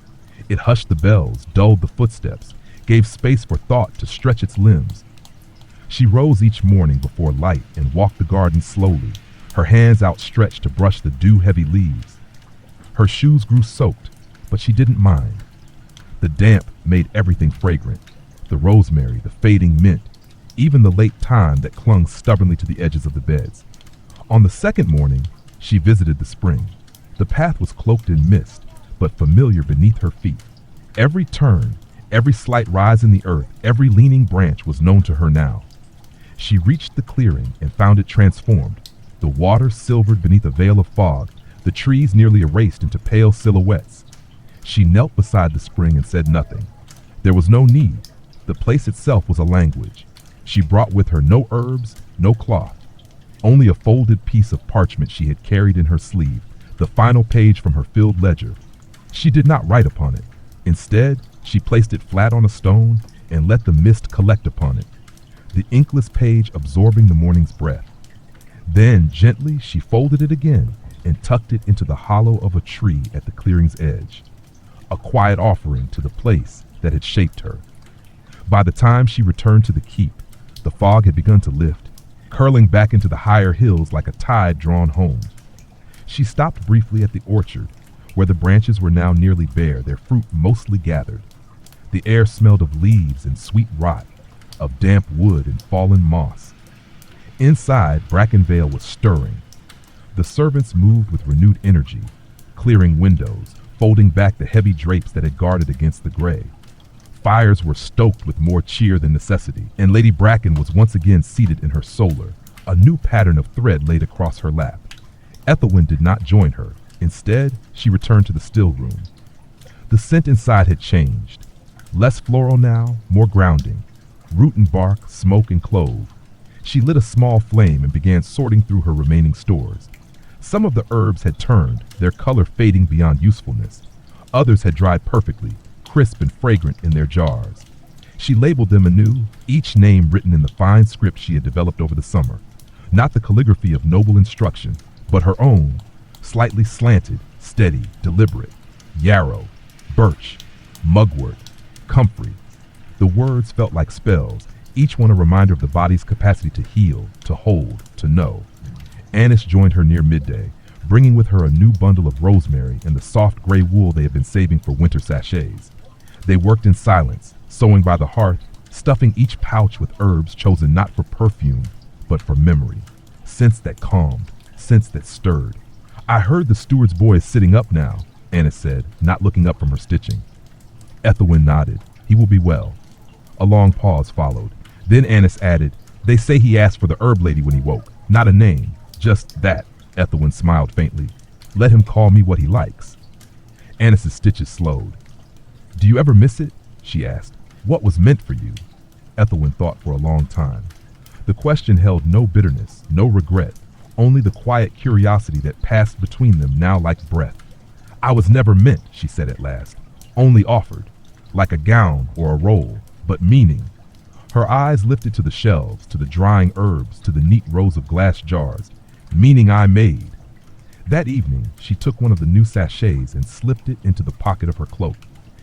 It hushed the bells, dulled the footsteps, gave space for thought to stretch its limbs. She rose each morning before light and walked the garden slowly, her hands outstretched to brush the dew-heavy leaves. Her shoes grew soaked, but she didn't mind. The damp made everything fragrant, the rosemary, the fading mint, even the late thyme that clung stubbornly to the edges of the beds. On the second morning, she visited the spring. The path was cloaked in mist, but familiar beneath her feet. Every turn, every slight rise in the earth, every leaning branch was known to her now. She reached the clearing and found it transformed, the water silvered beneath a veil of fog, the trees nearly erased into pale silhouettes. She knelt beside the spring and said nothing. There was no need. The place itself was a language. She brought with her no herbs, no cloth, only a folded piece of parchment she had carried in her sleeve, the final page from her filled ledger. She did not write upon it. Instead, she placed it flat on a stone and let the mist collect upon it, the inkless page absorbing the morning's breath. Then, gently, she folded it again and tucked it into the hollow of a tree at the clearing's edge, a quiet offering to the place that had shaped her. By the time she returned to the keep, the fog had begun to lift, curling back into the higher hills like a tide drawn home. She stopped briefly at the orchard, where the branches were now nearly bare, their fruit mostly gathered. The air smelled of leaves and sweet rot, of damp wood and fallen moss. Inside, Brackenvale was stirring, The servants moved with renewed energy, clearing windows, folding back the heavy drapes that had guarded against the gray. Fires were stoked with more cheer than necessity, and Lady Bracken was once again seated in her solar, a new pattern of thread laid across her lap. Ethelwyn did not join her. Instead, she returned to the still room. The scent inside had changed. Less floral now, more grounding. Root and bark, smoke and clove. She lit a small flame and began sorting through her remaining stores. Some of the herbs had turned, their color fading beyond usefulness. Others had dried perfectly, crisp and fragrant in their jars. She labeled them anew, each name written in the fine script she had developed over the summer. Not the calligraphy of noble instruction, but her own, slightly slanted, steady, deliberate. Yarrow, birch, mugwort, comfrey. The words felt like spells, each one a reminder of the body's capacity to heal, to hold, to know. Annis joined her near midday, bringing with her a new bundle of rosemary and the soft gray wool they had been saving for winter sachets. They worked in silence, sewing by the hearth, stuffing each pouch with herbs chosen not for perfume, but for memory. Scents that calmed, scents that stirred. I heard the steward's boy is sitting up now, Annis said, not looking up from her stitching. Ethelwyn nodded. He will be well. A long pause followed. Then Annis added, they say he asked for the herb lady when he woke. Not a name, just that. Ethelwyn smiled faintly. Let him call me what he likes. Annis's stitches slowed. Do you ever miss it? She asked. What was meant for you? Ethelwyn thought for a long time. The question held no bitterness, no regret, only the quiet curiosity that passed between them now like breath. I was never meant, she said at last, only offered, like a gown or a role, but meaning. Her eyes lifted to the shelves, to the drying herbs, to the neat rows of glass jars. Meaning I made. That evening, she took one of the new sachets and slipped it into the pocket of her cloak.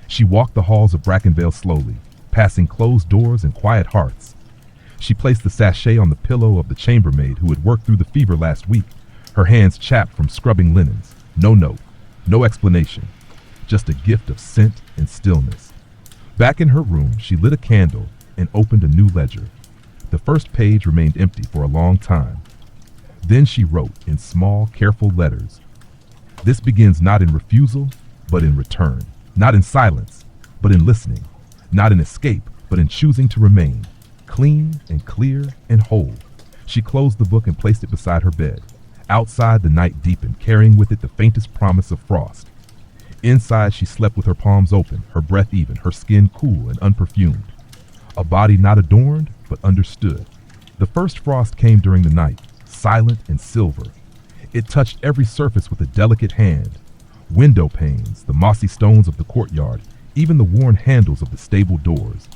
She walked the halls of Brackenvale slowly, passing closed doors and quiet hearths. She placed the sachet on the pillow of the chambermaid who had worked through the fever last week, her hands chapped from scrubbing linens. No note, no explanation, just a gift of scent and stillness. Back in her room, she lit a candle and opened a new ledger. The first page remained empty for a long time. Then she wrote in small, careful letters, this begins not in refusal, but in return. Not in silence, but in listening. Not in escape, but in choosing to remain. Clean and clear and whole. She closed the book and placed it beside her bed. Outside, the night deepened, carrying with it the faintest promise of frost. Inside, she slept with her palms open, her breath even, her skin cool and unperfumed. A body not adorned, but understood. The first frost came during the night, silent and silver. It touched every surface with a delicate hand. Window panes, the mossy stones of the courtyard, even the worn handles of the stable doors.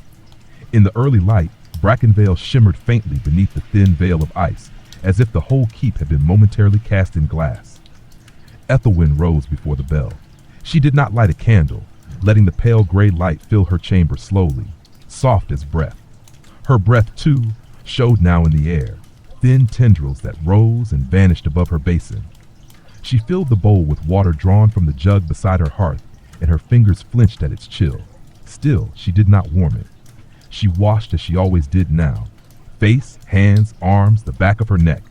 In the early light, Brackenvale shimmered faintly beneath the thin veil of ice, as if the whole keep had been momentarily cast in glass. Ethelwyn rose before the bell. She did not light a candle, letting the pale gray light fill her chamber slowly, soft as breath. Her breath, too, showed now in the air, thin tendrils that rose and vanished above her basin. She filled the bowl with water drawn from the jug beside her hearth, and her fingers flinched at its chill. Still, she did not warm it. She washed as she always did now. Face, hands, arms, the back of her neck.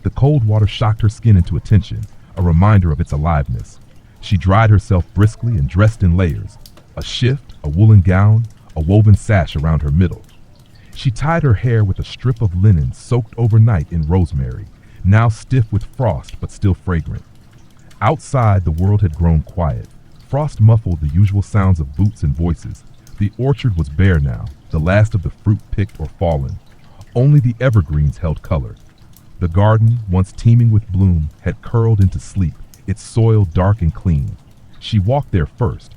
The cold water shocked her skin into attention, a reminder of its aliveness. She dried herself briskly and dressed in layers. A shift, a woolen gown, a woven sash around her middle. She tied her hair with a strip of linen soaked overnight in rosemary, now stiff with frost but still fragrant. Outside, the world had grown quiet. Frost muffled the usual sounds of boots and voices. The orchard was bare now, the last of the fruit picked or fallen. Only the evergreens held color. The garden, once teeming with bloom, had curled into sleep, its soil dark and clean. She walked there first.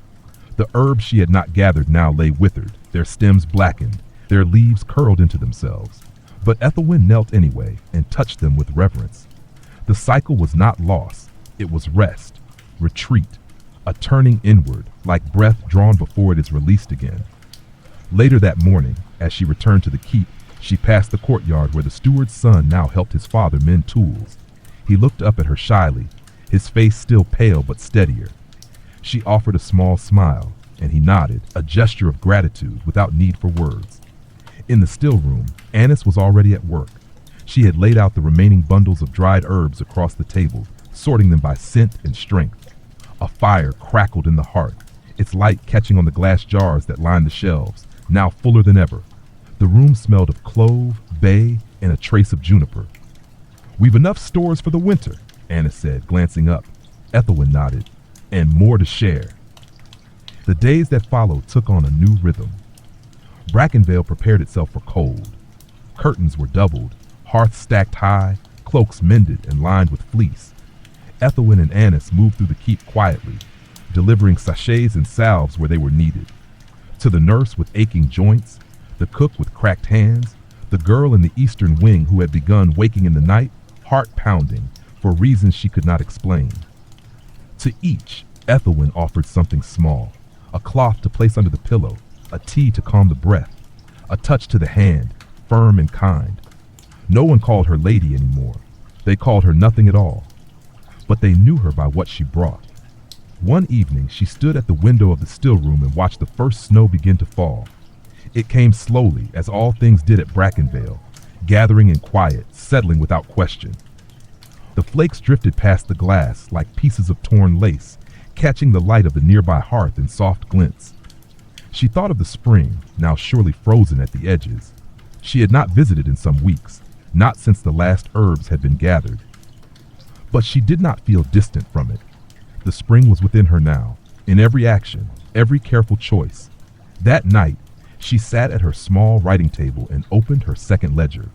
The herbs she had not gathered now lay withered, their stems blackened, their leaves curled into themselves. But Ethelwyn knelt anyway and touched them with reverence. The cycle was not loss, it was rest, retreat, a turning inward, like breath drawn before it is released again. Later that morning, as she returned to the keep, she passed the courtyard where the steward's son now helped his father mend tools. He looked up at her shyly, his face still pale but steadier. She offered a small smile, and he nodded, a gesture of gratitude without need for words. In the still room, Annis was already at work. She had laid out the remaining bundles of dried herbs across the table, sorting them by scent and strength. A fire crackled in the hearth, its light catching on the glass jars that lined the shelves, now fuller than ever. The room smelled of clove, bay, and a trace of juniper. "We've enough stores for the winter," Anna said, glancing up. Ethelwyn nodded. "And more to share." The days that followed took on a new rhythm. Brackenvale prepared itself for cold. Curtains were doubled, hearths stacked high, cloaks mended and lined with fleece. Ethelwyn and Annis moved through the keep quietly, delivering sachets and salves where they were needed. To the nurse with aching joints, the cook with cracked hands, the girl in the eastern wing who had begun waking in the night, heart pounding, for reasons she could not explain. To each, Ethelwyn offered something small, a cloth to place under the pillow, a tea to calm the breath, a touch to the hand, firm and kind. No one called her lady anymore. They called her nothing at all. But they knew her by what she brought. One evening, she stood at the window of the still room and watched the first snow begin to fall. It came slowly, as all things did at Brackenvale, gathering in quiet, settling without question. The flakes drifted past the glass like pieces of torn lace, catching the light of the nearby hearth in soft glints. She thought of the spring, now surely frozen at the edges. She had not visited in some weeks, not since the last herbs had been gathered. But she did not feel distant from it. The spring was within her now, in every action, every careful choice. That night, she sat at her small writing table and opened her second ledger.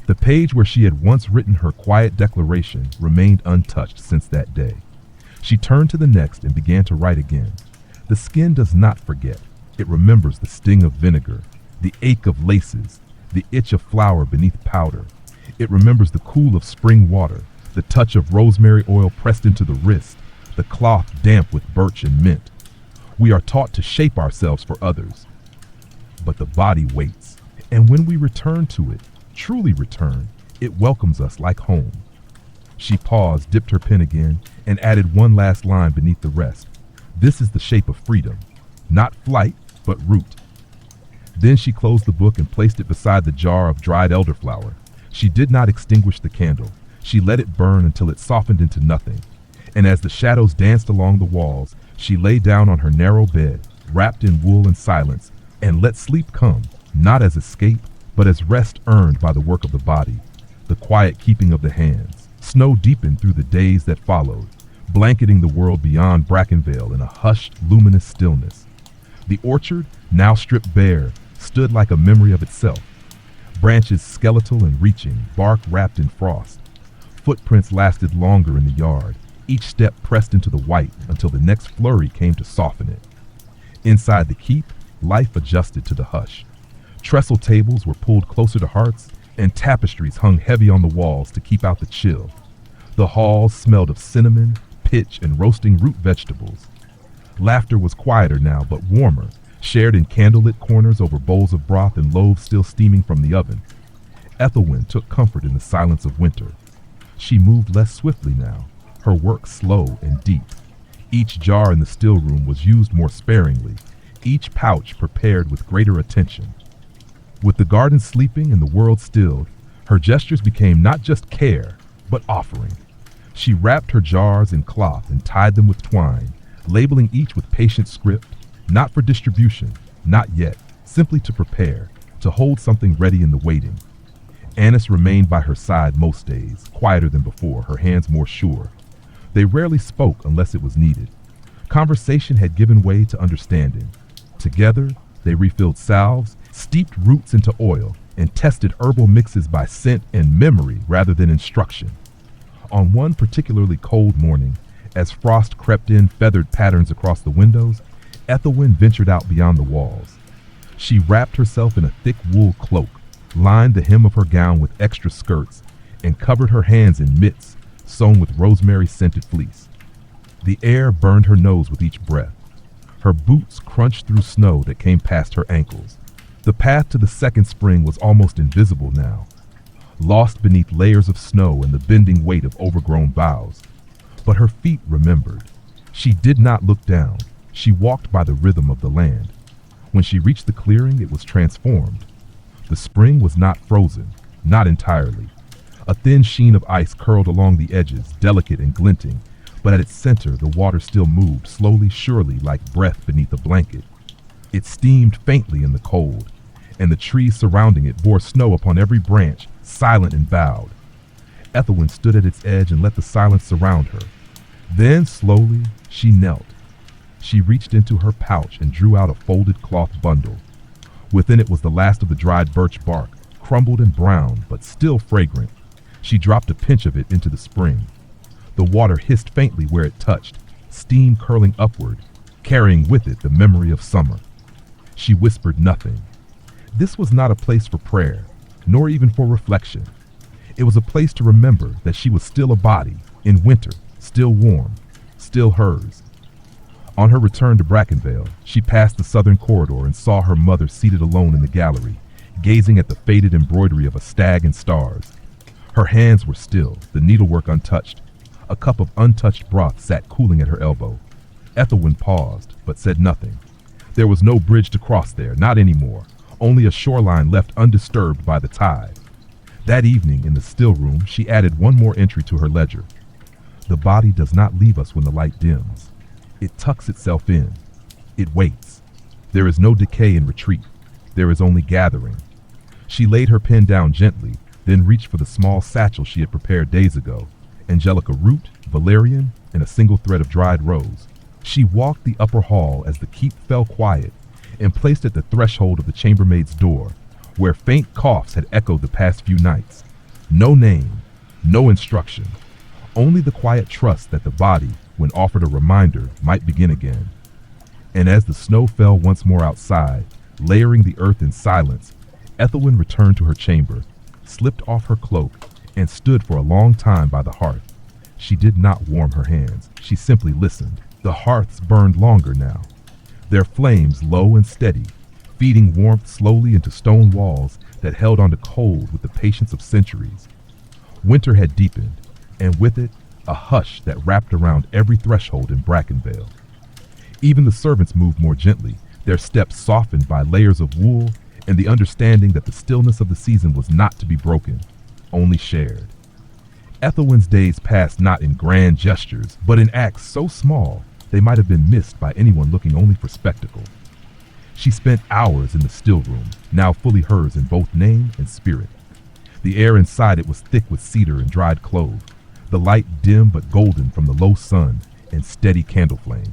The page where she had once written her quiet declaration remained untouched since that day. She turned to the next and began to write again. The skin does not forget. It remembers the sting of vinegar, the ache of laces, the itch of flour beneath powder. It remembers the cool of spring water, the touch of rosemary oil pressed into the wrist, the cloth damp with birch and mint. We are taught to shape ourselves for others. But the body waits, and when we return to it, truly return, it welcomes us like home. She paused, dipped her pen again, and added one last line beneath the rest. This is the shape of freedom, not flight, but root. Then she closed the book and placed it beside the jar of dried elderflower. She did not extinguish the candle. She let it burn until it softened into nothing. And as the shadows danced along the walls, she lay down on her narrow bed, wrapped in wool and silence, and let sleep come, not as escape, but as rest earned by the work of the body, the quiet keeping of the hands. Snow deepened through the days that followed, blanketing the world beyond Brackenvale in a hushed, luminous stillness. The orchard, now stripped bare, stood like a memory of itself. Branches skeletal and reaching, bark wrapped in frost. Footprints lasted longer in the yard, each step pressed into the white until the next flurry came to soften it. Inside the keep, life adjusted to the hush. Trestle tables were pulled closer to hearths, and tapestries hung heavy on the walls to keep out the chill. The halls smelled of cinnamon, pitch, and roasting root vegetables. Laughter was quieter now, but warmer, shared in candlelit corners over bowls of broth and loaves still steaming from the oven. Ethelwyn took comfort in the silence of winter. She moved less swiftly now, her work slow and deep. Each jar in the still room was used more sparingly, each pouch prepared with greater attention. With the garden sleeping and the world stilled, her gestures became not just care, but offering. She wrapped her jars in cloth and tied them with twine, labeling each with patient script, not for distribution, not yet, simply to prepare, to hold something ready in the waiting. Annis remained by her side most days, quieter than before, her hands more sure. They rarely spoke unless it was needed. Conversation had given way to understanding. Together, they refilled salves, steeped roots into oil, and tested herbal mixes by scent and memory rather than instruction. On one particularly cold morning, as frost crept in feathered patterns across the windows, Ethelwyn ventured out beyond the walls. She wrapped herself in a thick wool cloak, lined the hem of her gown with extra skirts, and covered her hands in mitts sewn with rosemary-scented fleece. The air burned her nose with each breath. Her boots crunched through snow that came past her ankles. The path to the second spring was almost invisible now, lost beneath layers of snow and the bending weight of overgrown boughs. But her feet remembered. She did not look down. She walked by the rhythm of the land. When she reached the clearing, it was transformed. The spring was not frozen, not entirely. A thin sheen of ice curled along the edges, delicate and glinting, but at its center the water still moved, slowly, surely, like breath beneath a blanket. It steamed faintly in the cold, and the trees surrounding it bore snow upon every branch, silent and bowed. Ethelwyn stood at its edge and let the silence surround her. Then, slowly, she knelt. She reached into her pouch and drew out a folded cloth bundle. Within it was the last of the dried birch bark, crumbled and brown, but still fragrant. She dropped a pinch of it into the spring. The water hissed faintly where it touched, steam curling upward, carrying with it the memory of summer. She whispered nothing. This was not a place for prayer, nor even for reflection. It was a place to remember that she was still a body, in winter, still warm, still hers. On her return to Brackenvale, she passed the southern corridor and saw her mother seated alone in the gallery, gazing at the faded embroidery of a stag and stars. Her hands were still, the needlework untouched. A cup of untouched broth sat cooling at her elbow. Ethelwyn paused, but said nothing. There was no bridge to cross there, not anymore, only a shoreline left undisturbed by the tide. That evening, in the still room, she added one more entry to her ledger. The body does not leave us when the light dims. It tucks itself in. It waits. There is no decay in retreat. There is only gathering. She laid her pen down gently, then reached for the small satchel she had prepared days ago. Angelica root, valerian, and a single thread of dried rose. She walked the upper hall as the keep fell quiet and placed at the threshold of the chambermaid's door, where faint coughs had echoed the past few nights. No name, no instruction, only the quiet trust that the body, when offered a reminder, might begin again. And as the snow fell once more outside, layering the earth in silence, Ethelwyn returned to her chamber, slipped off her cloak, and stood for a long time by the hearth. She did not warm her hands. She simply listened. The hearths burned longer now, their flames low and steady, feeding warmth slowly into stone walls that held on to cold with the patience of centuries. Winter had deepened, and with it, a hush that wrapped around every threshold in Brackenvale. Even the servants moved more gently, their steps softened by layers of wool and the understanding that the stillness of the season was not to be broken, only shared. Ethelwyn's days passed not in grand gestures, but in acts so small they might have been missed by anyone looking only for spectacle. She spent hours in the still room, now fully hers in both name and spirit. The air inside it was thick with cedar and dried clove, the light dim but golden from the low sun and steady candle flame.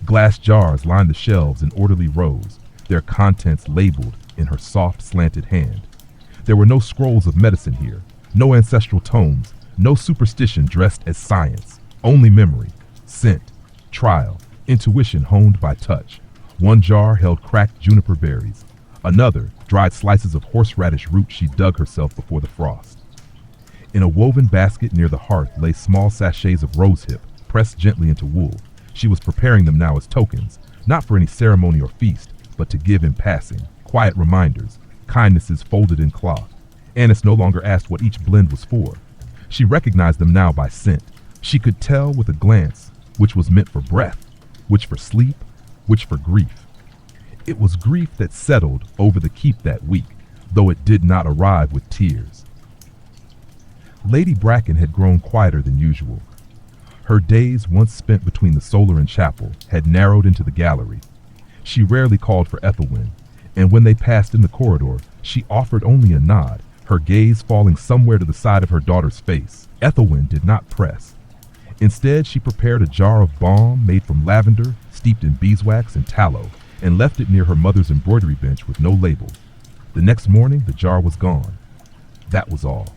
Glass jars lined the shelves in orderly rows, their contents labeled in her soft, slanted hand. There were no scrolls of medicine here, no ancestral tomes, no superstition dressed as science, only memory, scent, trial, intuition honed by touch. One jar held cracked juniper berries. Another, dried slices of horseradish root she dug herself before the frost. In a woven basket near the hearth lay small sachets of rosehip, pressed gently into wool. She was preparing them now as tokens, not for any ceremony or feast, but to give in passing, quiet reminders, kindnesses folded in cloth. Annis no longer asked what each blend was for. She recognized them now by scent. She could tell with a glance which was meant for breath, which for sleep, which for grief. It was grief that settled over the keep that week, though it did not arrive with tears. Lady Bracken had grown quieter than usual. Her days, once spent between the solar and chapel, had narrowed into the gallery. She rarely called for Ethelwyn, and when they passed in the corridor, she offered only a nod, her gaze falling somewhere to the side of her daughter's face. Ethelwyn did not press. Instead, she prepared a jar of balm made from lavender, steeped in beeswax and tallow, and left it near her mother's embroidery bench with no label. The next morning, the jar was gone. That was all.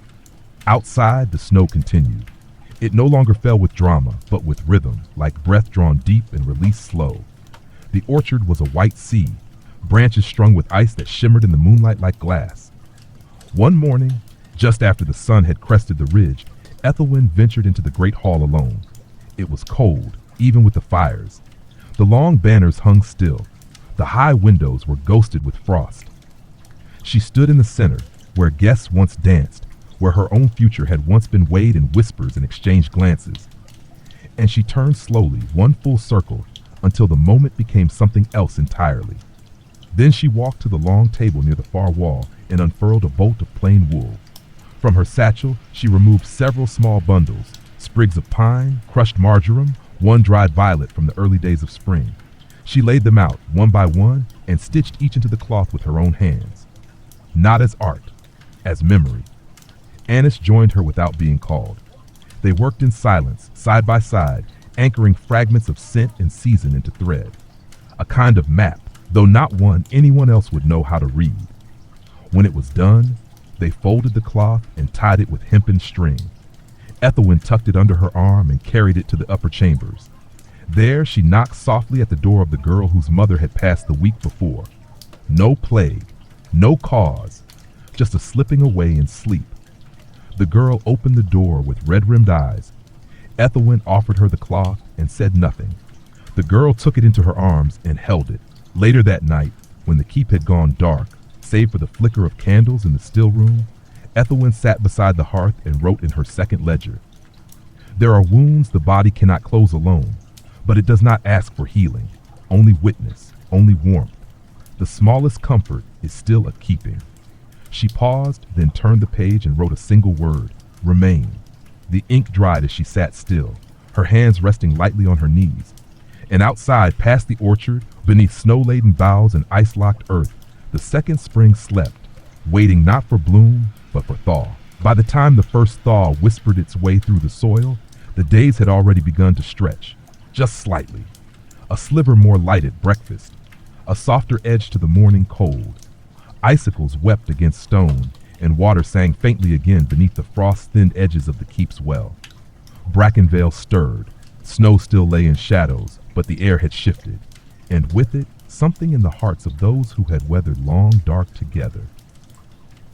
Outside, the snow continued. It no longer fell with drama, but with rhythm, like breath drawn deep and released slow. The orchard was a white sea, branches strung with ice that shimmered in the moonlight like glass. One morning, just after the sun had crested the ridge, Ethelwyn ventured into the great hall alone. It was cold, even with the fires. The long banners hung still. The high windows were ghosted with frost. She stood in the center, where guests once danced, where her own future had once been weighed in whispers and exchanged glances. And she turned slowly, one full circle, until the moment became something else entirely. Then she walked to the long table near the far wall and unfurled a bolt of plain wool. From her satchel, she removed several small bundles, sprigs of pine, crushed marjoram, one dried violet from the early days of spring. She laid them out, one by one, and stitched each into the cloth with her own hands. Not as art, as memory. Annis joined her without being called. They worked in silence, side by side, anchoring fragments of scent and season into thread. A kind of map, though not one anyone else would know how to read. When it was done, they folded the cloth and tied it with hempen string. Ethelwyn tucked it under her arm and carried it to the upper chambers. There she knocked softly at the door of the girl whose mother had passed the week before. No plague, no cause, just a slipping away in sleep. The girl opened the door with red-rimmed eyes. Ethelwyn offered her the cloth and said nothing. The girl took it into her arms and held it. Later that night, when the keep had gone dark, save for the flicker of candles in the still room, Ethelwyn sat beside the hearth and wrote in her second ledger. There are wounds the body cannot close alone, but it does not ask for healing, only witness, only warmth. The smallest comfort is still a keeping. She paused, then turned the page and wrote a single word, remain. The ink dried as she sat still, her hands resting lightly on her knees. And outside, past the orchard, beneath snow-laden boughs and ice-locked earth, the second spring slept, waiting not for bloom, but for thaw. By the time the first thaw whispered its way through the soil, the days had already begun to stretch, just slightly. A sliver more light at breakfast, a softer edge to the morning cold. Icicles wept against stone, and water sang faintly again beneath the frost-thinned edges of the keep's well. Brackenvale stirred, snow still lay in shadows, but the air had shifted, and with it, something in the hearts of those who had weathered long dark together.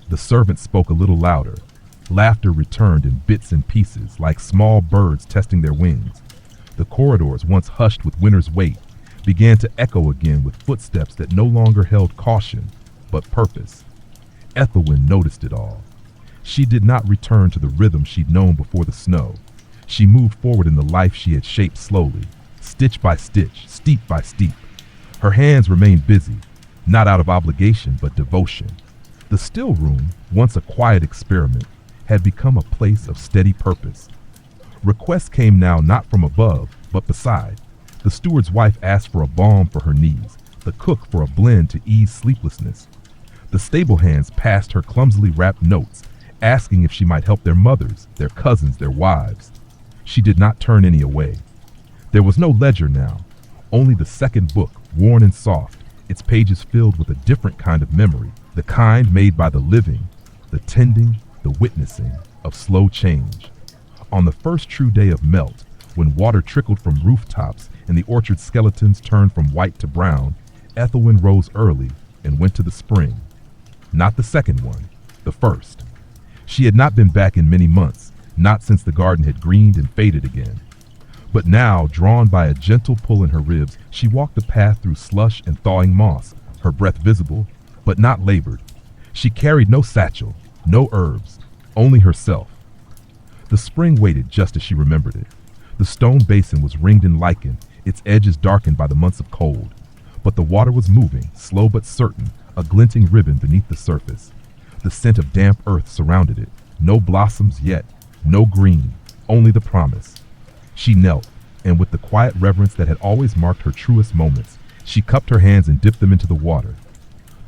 The servant spoke a little louder. Laughter returned in bits and pieces, like small birds testing their wings. The corridors, once hushed with winter's weight, began to echo again with footsteps that no longer held caution, but purpose. Ethelwyn noticed it all. She did not return to the rhythm she'd known before the snow. She moved forward in the life she had shaped slowly, stitch by stitch, steep by steep. Her hands remained busy, not out of obligation, but devotion. The still room, once a quiet experiment, had become a place of steady purpose. Requests came now not from above, but beside. The steward's wife asked for a balm for her knees, the cook for a blend to ease sleeplessness. The stable hands passed her clumsily wrapped notes, asking if she might help their mothers, their cousins, their wives. She did not turn any away. There was no ledger now, only the second book, worn and soft, its pages filled with a different kind of memory, the kind made by the living, the tending, the witnessing of slow change. On the first true day of melt, when water trickled from rooftops and the orchard skeletons turned from white to brown, Ethelwyn rose early and went to the spring. Not the second one, the first. She had not been back in many months, not since the garden had greened and faded again. But now, drawn by a gentle pull in her ribs, she walked the path through slush and thawing moss, her breath visible, but not labored. She carried no satchel, no herbs, only herself. The spring waited just as she remembered it. The stone basin was ringed in lichen, its edges darkened by the months of cold. But the water was moving, slow but certain, a glinting ribbon beneath the surface. The scent of damp earth surrounded it. No blossoms yet, no green, only the promise. She knelt, and with the quiet reverence that had always marked her truest moments, she cupped her hands and dipped them into the water.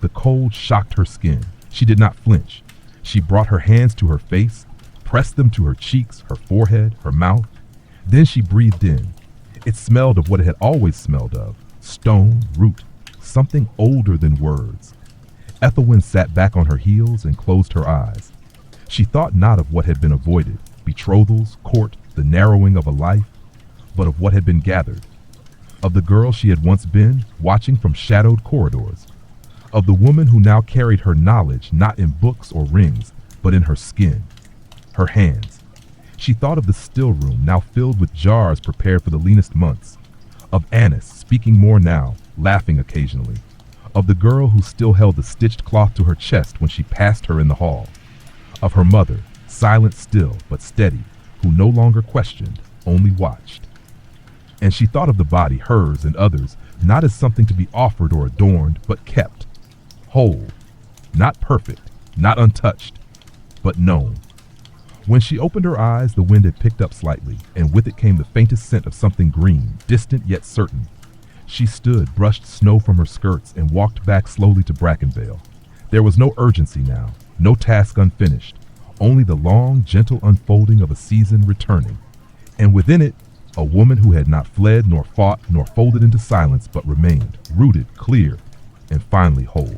The cold shocked her skin. She did not flinch. She brought her hands to her face, pressed them to her cheeks, her forehead, her mouth. Then she breathed in. It smelled of what it had always smelled of, stone, root, something older than words. Ethelwyn sat back on her heels and closed her eyes. She thought not of what had been avoided, betrothals, court, the narrowing of a life, but of what had been gathered. Of the girl she had once been, watching from shadowed corridors. Of the woman who now carried her knowledge not in books or rings, but in her skin, her hands. She thought of the still room now filled with jars prepared for the leanest months. Of Annis, speaking more now, laughing occasionally. Of the girl who still held the stitched cloth to her chest when she passed her in the hall. Of her mother, silent still but steady, who no longer questioned, only watched. And she thought of the body, hers and others, not as something to be offered or adorned, but kept, whole, not perfect, not untouched, but known. When she opened her eyes, the wind had picked up slightly, and with it came the faintest scent of something green, distant yet certain. She stood, brushed snow from her skirts, and walked back slowly to Brackenvale. There was no urgency now, no task unfinished, only the long, gentle unfolding of a season returning. And within it, a woman who had not fled nor fought nor folded into silence, but remained, rooted, clear, and finally whole.